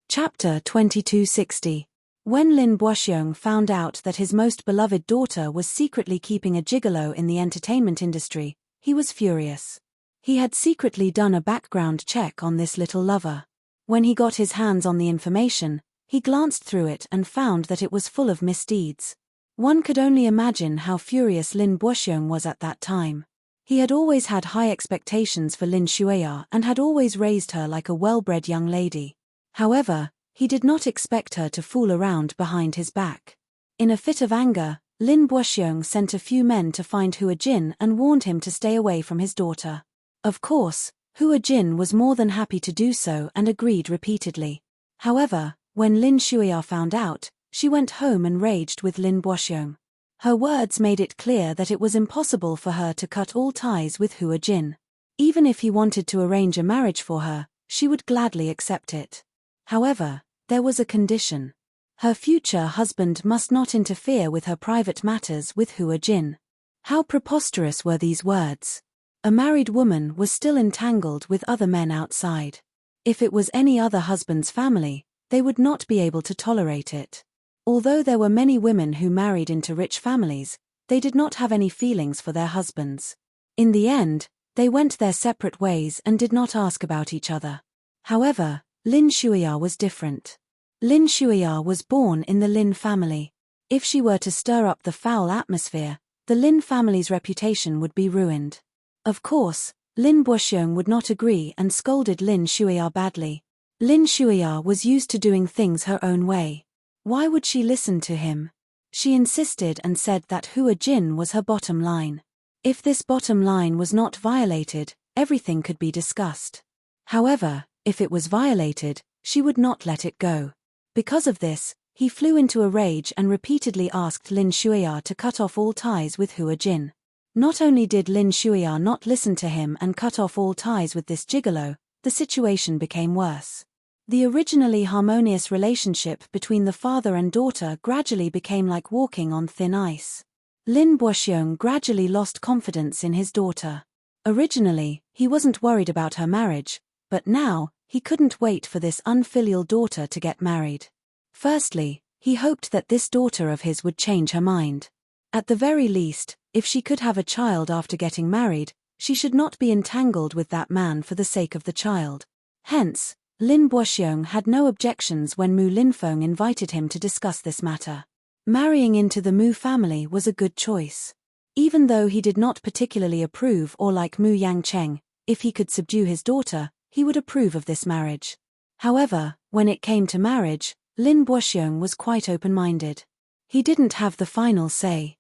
Chapter 2260. When Lin Boxiong found out that his most beloved daughter was secretly keeping a gigolo in the entertainment industry, he was furious. He had secretly done a background check on this little lover. When he got his hands on the information, he glanced through it and found that it was full of misdeeds. One could only imagine how furious Lin Boxiong was at that time. He had always had high expectations for Lin Shuya and had always raised her like a well-bred young lady. However, he did not expect her to fool around behind his back. In a fit of anger, Lin Boxiong sent a few men to find Hua Jin and warned him to stay away from his daughter. Of course, Hua Jin was more than happy to do so and agreed repeatedly. However, when Lin Shuya found out, she went home and raged with Lin Boxiong. Her words made it clear that it was impossible for her to cut all ties with Hua Jin. Even if he wanted to arrange a marriage for her, she would gladly accept it. However, there was a condition. Her future husband must not interfere with her private matters with Hua Jin. How preposterous were these words! A married woman was still entangled with other men outside. If it was any other husband's family, they would not be able to tolerate it. Although there were many women who married into rich families, they did not have any feelings for their husbands. In the end, they went their separate ways and did not ask about each other. However, Lin Shuya was different. Lin Shuya was born in the Lin family. If she were to stir up the foul atmosphere, the Lin family's reputation would be ruined. Of course, Lin Boxiong would not agree and scolded Lin Shuya badly. Lin Shuya was used to doing things her own way. Why would she listen to him? She insisted and said that Hua Jin was her bottom line. If this bottom line was not violated, everything could be discussed. However, if it was violated, she would not let it go. Because of this, he flew into a rage and repeatedly asked Lin Shuya to cut off all ties with Hua Jin. Not only did Lin Shuya not listen to him and cut off all ties with this gigolo, the situation became worse. The originally harmonious relationship between the father and daughter gradually became like walking on thin ice. Lin Boxiong gradually lost confidence in his daughter. Originally, he wasn't worried about her marriage, but now, he couldn't wait for this unfilial daughter to get married. Firstly, he hoped that this daughter of his would change her mind. At the very least, if she could have a child after getting married, she should not be entangled with that man for the sake of the child. Hence, Lin Boxiong had no objections when Mu Linfeng invited him to discuss this matter. Marrying into the Mu family was a good choice. Even though he did not particularly approve or like Mu Yangcheng, if he could subdue his daughter, he would approve of this marriage. However, when it came to marriage, Lin Boxiong was quite open-minded. He didn't have the final say.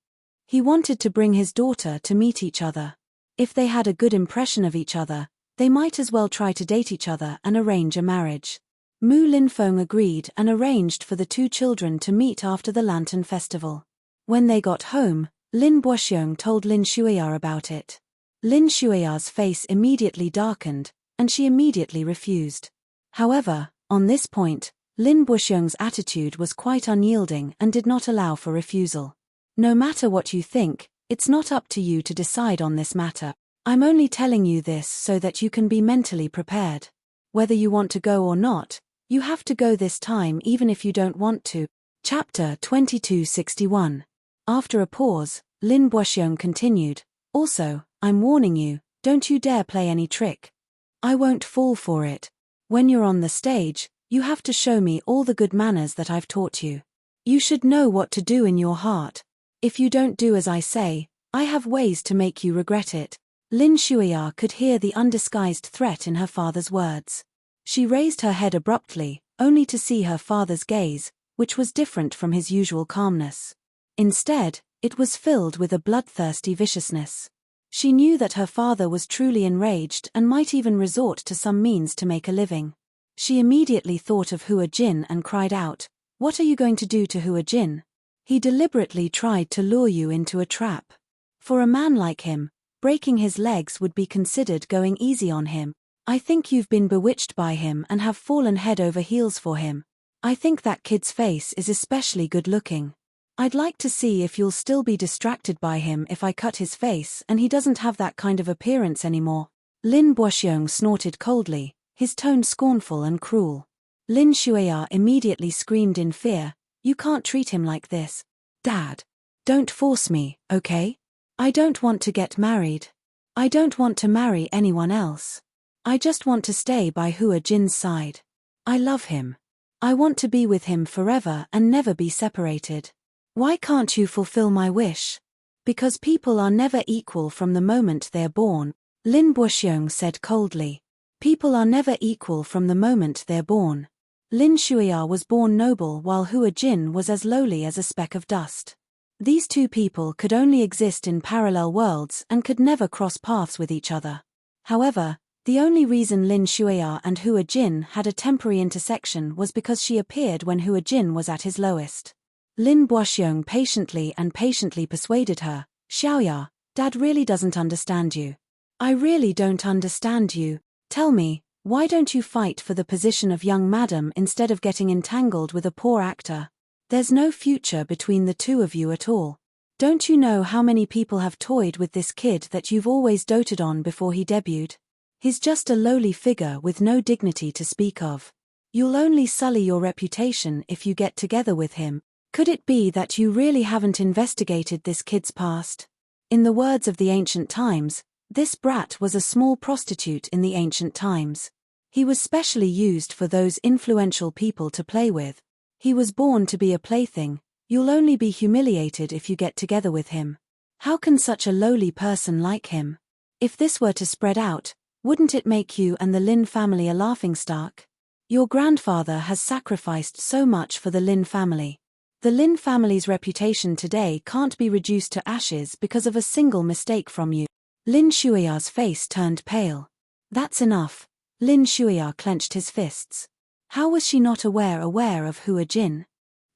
He wanted to bring his daughter to meet each other. If they had a good impression of each other, they might as well try to date each other and arrange a marriage. Mu Linfeng agreed and arranged for the two children to meet after the Lantern Festival. When they got home, Lin Boxiong told Lin Shuya about it. Lin Shuya's face immediately darkened, and she immediately refused. However, on this point, Lin Boxiong's attitude was quite unyielding and did not allow for refusal. No matter what you think, it's not up to you to decide on this matter. I'm only telling you this so that you can be mentally prepared. Whether you want to go or not, you have to go this time even if you don't want to. Chapter 2261. After a pause, Lin Boxiong continued, "Also, I'm warning you, don't you dare play any trick. I won't fall for it. When you're on the stage, you have to show me all the good manners that I've taught you. You should know what to do in your heart. If you don't do as I say, I have ways to make you regret it." Lin Shuya could hear the undisguised threat in her father's words. She raised her head abruptly, only to see her father's gaze, which was different from his usual calmness. Instead, it was filled with a bloodthirsty viciousness. She knew that her father was truly enraged and might even resort to some means to make a living. She immediately thought of Hua Jin and cried out, "What are you going to do to Hua Jin? He deliberately tried to lure you into a trap. For a man like him, breaking his legs would be considered going easy on him. I think you've been bewitched by him and have fallen head over heels for him. I think that kid's face is especially good looking. I'd like to see if you'll still be distracted by him if I cut his face and he doesn't have that kind of appearance anymore." Lin Boxiong snorted coldly, his tone scornful and cruel. Lin Shuya immediately screamed in fear, "You can't treat him like this. Dad. Don't force me, okay? I don't want to get married. I don't want to marry anyone else. I just want to stay by Hua Jin's side. I love him. I want to be with him forever and never be separated. Why can't you fulfill my wish?" "Because people are never equal from the moment they're born," Lin Boxiong said coldly. "People are never equal from the moment they're born." Lin Shuya was born noble while Hua Jin was as lowly as a speck of dust. These two people could only exist in parallel worlds and could never cross paths with each other. However, the only reason Lin Shuya and Hua Jin had a temporary intersection was because she appeared when Hua Jin was at his lowest. Lin Boxiong patiently persuaded her, "Xiaoya, Dad really doesn't understand you. I really don't understand you. Tell me, why don't you fight for the position of young madam instead of getting entangled with a poor actor? There's no future between the two of you at all. Don't you know how many people have toyed with this kid that you've always doted on before he debuted? He's just a lowly figure with no dignity to speak of. You'll only sully your reputation if you get together with him. Could it be that you really haven't investigated this kid's past?" In the words of the ancient times, this brat was a small prostitute in the ancient times. He was specially used for those influential people to play with. He was born to be a plaything. You'll only be humiliated if you get together with him. How can such a lowly person like him? If this were to spread out, wouldn't it make you and the Lin family a laughingstock? Your grandfather has sacrificed so much for the Lin family. The Lin family's reputation today can't be reduced to ashes because of a single mistake from you. Lin Shuya's face turned pale. "That's enough." Lin Shuya clenched his fists. How was she not aware of Hua Jin?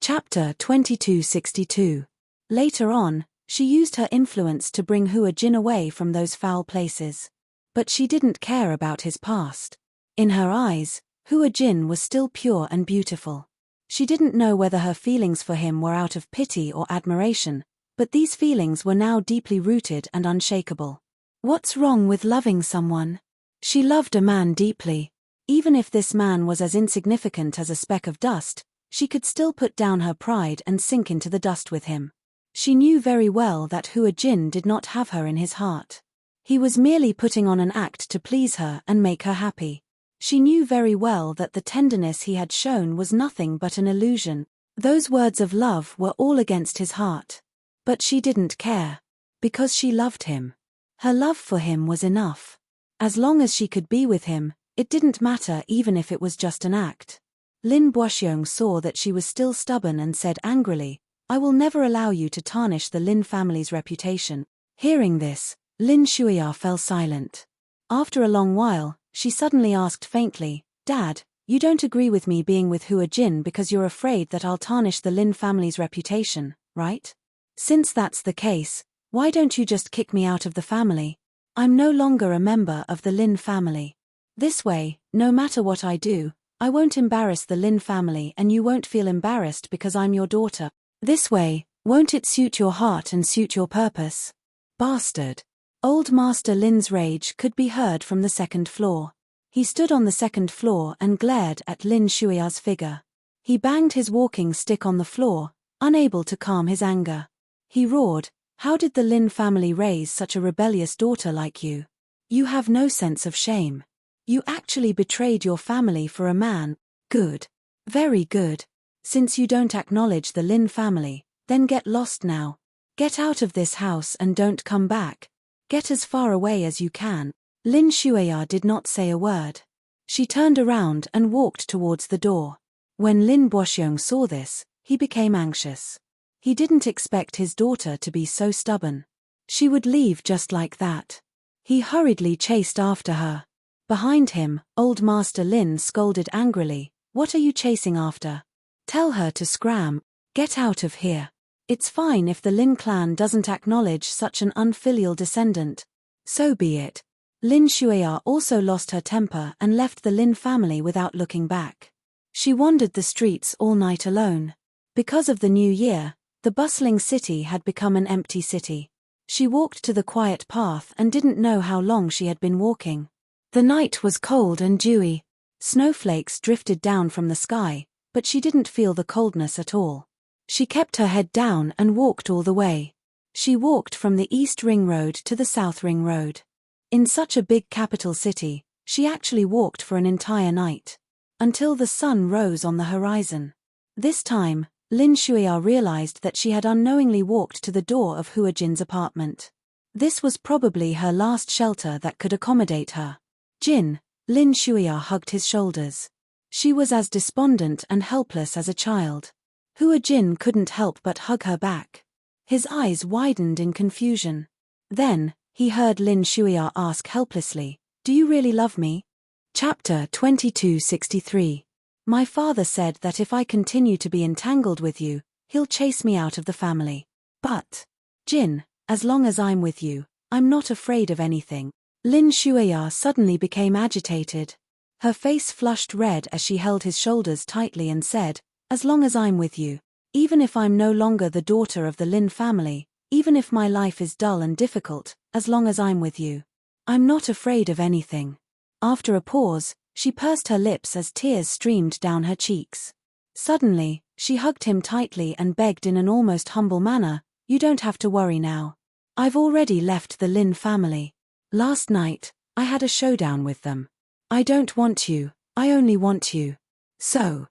Chapter 2262. Later on, she used her influence to bring Hua Jin away from those foul places. But she didn't care about his past. In her eyes, Hua Jin was still pure and beautiful. She didn't know whether her feelings for him were out of pity or admiration, but these feelings were now deeply rooted and unshakable. What's wrong with loving someone? She loved a man deeply. Even if this man was as insignificant as a speck of dust, she could still put down her pride and sink into the dust with him. She knew very well that Hua Jin did not have her in his heart. He was merely putting on an act to please her and make her happy. She knew very well that the tenderness he had shown was nothing but an illusion. Those words of love were all against his heart. But she didn't care. Because she loved him. Her love for him was enough. As long as she could be with him, it didn't matter even if it was just an act. Lin Boxiong saw that she was still stubborn and said angrily, "I will never allow you to tarnish the Lin family's reputation." Hearing this, Lin Shuya fell silent. After a long while, she suddenly asked faintly, "Dad, you don't agree with me being with Hua Jin because you're afraid that I'll tarnish the Lin family's reputation, right? Since that's the case, why don't you just kick me out of the family? I'm no longer a member of the Lin family. This way, no matter what I do, I won't embarrass the Lin family and you won't feel embarrassed because I'm your daughter. This way, won't it suit your heart and suit your purpose?" Bastard. Old Master Lin's rage could be heard from the second floor. He stood on the second floor and glared at Lin Shuya's figure. He banged his walking stick on the floor, unable to calm his anger. He roared, "How did the Lin family raise such a rebellious daughter like you? You have no sense of shame. You actually betrayed your family for a man. Good. Very good. Since you don't acknowledge the Lin family, then get lost now. Get out of this house and don't come back. Get as far away as you can." Lin Shuya did not say a word. She turned around and walked towards the door. When Lin Boxiong saw this, he became anxious. He didn't expect his daughter to be so stubborn. She would leave just like that. He hurriedly chased after her. Behind him, old Master Lin scolded angrily, "What are you chasing after? Tell her to scram. Get out of here. It's fine if the Lin clan doesn't acknowledge such an unfilial descendant. So be it." Lin Shuya also lost her temper and left the Lin family without looking back. She wandered the streets all night alone. Because of the new year, the bustling city had become an empty city. She walked to the quiet path and didn't know how long she had been walking. The night was cold and dewy. Snowflakes drifted down from the sky, but she didn't feel the coldness at all. She kept her head down and walked all the way. She walked from the East Ring Road to the South Ring Road. In such a big capital city, she actually walked for an entire night. Until the sun rose on the horizon. This time, Lin Shuya realized that she had unknowingly walked to the door of Hua Jin's apartment. This was probably her last shelter that could accommodate her. "Jin," Lin Shuya hugged his shoulders. She was as despondent and helpless as a child. Hua Jin couldn't help but hug her back. His eyes widened in confusion. Then, he heard Lin Shuya ask helplessly, "Do you really love me?" Chapter 2263. "My father said that if I continue to be entangled with you, he'll chase me out of the family. But, Jin, as long as I'm with you, I'm not afraid of anything." Lin Shuya suddenly became agitated. Her face flushed red as she held his shoulders tightly and said, "As long as I'm with you, even if I'm no longer the daughter of the Lin family, even if my life is dull and difficult, as long as I'm with you, I'm not afraid of anything." After a pause, she pursed her lips as tears streamed down her cheeks. Suddenly, she hugged him tightly and begged in an almost humble manner, "You don't have to worry now. I've already left the Lin family. Last night, I had a showdown with them. I don't want you, I only want you." So,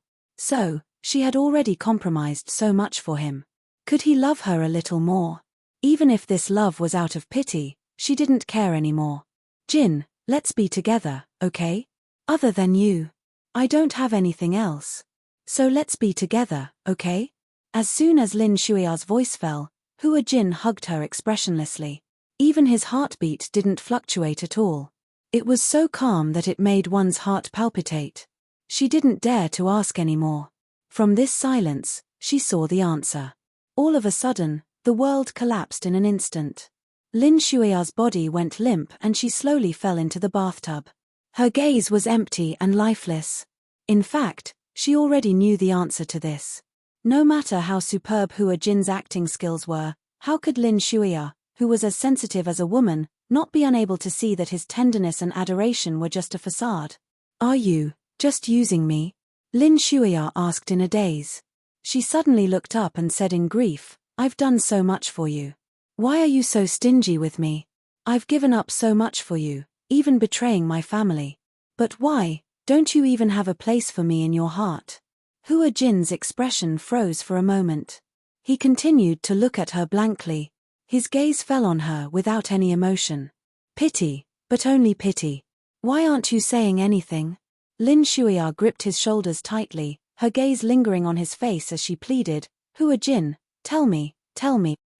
she had already compromised so much for him. Could he love her a little more? Even if this love was out of pity, she didn't care anymore. "Jin, let's be together, okay? Other than you. I don't have anything else. So let's be together, okay?" As soon as Lin Shuya's voice fell, Hua Jin hugged her expressionlessly. Even his heartbeat didn't fluctuate at all. It was so calm that it made one's heart palpitate. She didn't dare to ask any more. From this silence, she saw the answer. All of a sudden, the world collapsed in an instant. Lin Shuya's body went limp and she slowly fell into the bathtub. Her gaze was empty and lifeless. In fact, she already knew the answer to this. No matter how superb Hua Jin's acting skills were, how could Lin Shuya, who was as sensitive as a woman, not be unable to see that his tenderness and adoration were just a facade? Are you just using me? Lin Shuya asked in a daze. She suddenly looked up and said in grief, I've done so much for you. Why are you so stingy with me? I've given up so much for you, even betraying my family. But why don't you even have a place for me in your heart? Hua Jin's expression froze for a moment. He continued to look at her blankly. His gaze fell on her without any emotion. Pity, but only pity. Why aren't you saying anything? Lin Shuya gripped his shoulders tightly, her gaze lingering on his face as she pleaded, Hua Jin, tell me,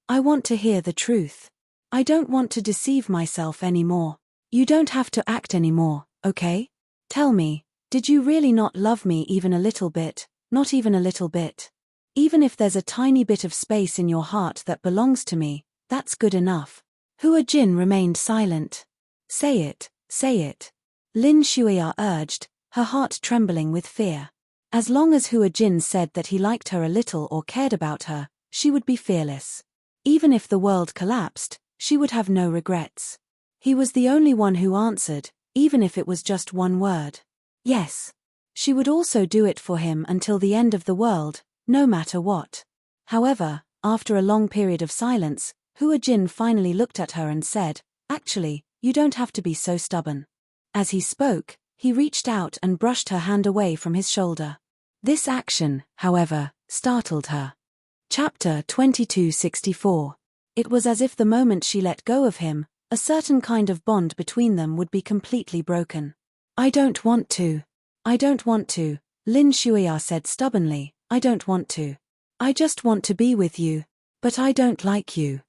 I want to hear the truth. I don't want to deceive myself anymore. You don't have to act anymore, okay? Tell me, did you really not love me even a little bit, not even a little bit? Even if there's a tiny bit of space in your heart that belongs to me, that's good enough. Hua Jin remained silent. Say it, Lin Shuya urged, her heart trembling with fear. As long as Hua Jin said that he liked her a little or cared about her, she would be fearless. Even if the world collapsed, she would have no regrets. He was the only one who answered, even if it was just one word. Yes. She would also do it for him until the end of the world, no matter what. However, after a long period of silence, Hua Jin finally looked at her and said, Actually, you don't have to be so stubborn. As he spoke, he reached out and brushed her hand away from his shoulder. This action, however, startled her. Chapter 2264. It was as if the moment she let go of him, a certain kind of bond between them would be completely broken. I don't want to, Lin Shuya said stubbornly, I don't want to. I just want to be with you. But I don't like you.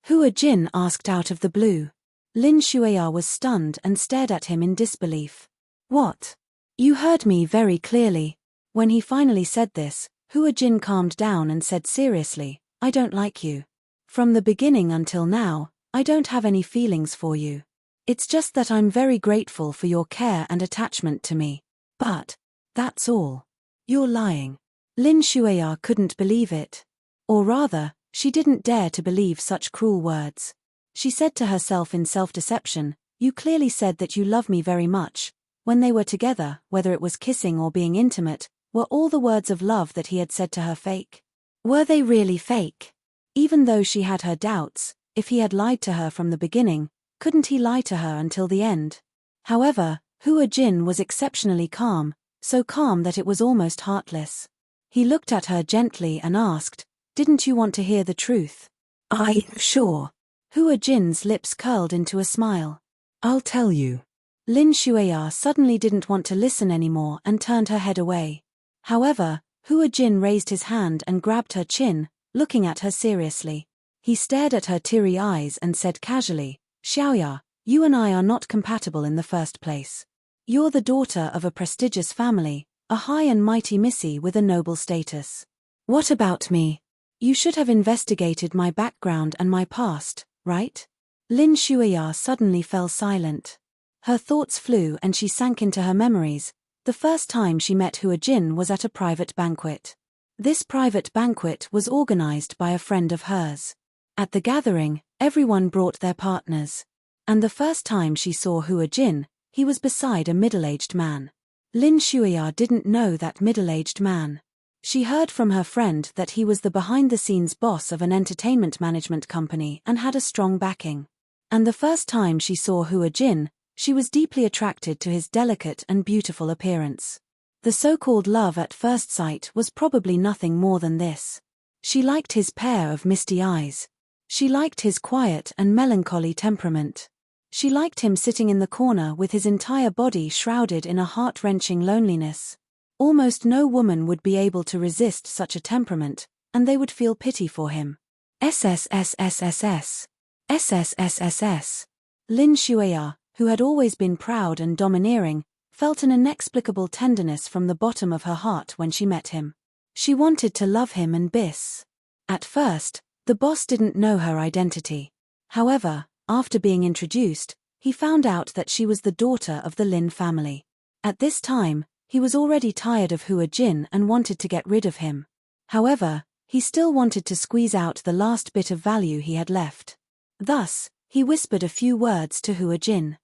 Hua Jin asked out of the blue. Lin Shuya was stunned and stared at him in disbelief. What? You heard me very clearly. When he finally said this, Hua Jin calmed down and said seriously, I don't like you. From the beginning until now, I don't have any feelings for you. It's just that I'm very grateful for your care and attachment to me. But that's all. You're lying. Lin Shuya couldn't believe it. Or rather, she didn't dare to believe such cruel words. She said to herself in self-deception, You clearly said that you love me very much. When they were together, whether it was kissing or being intimate, were all the words of love that he had said to her fake? Were they really fake? Even though she had her doubts, if he had lied to her from the beginning, couldn't he lie to her until the end? However, Hua Jin was exceptionally calm, so calm that it was almost heartless. He looked at her gently and asked, Didn't you want to hear the truth? Sure. Hua Jin's lips curled into a smile. I'll tell you. Lin Shuya suddenly didn't want to listen anymore and turned her head away. However, Hua Jin raised his hand and grabbed her chin, looking at her seriously. He stared at her teary eyes and said casually, Xiaoya, you and I are not compatible in the first place. You're the daughter of a prestigious family, a high and mighty missy with a noble status. What about me? You should have investigated my background and my past, right? Lin Shuya suddenly fell silent. Her thoughts flew and she sank into her memories. The first time she met Hua Jin was at a private banquet. This private banquet was organized by a friend of hers. At the gathering, everyone brought their partners. And the first time she saw Hua Jin, he was beside a middle-aged man. Lin Shuya didn't know that middle-aged man. She heard from her friend that he was the behind-the-scenes boss of an entertainment management company and had a strong backing. And the first time she saw Hua Jin, she was deeply attracted to his delicate and beautiful appearance. The so-called love at first sight was probably nothing more than this. She liked his pair of misty eyes. She liked his quiet and melancholy temperament. She liked him sitting in the corner with his entire body shrouded in a heart-wrenching loneliness. Almost no woman would be able to resist such a temperament, and they would feel pity for him. SSSSSS. SSSSS. Lin Shuya, who had always been proud and domineering, felt an inexplicable tenderness from the bottom of her heart when she met him. She wanted to love him and biss. At first, the boss didn't know her identity. However, after being introduced, he found out that she was the daughter of the Lin family. At this time, He was already tired of Hua Jin and wanted to get rid of him. However, he still wanted to squeeze out the last bit of value he had left. Thus, he whispered a few words to Hua Jin.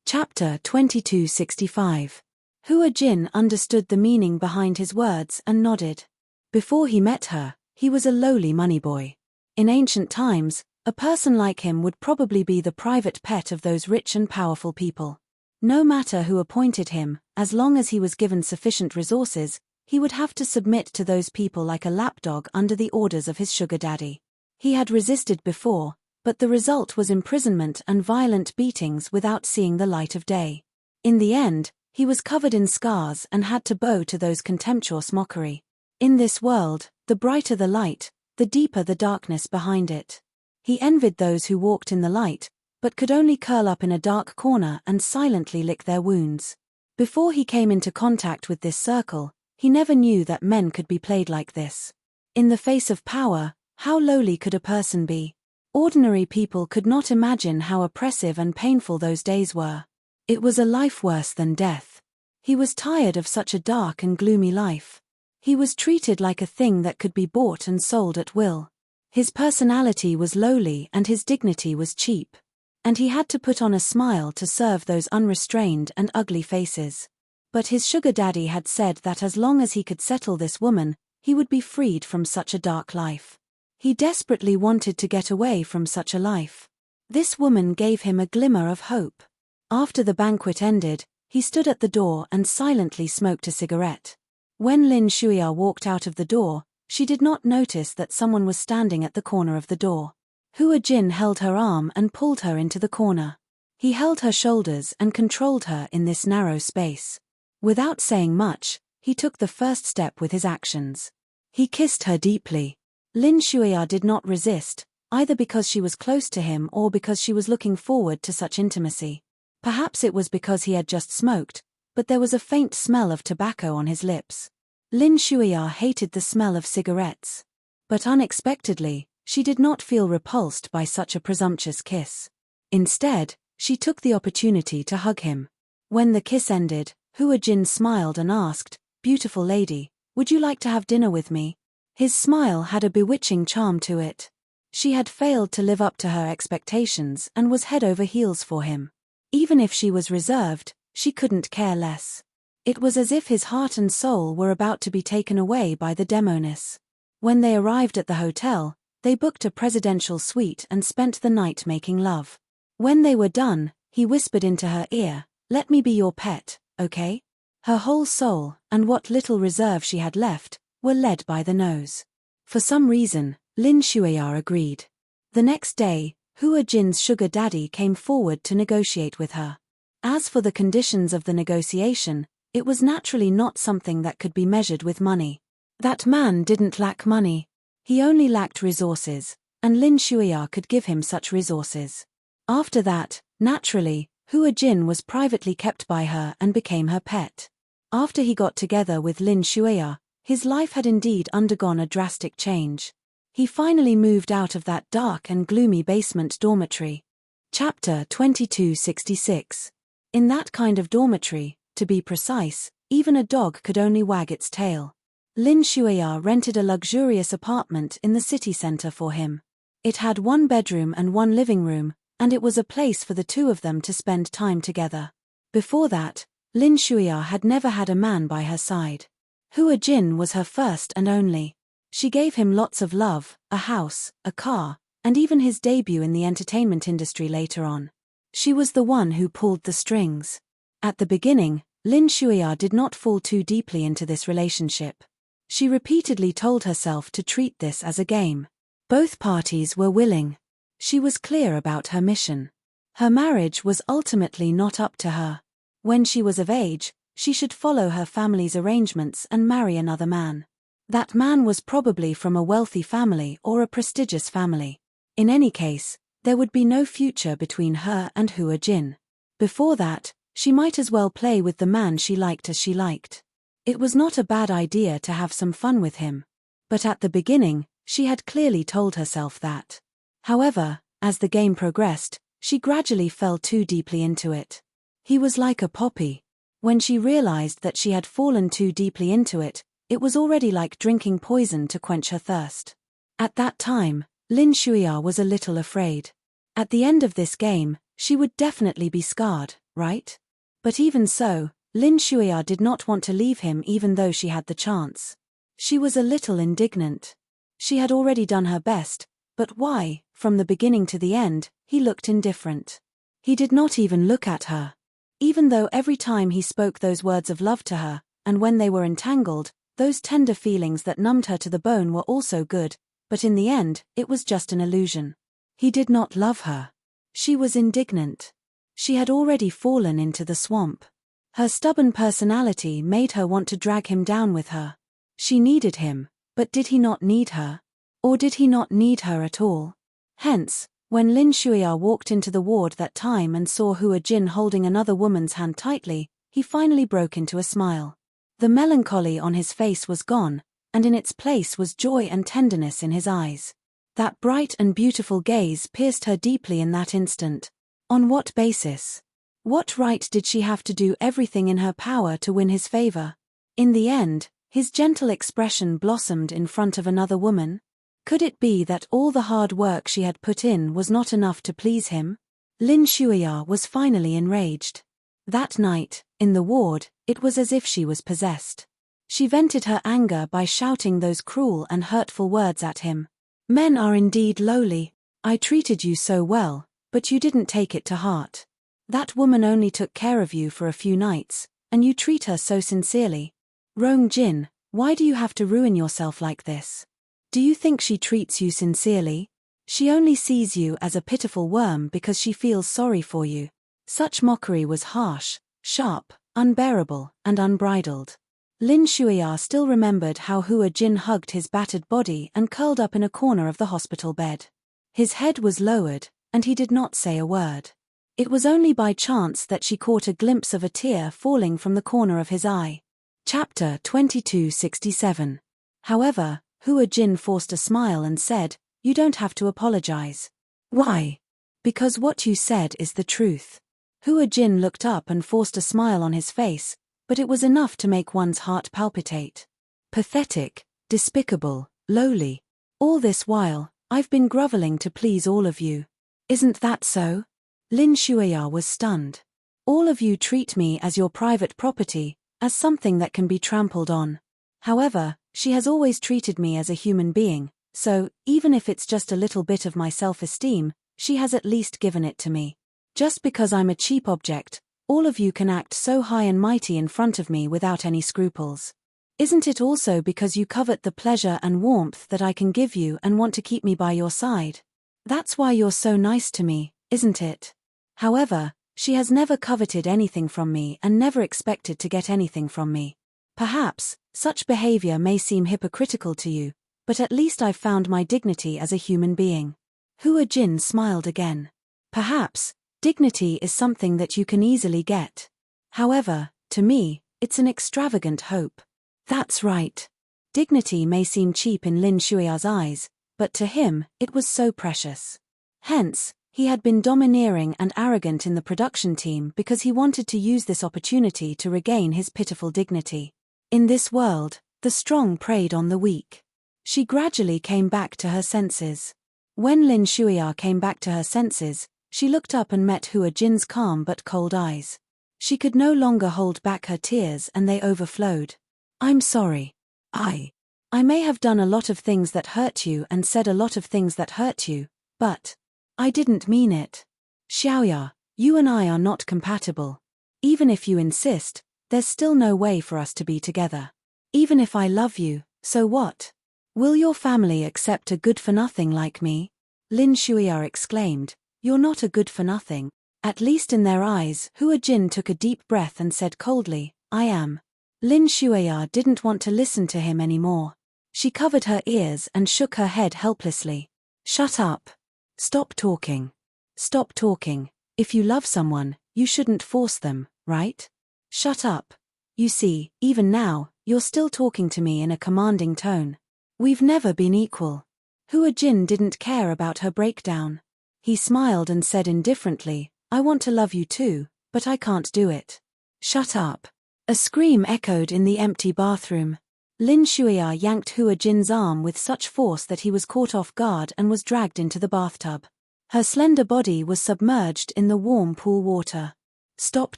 Chapter 2265. Hua Jin understood the meaning behind his words and nodded. Before he met her, he was a lowly money boy. In ancient times, a person like him would probably be the private pet of those rich and powerful people. No matter who appointed him, as long as he was given sufficient resources, he would have to submit to those people like a lapdog under the orders of his sugar daddy. He had resisted before, but the result was imprisonment and violent beatings without seeing the light of day. In the end, he was covered in scars and had to bow to those contemptuous mockery. In this world, the brighter the light, the deeper the darkness behind it. He envied those who walked in the light, but could only curl up in a dark corner and silently lick their wounds. Before he came into contact with this circle, he never knew that men could be played like this. In the face of power, how lowly could a person be? Ordinary people could not imagine how oppressive and painful those days were. It was a life worse than death. He was tired of such a dark and gloomy life. He was treated like a thing that could be bought and sold at will. His personality was lowly and his dignity was cheap. And he had to put on a smile to serve those unrestrained and ugly faces. But his sugar daddy had said that as long as he could settle this woman, he would be freed from such a dark life. He desperately wanted to get away from such a life. This woman gave him a glimmer of hope. After the banquet ended, he stood at the door and silently smoked a cigarette. When Lin Shuya walked out of the door, she did not notice that someone was standing at the corner of the door. Hua Jin held her arm and pulled her into the corner. He held her shoulders and controlled her in this narrow space. Without saying much, he took the first step with his actions. He kissed her deeply. Lin Shuya did not resist, either because she was close to him or because she was looking forward to such intimacy. Perhaps it was because he had just smoked, but there was a faint smell of tobacco on his lips. Lin Shuya hated the smell of cigarettes. But unexpectedly, she did not feel repulsed by such a presumptuous kiss. Instead, she took the opportunity to hug him. When the kiss ended, Hua Jin smiled and asked, "Beautiful lady, would you like to have dinner with me?" His smile had a bewitching charm to it. She had failed to live up to her expectations and was head over heels for him. Even if she was reserved, she couldn't care less. It was as if his heart and soul were about to be taken away by the demoness. When they arrived at the hotel, they booked a presidential suite and spent the night making love. When they were done, he whispered into her ear, "Let me be your pet, okay?" Her whole soul, and what little reserve she had left, were led by the nose. For some reason, Lin Shuya agreed. The next day, Hua Jin's sugar daddy came forward to negotiate with her. As for the conditions of the negotiation, it was naturally not something that could be measured with money. That man didn't lack money. He only lacked resources, and Lin Shuya could give him such resources. After that, naturally, Hua Jin was privately kept by her and became her pet. After he got together with Lin Shuya, his life had indeed undergone a drastic change. He finally moved out of that dark and gloomy basement dormitory. Chapter 2266. In that kind of dormitory, to be precise, even a dog could only wag its tail. Lin Shuya rented a luxurious apartment in the city center for him. It had one bedroom and one living room, and it was a place for the two of them to spend time together. Before that, Lin Shuya had never had a man by her side. Hua Jin was her first and only. She gave him lots of love, a house, a car, and even his debut in the entertainment industry later on. She was the one who pulled the strings. At the beginning, Lin Shuya did not fall too deeply into this relationship. She repeatedly told herself to treat this as a game. Both parties were willing. She was clear about her mission. Her marriage was ultimately not up to her. When she was of age, she should follow her family's arrangements and marry another man. That man was probably from a wealthy family or a prestigious family. In any case, there would be no future between her and Hua Jin. Before that, she might as well play with the man she liked as she liked. It was not a bad idea to have some fun with him. But at the beginning, she had clearly told herself that. However, as the game progressed, she gradually fell too deeply into it. He was like a poppy. When she realized that she had fallen too deeply into it, it was already like drinking poison to quench her thirst. At that time, Lin Shuya was a little afraid. At the end of this game, she would definitely be scarred, right? But even so, Lin Shuya did not want to leave him even though she had the chance. She was a little indignant. She had already done her best, but why, from the beginning to the end, he looked indifferent. He did not even look at her. Even though every time he spoke those words of love to her, and when they were entangled, those tender feelings that numbed her to the bone were also good, but in the end, it was just an illusion. He did not love her. She was indignant. She had already fallen into the swamp. Her stubborn personality made her want to drag him down with her. She needed him, but did he not need her? Or did he not need her at all? Hence, when Lin Shuya walked into the ward that time and saw Hua Jin holding another woman's hand tightly, he finally broke into a smile. The melancholy on his face was gone, and in its place was joy and tenderness in his eyes. That bright and beautiful gaze pierced her deeply in that instant. On what basis? What right did she have to do everything in her power to win his favor? In the end, his gentle expression blossomed in front of another woman. Could it be that all the hard work she had put in was not enough to please him? Lin Shuya was finally enraged. That night, in the ward, it was as if she was possessed. She vented her anger by shouting those cruel and hurtful words at him. Men are indeed lowly. I treated you so well, but you didn't take it to heart. That woman only took care of you for a few nights, and you treat her so sincerely. Rong Jin, why do you have to ruin yourself like this? Do you think she treats you sincerely? She only sees you as a pitiful worm because she feels sorry for you. Such mockery was harsh, sharp, unbearable, and unbridled. Lin Shuya still remembered how Hua Jin hugged his battered body and curled up in a corner of the hospital bed. His head was lowered, and he did not say a word. It was only by chance that she caught a glimpse of a tear falling from the corner of his eye. Chapter 2267. However, Hua Jin forced a smile and said, "You don't have to apologize." "Why?" "Because what you said is the truth." Hua Jin looked up and forced a smile on his face, but it was enough to make one's heart palpitate. Pathetic, despicable, lowly. All this while, I've been groveling to please all of you. Isn't that so? Lin Shuya was stunned. All of you treat me as your private property, as something that can be trampled on. However, she has always treated me as a human being, so, even if it's just a little bit of my self-esteem, she has at least given it to me. Just because I'm a cheap object, all of you can act so high and mighty in front of me without any scruples. Isn't it also because you covet the pleasure and warmth that I can give you and want to keep me by your side? That's why you're so nice to me, isn't it? However, she has never coveted anything from me and never expected to get anything from me. Perhaps, such behavior may seem hypocritical to you, but at least I've found my dignity as a human being. Hua Jin smiled again. Perhaps, dignity is something that you can easily get. However, to me, it's an extravagant hope. That's right. Dignity may seem cheap in Lin Shuya's eyes, but to him, it was so precious. Hence, he had been domineering and arrogant in the production team because he wanted to use this opportunity to regain his pitiful dignity. In this world, the strong preyed on the weak. She gradually came back to her senses. When Lin Shuya came back to her senses, she looked up and met Hua Jin's calm but cold eyes. She could no longer hold back her tears and they overflowed. I'm sorry. I may have done a lot of things that hurt you and said a lot of things that hurt you, but I didn't mean it. Xiaoya, you and I are not compatible. Even if you insist, there's still no way for us to be together. Even if I love you, so what? Will your family accept a good-for-nothing like me? Lin Shuya exclaimed, You're not a good-for-nothing. At least in their eyes, Hua Jin took a deep breath and said coldly, I am. Lin Shuya didn't want to listen to him anymore. She covered her ears and shook her head helplessly. Shut up. Stop talking. Stop talking. If you love someone, you shouldn't force them, right? Shut up. You see, even now, you're still talking to me in a commanding tone. We've never been equal. Hua Jin didn't care about her breakdown. He smiled and said indifferently, I want to love you too, but I can't do it. Shut up. A scream echoed in the empty bathroom. Lin Shuya yanked Hua Jin's arm with such force that he was caught off guard and was dragged into the bathtub. Her slender body was submerged in the warm pool water. Stop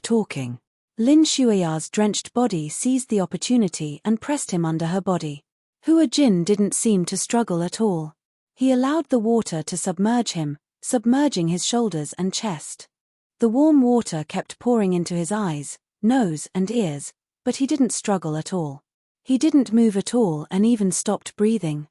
talking. Lin Shuya's drenched body seized the opportunity and pressed him under her body. Hua Jin didn't seem to struggle at all. He allowed the water to submerge him, submerging his shoulders and chest. The warm water kept pouring into his eyes, nose and ears, but he didn't struggle at all. He didn't move at all and even stopped breathing.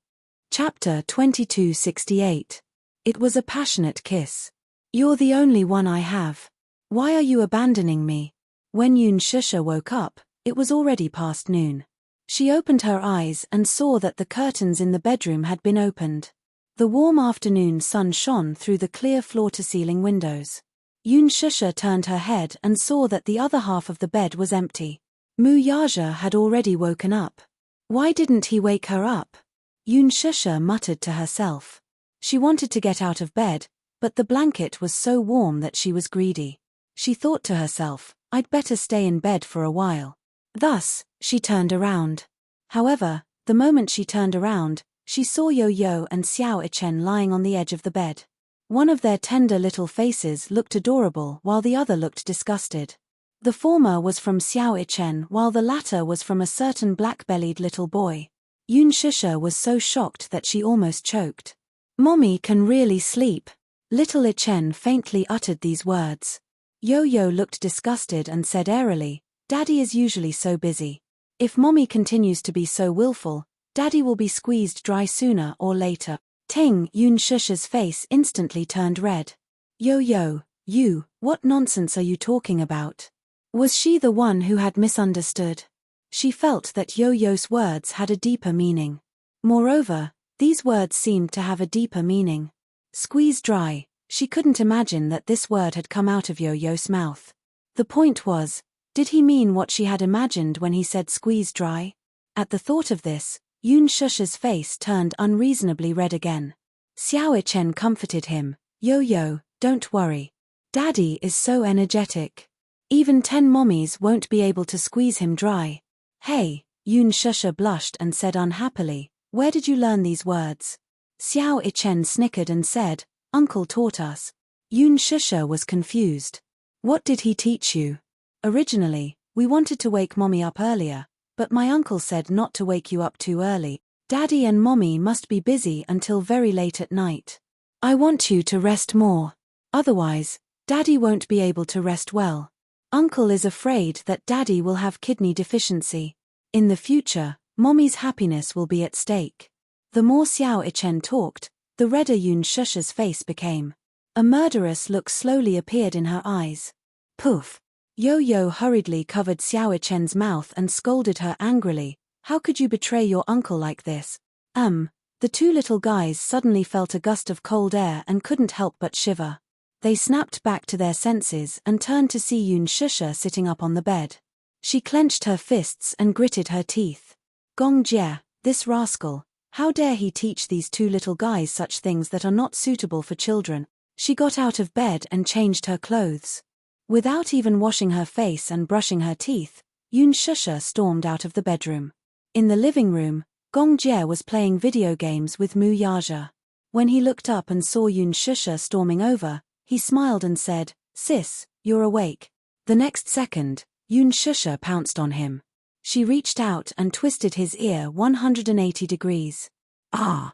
Chapter 2268. It was a passionate kiss. You're the only one I have. Why are you abandoning me? When Yun Shusha woke up, it was already past noon. She opened her eyes and saw that the curtains in the bedroom had been opened. The warm afternoon sun shone through the clear floor-to-ceiling windows. Yun Shusha turned her head and saw that the other half of the bed was empty. Mu Yaja had already woken up. Why didn't he wake her up? Yun Shusha muttered to herself. She wanted to get out of bed, but the blanket was so warm that she was greedy. She thought to herself, I'd better stay in bed for a while. Thus, she turned around. However, the moment she turned around, she saw Yo-Yo and Xiao Ichen lying on the edge of the bed. One of their tender little faces looked adorable while the other looked disgusted. The former was from Xiao Ichen while the latter was from a certain black-bellied little boy. Yun Shusha was so shocked that she almost choked. Mommy can really sleep. Little Ichen faintly uttered these words. Yo-Yo looked disgusted and said airily, Daddy is usually so busy. If Mommy continues to be so willful, Daddy will be squeezed dry sooner or later. Ting, Yun Shusha's face instantly turned red. Yo-Yo, you, what nonsense are you talking about? Was she the one who had misunderstood? She felt that Yo-Yo's words had a deeper meaning. Moreover, these words seemed to have a deeper meaning. Squeeze dry, she couldn't imagine that this word had come out of Yo-Yo's mouth. The point was, did he mean what she had imagined when he said squeeze dry? At the thought of this, Yun Shusha's face turned unreasonably red again. Xiao Ichen comforted him, Yo-Yo, don't worry. Daddy is so energetic. Even 10 mommies won't be able to squeeze him dry. Hey, Yun Shusha blushed and said unhappily, where did you learn these words? Xiao Ichen snickered and said, Uncle taught us. Yun Shusha was confused. What did he teach you? Originally, we wanted to wake Mommy up earlier, but my uncle said not to wake you up too early. Daddy and Mommy must be busy until very late at night. I want you to rest more. Otherwise, Daddy won't be able to rest well. Uncle is afraid that Daddy will have kidney deficiency. In the future, Mommy's happiness will be at stake. The more Xiao Ichen talked, the redder Yun Shusha's face became. A murderous look slowly appeared in her eyes. Poof! Yo-Yo hurriedly covered Xiao Ichen's mouth and scolded her angrily. How could you betray your uncle like this? The two little guys suddenly felt a gust of cold air and couldn't help but shiver. They snapped back to their senses and turned to see Yun Shusha sitting up on the bed. She clenched her fists and gritted her teeth. Gong Jie, this rascal, how dare he teach these two little guys such things that are not suitable for children? She got out of bed and changed her clothes. Without even washing her face and brushing her teeth, Yun Shusha stormed out of the bedroom. In the living room, Gong Jie was playing video games with Mu Yaja. When he looked up and saw Yun Shusha storming over, he smiled and said, Sis, you're awake. The next second, Yun Shusha pounced on him. She reached out and twisted his ear 180 degrees. Ah!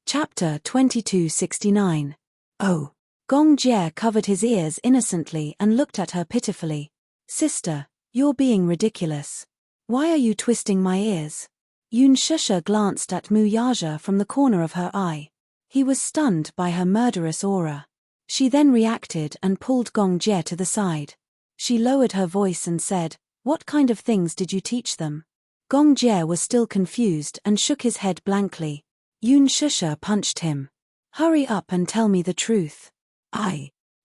Chapter 2269. Oh! Gong Jie covered his ears innocently and looked at her pitifully. Sister, you're being ridiculous. Why are you twisting my ears? Yun Shusha glanced at Mu Yaja from the corner of her eye. He was stunned by her murderous aura. She then reacted and pulled Gong Jie to the side. She lowered her voice and said, What kind of things did you teach them? Gong Jie was still confused and shook his head blankly. Yun Shusha punched him. Hurry up and tell me the truth.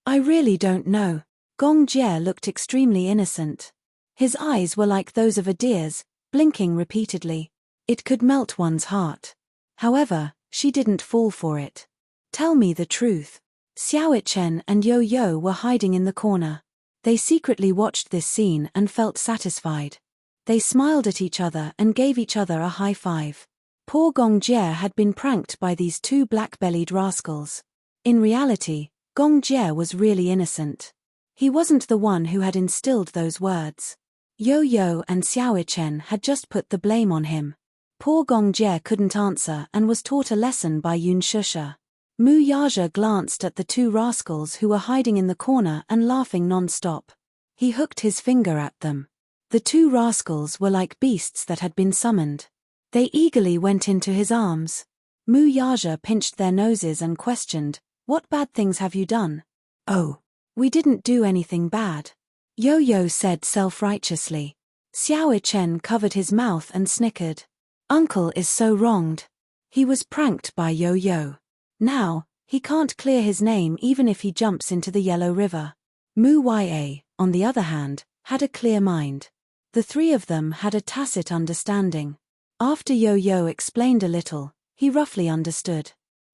I really don't know. Gong Jie looked extremely innocent. His eyes were like those of a deer's, blinking repeatedly. It could melt one's heart. However, she didn't fall for it. Tell me the truth. Xiao Ichen and Yo-Yo were hiding in the corner. They secretly watched this scene and felt satisfied. They smiled at each other and gave each other a high five. Poor Gongjie had been pranked by these two black-bellied rascals. In reality, Gongjie was really innocent. He wasn't the one who had instilled those words. Yo-Yo and Xiao Chen had just put the blame on him. Poor Gongjie couldn't answer and was taught a lesson by Yun Shusha. Mu Yaja glanced at the two rascals who were hiding in the corner and laughing non-stop. He hooked his finger at them. The two rascals were like beasts that had been summoned. They eagerly went into his arms. Mu Yaja pinched their noses and questioned, "What bad things have you done?" "Oh, we didn't do anything bad," Yo-Yo said self-righteously. Xiao Chen covered his mouth and snickered. Uncle is so wronged. He was pranked by Yo-Yo. Now, he can't clear his name even if he jumps into the Yellow River. Mu Ya, on the other hand, had a clear mind. The three of them had a tacit understanding. After Yo-Yo explained a little, he roughly understood.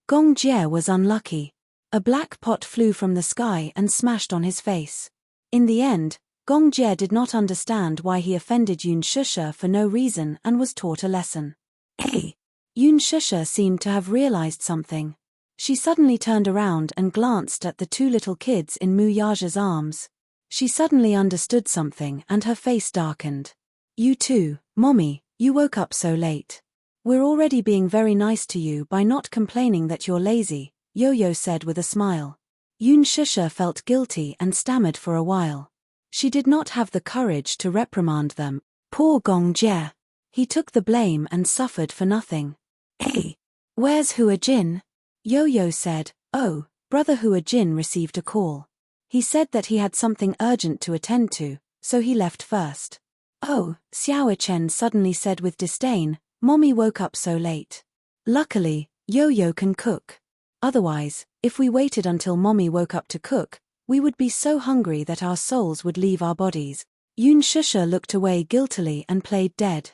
Gongjie was unlucky. A black pot flew from the sky and smashed on his face. In the end, Gongjie did not understand why he offended Yun Shusha for no reason and was taught a lesson. Hey! Yun Shusha seemed to have realized something. She suddenly turned around and glanced at the two little kids in Mu Yaja's arms. She suddenly understood something and her face darkened. "You too, Mommy, you woke up so late. We're already being very nice to you by not complaining that you're lazy," Yo-Yo said with a smile. Yun Shusha felt guilty and stammered for a while. She did not have the courage to reprimand them. Poor Gongjie. He took the blame and suffered for nothing. "Hey, where's Hua Jin?" Yo-Yo said. "Oh, Brother Hua Jin received a call. He said that he had something urgent to attend to, so he left first." "Oh," Xiao Chen suddenly said with disdain, "Mommy woke up so late. Luckily, Yo-Yo can cook. Otherwise, if we waited until Mommy woke up to cook, we would be so hungry that our souls would leave our bodies." Yun Shusha looked away guiltily and played dead.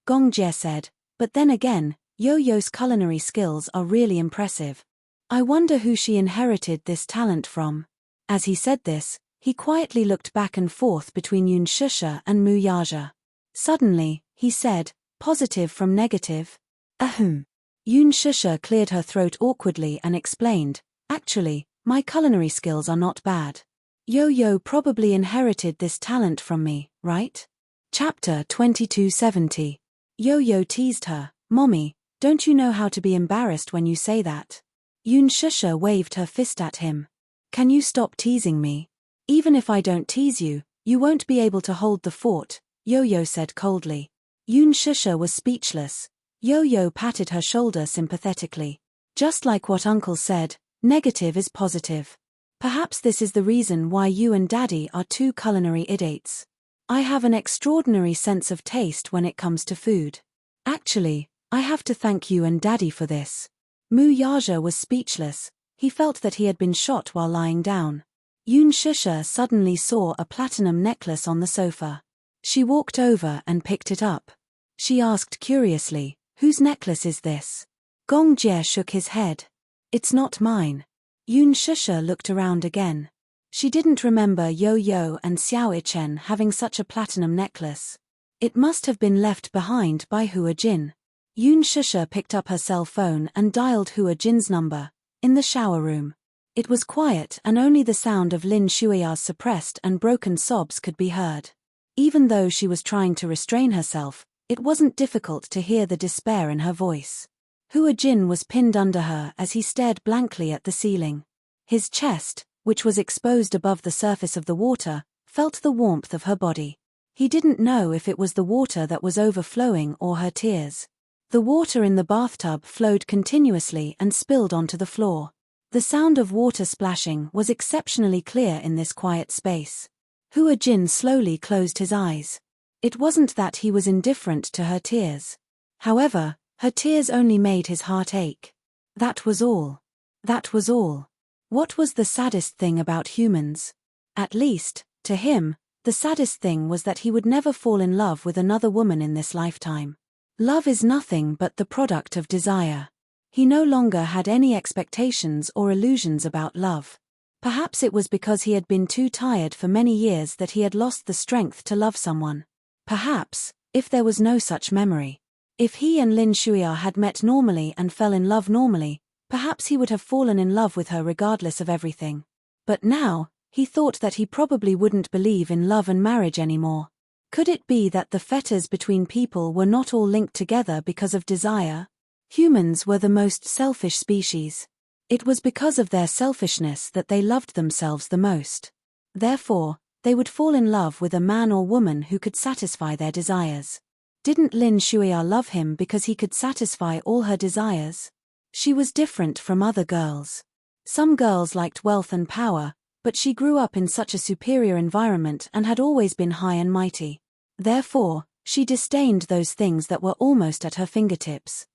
Gongjie said, "But then again, Yo-Yo's culinary skills are really impressive. I wonder who she inherited this talent from." As he said this, he quietly looked back and forth between Yun Shusha and Mu Yaja. Suddenly, he said, "Positive from negative?" "Ahem." Yun Shusha cleared her throat awkwardly and explained, "Actually, my culinary skills are not bad. Yo-Yo probably inherited this talent from me, right?" Chapter 2270. Yo-Yo teased her, "Mommy, don't you know how to be embarrassed when you say that?" Yun Shusha waved her fist at him. "Can you stop teasing me? Even if I don't tease you, you won't be able to hold the fort," Yo-Yo said coldly. Yun Shusha was speechless. Yo-Yo patted her shoulder sympathetically. "Just like what Uncle said, negative is positive. Perhaps this is the reason why you and Daddy are two culinary idiots. I have an extraordinary sense of taste when it comes to food. Actually, I have to thank you and Daddy for this." Mu Yaja was speechless. He felt that he had been shot while lying down. Yun Shusha suddenly saw a platinum necklace on the sofa. She walked over and picked it up. She asked curiously, "Whose necklace is this?" Gongjie shook his head. "It's not mine." Yun Shusha looked around again. She didn't remember Yo-Yo and Xiao Chen having such a platinum necklace. It must have been left behind by Hua Jin. Yun Shusha picked up her cell phone and dialed Hua Jin's number, in the shower room. It was quiet and only the sound of Lin Shuia's suppressed and broken sobs could be heard. Even though she was trying to restrain herself, it wasn't difficult to hear the despair in her voice. Hua Jin was pinned under her as he stared blankly at the ceiling. His chest, which was exposed above the surface of the water, felt the warmth of her body. He didn't know if it was the water that was overflowing or her tears. The water in the bathtub flowed continuously and spilled onto the floor. The sound of water splashing was exceptionally clear in this quiet space. Hua Jin slowly closed his eyes. It wasn't that he was indifferent to her tears. However, her tears only made his heart ache. That was all. That was all. What was the saddest thing about humans? At least, to him, the saddest thing was that he would never fall in love with another woman in this lifetime. Love is nothing but the product of desire. He no longer had any expectations or illusions about love. Perhaps it was because he had been too tired for many years that he had lost the strength to love someone. Perhaps, if there was no such memory, if he and Lin Shuya had met normally and fell in love normally, perhaps he would have fallen in love with her regardless of everything. But now, he thought that he probably wouldn't believe in love and marriage anymore. Could it be that the fetters between people were not all linked together because of desire? Humans were the most selfish species. It was because of their selfishness that they loved themselves the most. Therefore, they would fall in love with a man or woman who could satisfy their desires. Didn't Lin Shuya love him because he could satisfy all her desires? She was different from other girls. Some girls liked wealth and power, but she grew up in such a superior environment and had always been high and mighty. Therefore, she disdained those things that were almost at her fingertips.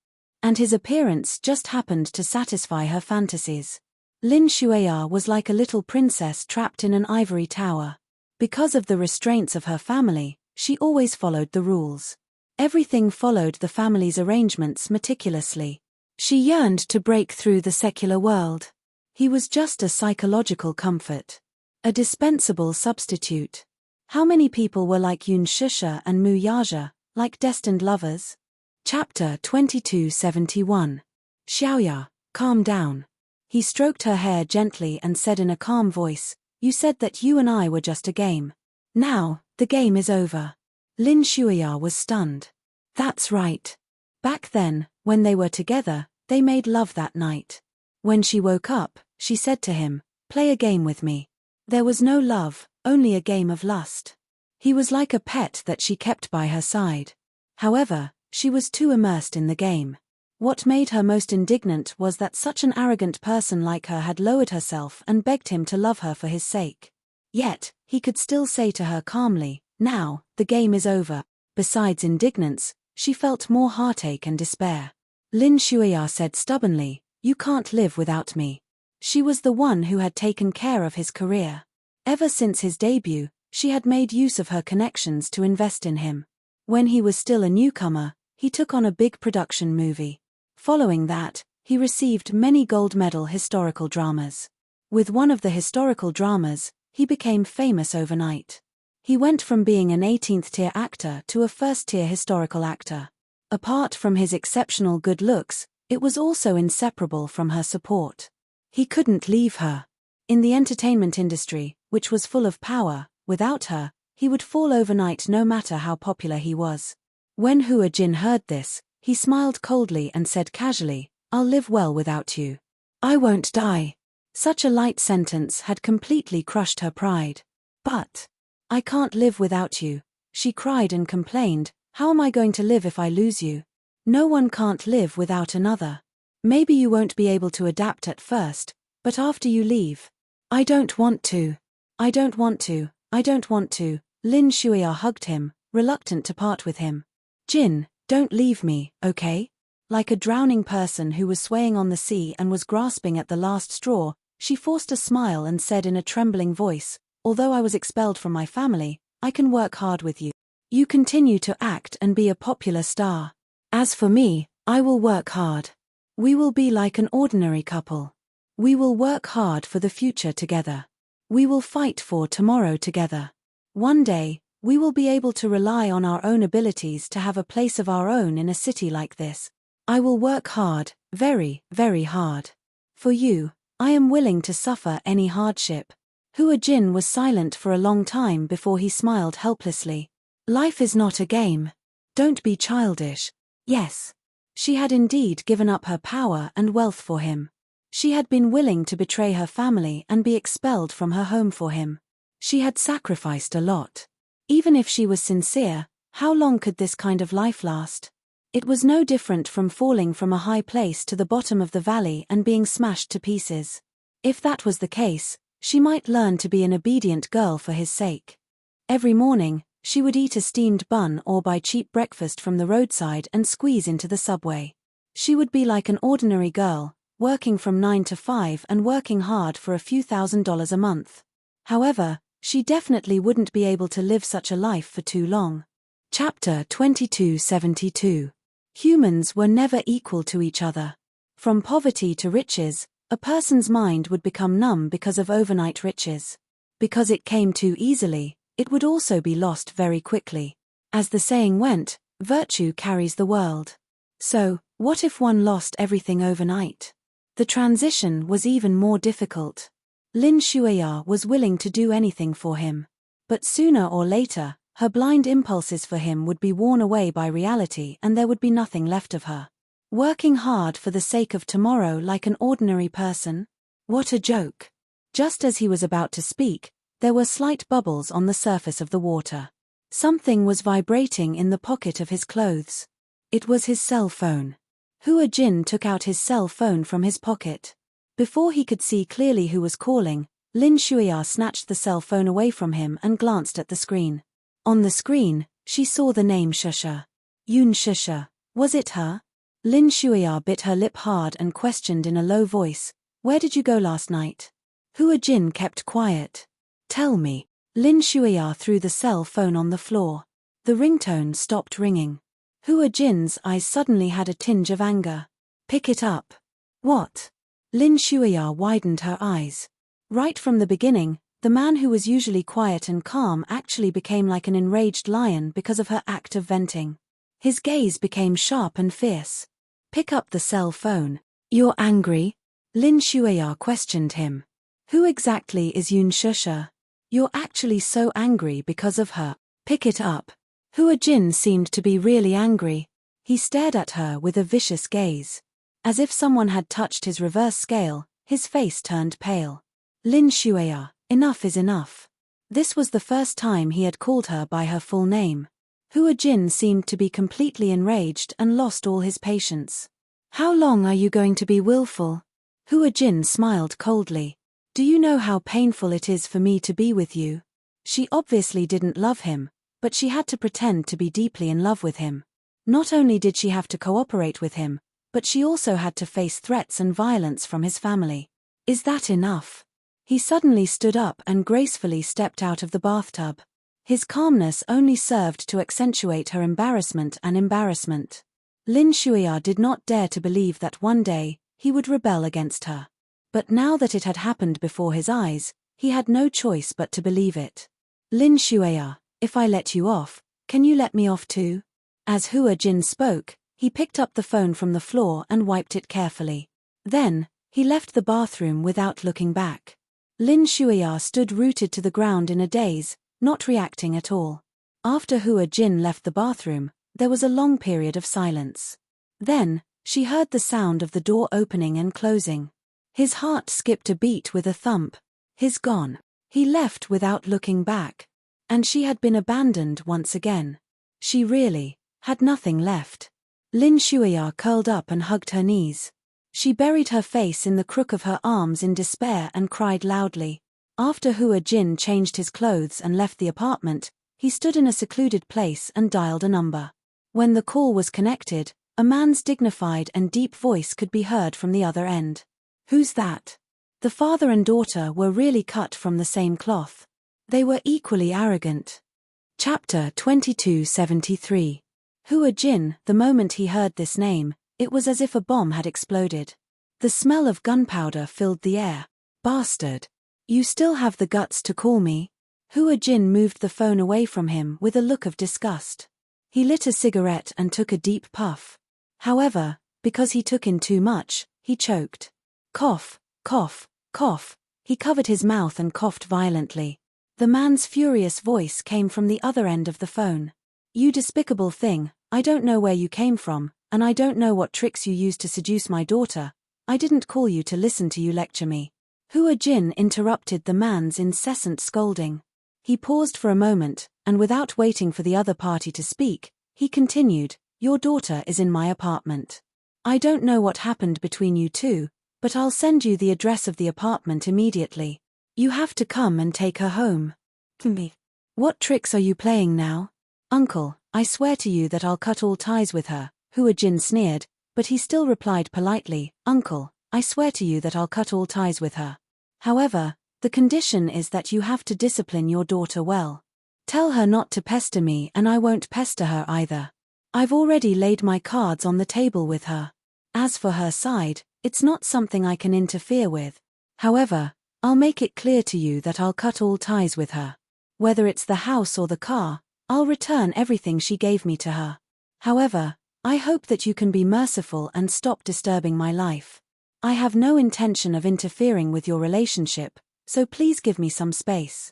And his appearance just happened to satisfy her fantasies. Lin Shuya was like a little princess trapped in an ivory tower. Because of the restraints of her family, she always followed the rules. Everything followed the family's arrangements meticulously. She yearned to break through the secular world. He was just a psychological comfort. A dispensable substitute. How many people were like Yun Shusha and Mu Yaja, like destined lovers? Chapter 2271. Xiaoya, calm down. He stroked her hair gently and said in a calm voice, "You said that you and I were just a game. Now, the game is over." Lin Shuya was stunned. That's right. Back then, when they were together, they made love that night. When she woke up, she said to him, "Play a game with me." There was no love, only a game of lust. He was like a pet that she kept by her side. However, she was too immersed in the game. What made her most indignant was that such an arrogant person like her had lowered herself and begged him to love her for his sake. Yet, he could still say to her calmly, "Now, the game is over." Besides indignance, she felt more heartache and despair. Lin Shuya said stubbornly, "You can't live without me." She was the one who had taken care of his career. Ever since his debut, she had made use of her connections to invest in him. When he was still a newcomer, he took on a big production movie. Following that, he received many gold medal historical dramas. With one of the historical dramas, he became famous overnight. He went from being an 18th-tier actor to a first-tier historical actor. Apart from his exceptional good looks, it was also inseparable from her support. He couldn't leave her. In the entertainment industry, which was full of power, without her, he would fall overnight no matter how popular he was. When Hua Jin heard this, he smiled coldly and said casually, "I'll live well without you. I won't die." Such a light sentence had completely crushed her pride. "But I can't live without you," she cried and complained. "How am I going to live if I lose you? No one can't live without another. Maybe you won't be able to adapt at first, but after you leave." "I don't want to. I don't want to. I don't want to." Lin Shuya hugged him, reluctant to part with him. "Jin, don't leave me, okay?" Like a drowning person who was swaying on the sea and was grasping at the last straw, she forced a smile and said in a trembling voice, "Although I was expelled from my family, I can work hard with you. You continue to act and be a popular star. As for me, I will work hard. We will be like an ordinary couple. We will work hard for the future together. We will fight for tomorrow together. One day, we will be able to rely on our own abilities to have a place of our own in a city like this. I will work hard, very, very hard. For you, I am willing to suffer any hardship." Hua Jin was silent for a long time before he smiled helplessly. "Life is not a game. Don't be childish." Yes. She had indeed given up her power and wealth for him. She had been willing to betray her family and be expelled from her home for him. She had sacrificed a lot. Even if she was sincere, how long could this kind of life last? It was no different from falling from a high place to the bottom of the valley and being smashed to pieces. If that was the case, she might learn to be an obedient girl for his sake. Every morning, she would eat a steamed bun or buy cheap breakfast from the roadside and squeeze into the subway. She would be like an ordinary girl, working from 9 to 5 and working hard for a few $1,000s a month. However, she definitely wouldn't be able to live such a life for too long. Chapter 2272. Humans were never equal to each other. From poverty to riches, A person's mind would become numb because of overnight riches. Because it came too easily, it would also be lost very quickly. As the saying went, virtue carries the world. So, what if one lost everything overnight? The transition was even more difficult. Lin Shuya was willing to do anything for him. But sooner or later, her blind impulses for him would be worn away by reality and there would be nothing left of her. Working hard for the sake of tomorrow like an ordinary person? What a joke. Just as he was about to speak, there were slight bubbles on the surface of the water. Something was vibrating in the pocket of his clothes. It was his cell phone. Hua Jin took out his cell phone from his pocket. Before he could see clearly who was calling, Lin Shuya snatched the cell phone away from him and glanced at the screen. On the screen, she saw the name Shusha. Yoon Shusha. Was it her? Lin Shuya bit her lip hard and questioned in a low voice, "Where did you go last night?" Hua Jin kept quiet. "Tell me." Lin Shuya threw the cell phone on the floor. The ringtone stopped ringing. Hua Jin's eyes suddenly had a tinge of anger. "Pick it up." "What?" Lin Shuya widened her eyes. Right from the beginning, the man who was usually quiet and calm actually became like an enraged lion because of her act of venting. His gaze became sharp and fierce. "Pick up the cell phone." "You're angry?" Lin Shuya questioned him. "Who exactly is Yoon Shusha? You're actually so angry because of her. Pick it up." Hua Jin seemed to be really angry. He stared at her with a vicious gaze. As if someone had touched his reverse scale, his face turned pale. "Lin Shuya, enough is enough." This was the first time he had called her by her full name. Hua Jin seemed to be completely enraged and lost all his patience. "How long are you going to be willful?" Hua Jin smiled coldly. "Do you know how painful it is for me to be with you?" She obviously didn't love him, but she had to pretend to be deeply in love with him. Not only did she have to cooperate with him, but she also had to face threats and violence from his family. "Is that enough?" He suddenly stood up and gracefully stepped out of the bathtub. His calmness only served to accentuate her embarrassment and embarrassment. Lin Shuya did not dare to believe that one day, he would rebel against her. But now that it had happened before his eyes, he had no choice but to believe it. "Lin Shuya, if I let you off, can you let me off too?" As Hua Jin spoke, he picked up the phone from the floor and wiped it carefully. Then, he left the bathroom without looking back. Lin Shuya stood rooted to the ground in a daze, not reacting at all. After Hua Jin left the bathroom, there was a long period of silence. Then, she heard the sound of the door opening and closing. His heart skipped a beat with a thump. He's gone. He left without looking back. And she had been abandoned once again. She really had nothing left. Lin Shuya curled up and hugged her knees. She buried her face in the crook of her arms in despair and cried loudly. After Hua Jin changed his clothes and left the apartment, he stood in a secluded place and dialed a number. When the call was connected, a man's dignified and deep voice could be heard from the other end. "Who's that?" The father and daughter were really cut from the same cloth. They were equally arrogant. Chapter 2273. Hua Jin, the moment he heard this name, it was as if a bomb had exploded. The smell of gunpowder filled the air. "Bastard. You still have the guts to call me?" Hua Jin moved the phone away from him with a look of disgust. He lit a cigarette and took a deep puff. However, because he took in too much, he choked. Cough, cough, cough. He covered his mouth and coughed violently. The man's furious voice came from the other end of the phone. "You despicable thing, I don't know where you came from, and I don't know what tricks you used to seduce my daughter. I didn't call you to listen to you lecture me." Hua Jin interrupted the man's incessant scolding. He paused for a moment, and without waiting for the other party to speak, he continued, "Your daughter is in my apartment. I don't know what happened between you two, but I'll send you the address of the apartment immediately. You have to come and take her home." "Me? What tricks are you playing now?" "Uncle, I swear to you that I'll cut all ties with her," Hua Jin sneered, but he still replied politely, "Uncle, I swear to you that I'll cut all ties with her. However, the condition is that you have to discipline your daughter well. Tell her not to pester me and I won't pester her either. I've already laid my cards on the table with her. As for her side, It's not something I can interfere with. However, I'll make it clear to you that I'll cut all ties with her. Whether it's the house or the car, I'll return everything she gave me to her. However, I hope that you can be merciful and stop disturbing my life. I have no intention of interfering with your relationship, so please give me some space.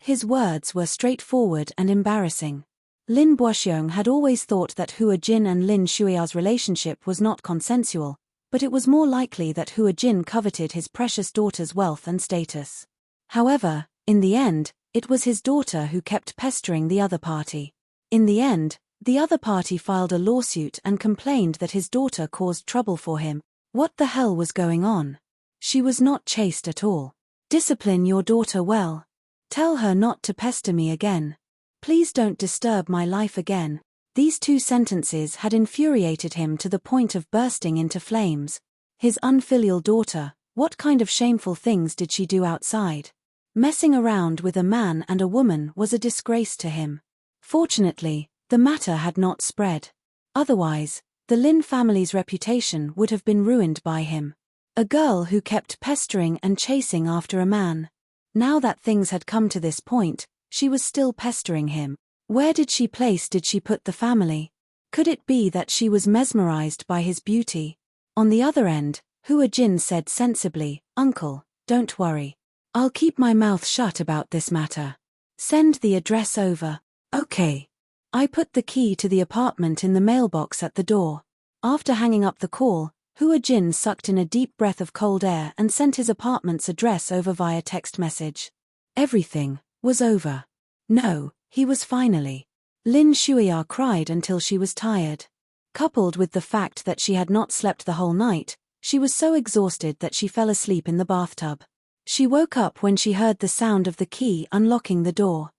His words were straightforward and embarrassing. Lin Boxiong had always thought that Hua Jin and Lin Shuia's relationship was not consensual, but it was more likely that Hua Jin coveted his precious daughter's wealth and status. However, in the end, it was his daughter who kept pestering the other party. In the end, the other party filed a lawsuit and complained that his daughter caused trouble for him. What the hell was going on? She was not chaste at all. Discipline your daughter well. Tell her not to pester me again. Please don't disturb my life again. These two sentences had infuriated him to the point of bursting into flames. His unfilial daughter, what kind of shameful things did she do outside? Messing around with a man and a woman was a disgrace to him. Fortunately, the matter had not spread. Otherwise, the Lin family's reputation would have been ruined by him. A girl who kept pestering and chasing after a man. Now that things had come to this point, she was still pestering him. Where did she put the family? Could it be that she was mesmerized by his beauty? On the other end, Hua Jin said sensibly, "Uncle, don't worry. I'll keep my mouth shut about this matter. Send the address over." "Okay." I put the key to the apartment in the mailbox at the door. After hanging up the call, Hua Jin sucked in a deep breath of cold air and sent his apartment's address over via text message. Everything was over. No, he was finally. Lin Shuia cried until she was tired. Coupled with the fact that she had not slept the whole night, she was so exhausted that she fell asleep in the bathtub. She woke up when she heard the sound of the key unlocking the door.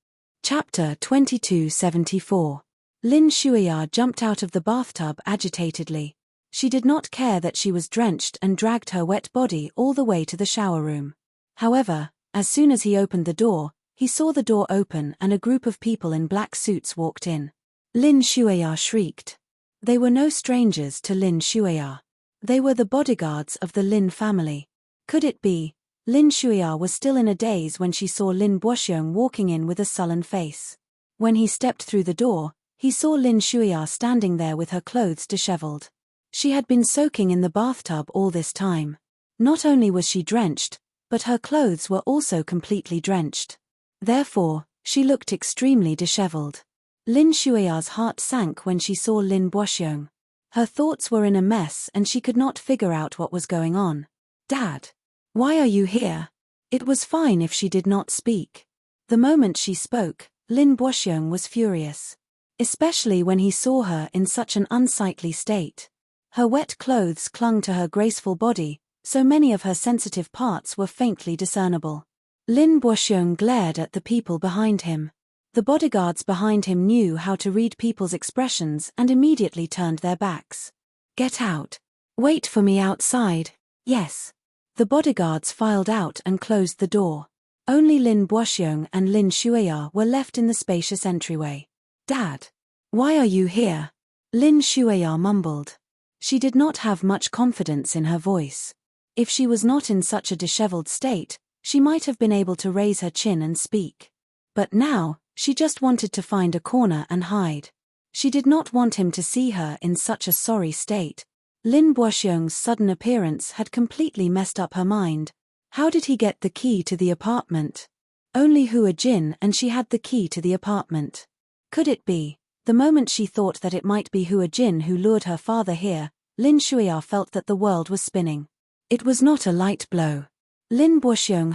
Chapter 2274. Lin Shuia jumped out of the bathtub agitatedly. She did not care that she was drenched and dragged her wet body all the way to the shower room. However, as soon as he opened the door, he saw the door open and a group of people in black suits walked in. Lin Shuia shrieked. They were no strangers to Lin Shuia. They were the bodyguards of the Lin family. Could it be? Lin Shuia was still in a daze when she saw Lin Boxiong walking in with a sullen face. When he stepped through the door, he saw Lin Shuia standing there with her clothes disheveled. She had been soaking in the bathtub all this time. Not only was she drenched, but her clothes were also completely drenched. Therefore, she looked extremely disheveled. Lin Shuia's heart sank when she saw Lin Boxiong. Her thoughts were in a mess and she could not figure out what was going on. "Dad, why are you here?" It was fine if she did not speak. The moment she spoke, Lin Boxiong was furious. Especially when he saw her in such an unsightly state. Her wet clothes clung to her graceful body, so many of her sensitive parts were faintly discernible. Lin Boxiong glared at the people behind him. The bodyguards behind him knew how to read people's expressions and immediately turned their backs. "Get out. Wait for me outside." "Yes." The bodyguards filed out and closed the door. Only Lin Boxiong and Lin Shuia were left in the spacious entryway. "Dad, why are you here?" Lin Shuia mumbled. She did not have much confidence in her voice. If she was not in such a disheveled state, she might have been able to raise her chin and speak. But now, she just wanted to find a corner and hide. She did not want him to see her in such a sorry state. Lin Boxiong's sudden appearance had completely messed up her mind. How did he get the key to the apartment? Only Hua Jin and she had the key to the apartment. Could it be? The moment she thought that it might be Hua Jin who lured her father here, Lin Shuia felt that the world was spinning. It was not a light blow. Lin Boxiong